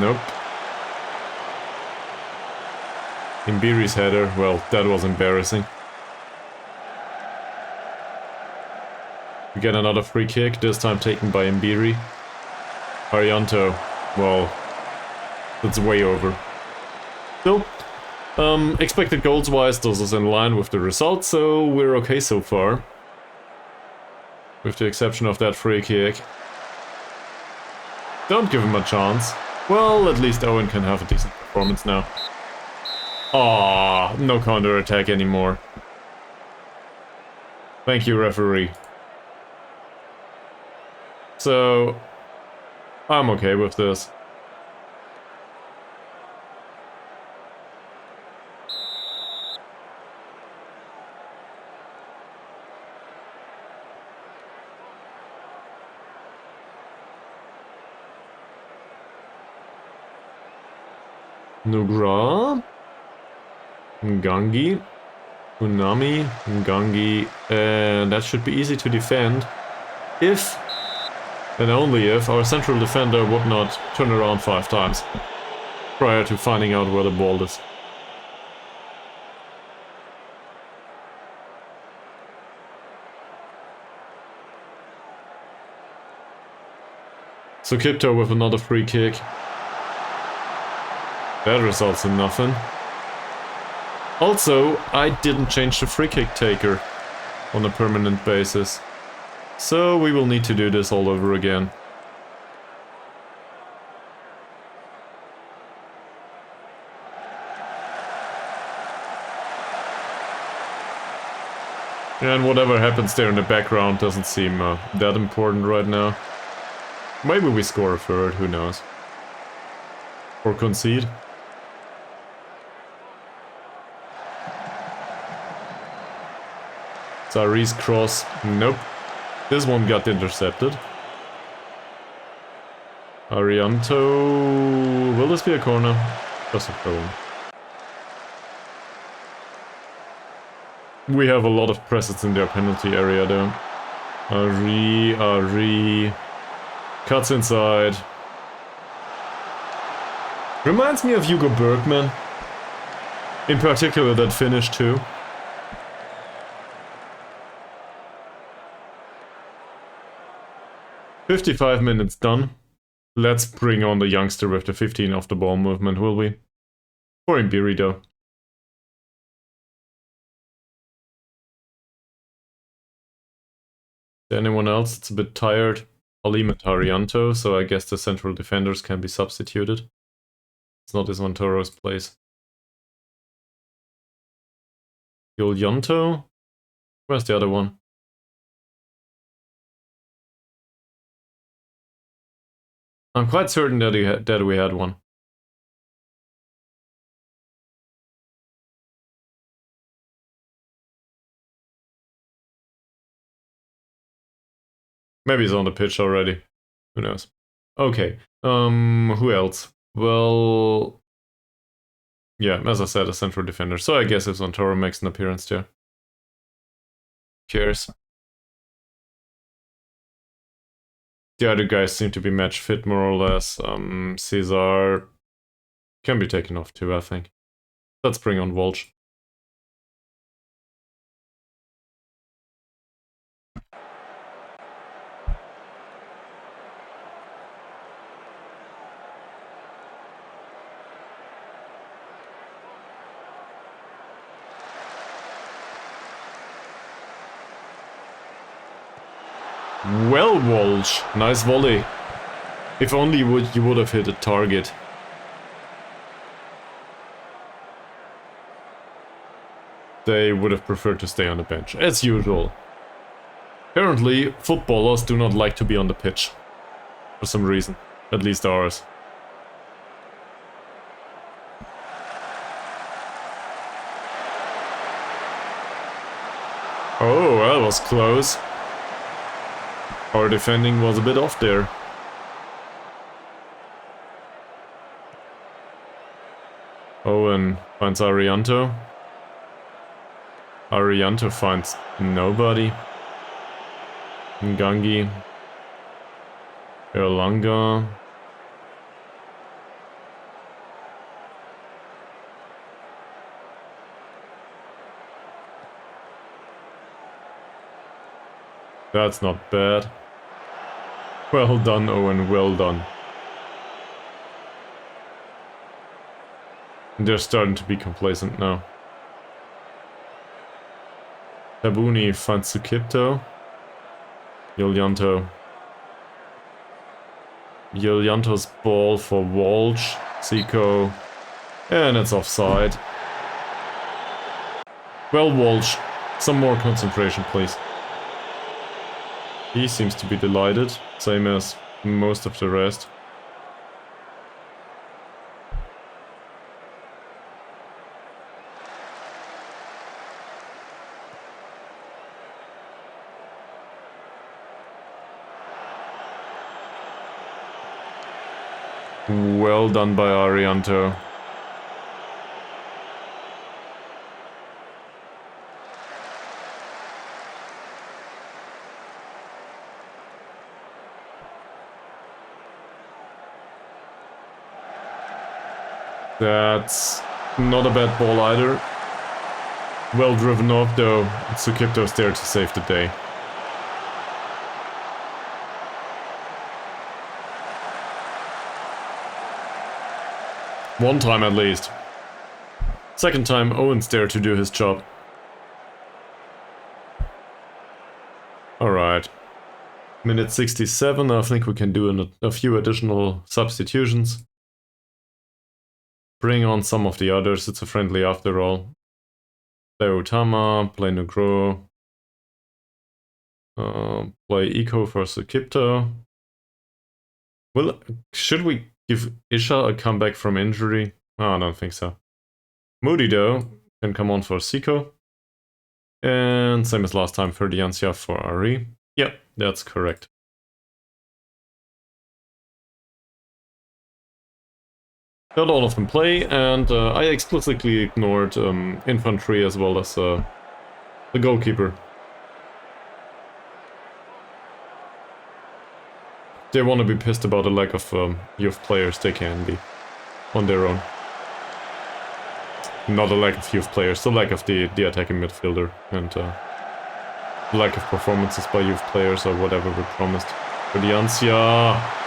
Nope. Mbiri's header, well, that was embarrassing. We get another free kick, this time taken by Mbiri. Arianto, well, that's way over. So, Expected goals wise, this is in line with the result, so we're okay so far. With the exception of that free kick. Don't give him a chance. Well, at least Owen can have a decent performance now. Ah, no counter attack anymore. Thank you, referee. So, I'm okay with this. Nugra, Ngangi, Unami, Ngangi, and that should be easy to defend if, and only if, our central defender would not turn around 5 times prior to finding out where the ball is. So Kipto with another free kick. That results in nothing. Also, I didn't change the free kick taker on a permanent basis. So we will need to do this all over again. And whatever happens there in the background doesn't seem that important right now. Maybe we score a third, who knows. Or concede. Sari's cross, nope. This one got intercepted. Arianto, will this be a corner? Just a throw. We have a lot of presence in their penalty area though. Ari, cuts inside. Reminds me of Hugo Bergman. In particular that finish too. "55 minutes done. Let's bring on the youngster with the 15 off the ball movement, will we? Or Imbiri though. Anyone else? It's a bit tired. Alim Tarianto, so I guess the central defenders can be substituted. It's not Isvantoro's place. Yolyanto? Where's the other one? I'm quite certain that we had one. Maybe he's on the pitch already. Who knows? Okay. Who else? Well, yeah, as I said, a central defender. So I guess if Santoro makes an appearance there. Cares. The other guys seem to be match fit more or less. Cesar can be taken off too, I think. Let's bring on Walsh. Well, Walsh, nice volley. If only you would have hit a target. They would have preferred to stay on the bench, as usual. Apparently, footballers do not like to be on the pitch. For some reason. At least ours. Oh, that was close. Our defending was a bit off there. Owen finds Arianto. Arianto finds nobody. Ngangi. Erlanga. That's not bad. Well done, Owen, well done. They're starting to be complacent now. Tabuni finds Sukipto. Yulianto. Yulianto's ball for Walsh. Zico. And it's offside. Well, Walsh, some more concentration, please. He seems to be delighted, same as most of the rest. Well done by Arianto. That's not a bad ball either. Well driven off though. Sukipto's there to save the day. One time at least. Second time Owen's there to do his job. Alright. Minute 67, I think we can do a few additional substitutions. Bring on some of the others, it's a friendly after all. Play Utama, play Nugro. Play Eco for Sukipto. Well, should we give Isha a comeback from injury? Oh, I don't think so. Moody though, can come on for Zico. And same as last time, Ferdiancia for Ari. Yep, that's correct. Let all of them play, and I explicitly ignored infantry as well as the goalkeeper. They want to be pissed about the lack of youth players, they can be on their own. Not a lack of youth players, the lack of the attacking midfielder and the lack of performances by youth players or whatever we promised. Ferdiancia!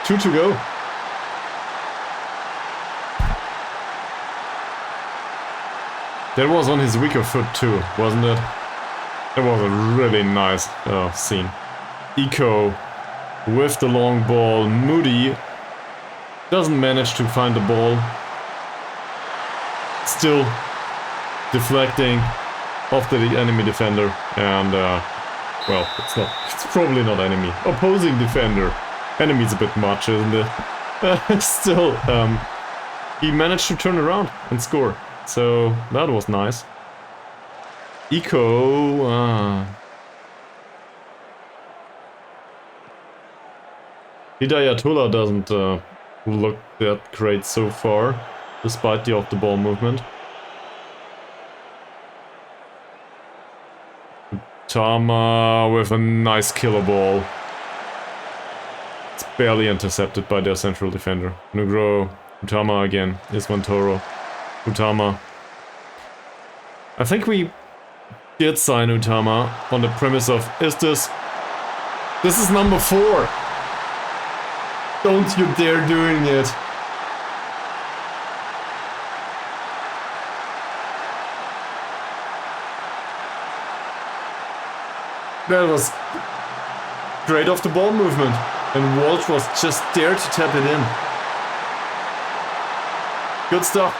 2 to go. That was on his weaker foot too, wasn't it? It was a really nice scene. Eco with the long ball. Moody doesn't manage to find the ball. Still deflecting off the enemy defender. And, well, it's probably not enemy. Opposing defender. Enemy's a bit much, isn't it? Still, he managed to turn around and score. So, that was nice. Eco, Hidayatullah doesn't look that great so far, despite the off-the-ball movement. Tama with a nice killer ball. It's barely intercepted by their central defender. Nugro, Utama again, Ismantoro, Utama. I think we did sign Utama on the premise of, this is number 4. Don't you dare doing it. That was great off the ball movement. And Walsh was just there to tap it in. Good stuff.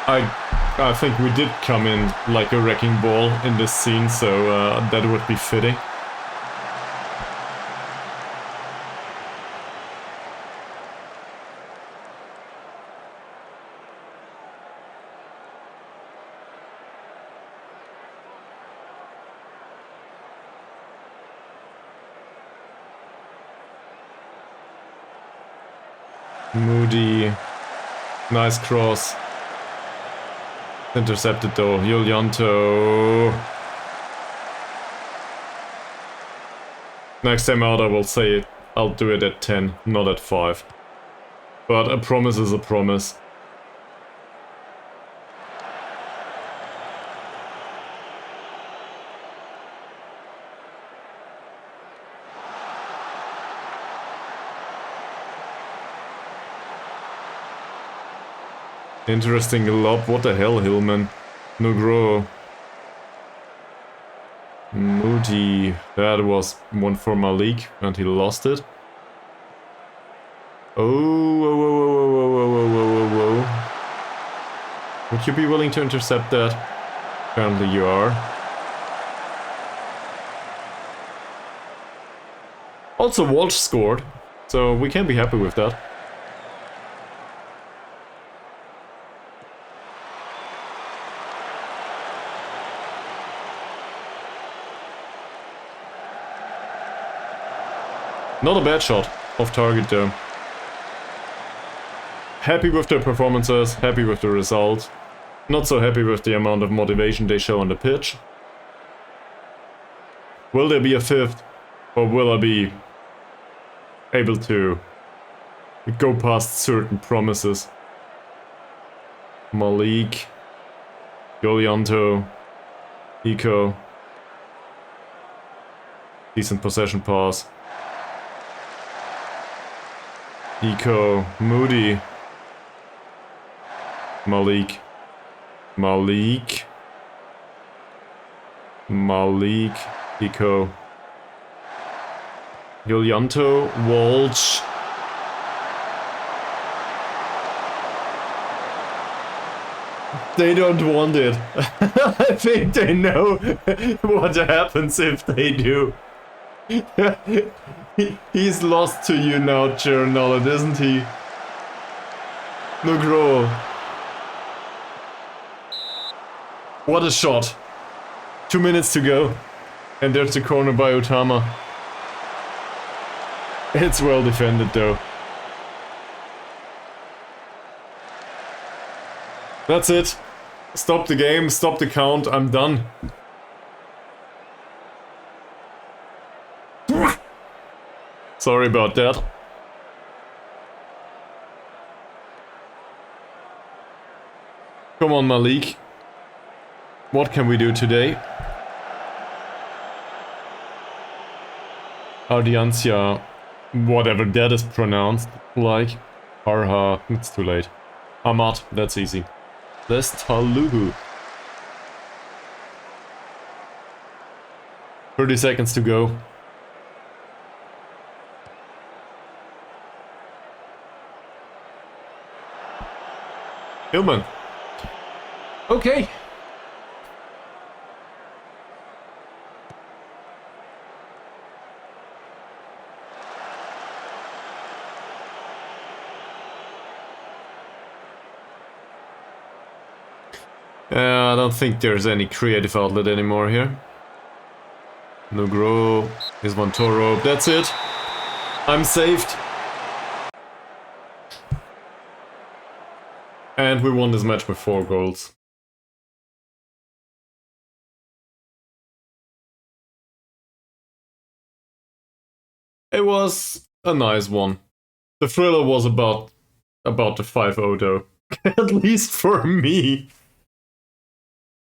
I think we did come in like a wrecking ball in this scene, so that would be fitting. Moody. Nice cross. Intercepted though. Yulianto. Next time out I will say I'll do it at 10, not at 5. But a promise is a promise. Interesting lob. What the hell, Hillman? Nugro. Moody. That was one for Malik, and he lost it. Oh, whoa, whoa, whoa, whoa, whoa, whoa, whoa, whoa. Would you be willing to intercept that? Apparently you are. Also, Walsh scored, so we can be happy with that. Not a bad shot off target though. Happy with their performances, happy with the result. Not so happy with the amount of motivation they show on the pitch. Will there be a fifth? Or will I be able to go past certain promises? Malik, Golianto, Eco. Decent possession pass. Eco, Moody. Malik. Malik. Malik. Eco. Golianto. Walsh. They don't want it. I think they know what happens if they do. He's lost to you now, Chernolet, isn't he? Nugro. What a shot. 2 minutes to go. And there's the corner by Utama. It's well defended though. That's it. Stop the game, stop the count, I'm done. Sorry about that. Come on, Malik. What can we do today? Ardiancia, whatever that is pronounced, like. Arha, it's too late. Ahmad, that's easy. There's Taluhu. 30 seconds to go. Hillman. Okay. I don't think there's any creative outlet anymore here. Nugro is Montoro. That's it. I'm saved. And we won this match with 4 goals. It was a nice one. The thriller was about the 5-0 though. At least for me.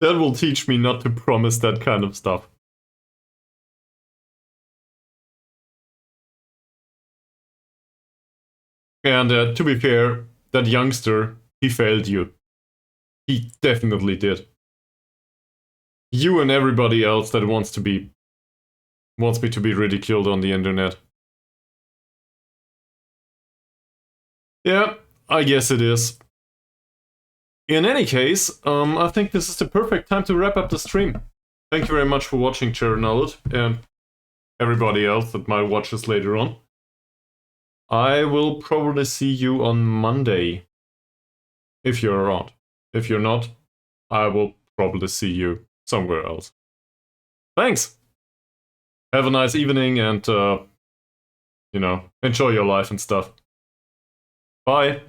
That will teach me not to promise that kind of stuff. And to be fair, that youngster, he failed you. He definitely did. You and everybody else that wants me to be ridiculed on the internet. Yeah, I guess it is. In any case, I think this is the perfect time to wrap up the stream. Thank you very much for watching, Chernolet, and everybody else that might watch this later on. I will probably see you on Monday, if you're around. If you're not, I will probably see you somewhere else. Thanks! Have a nice evening and, enjoy your life and stuff. Bye!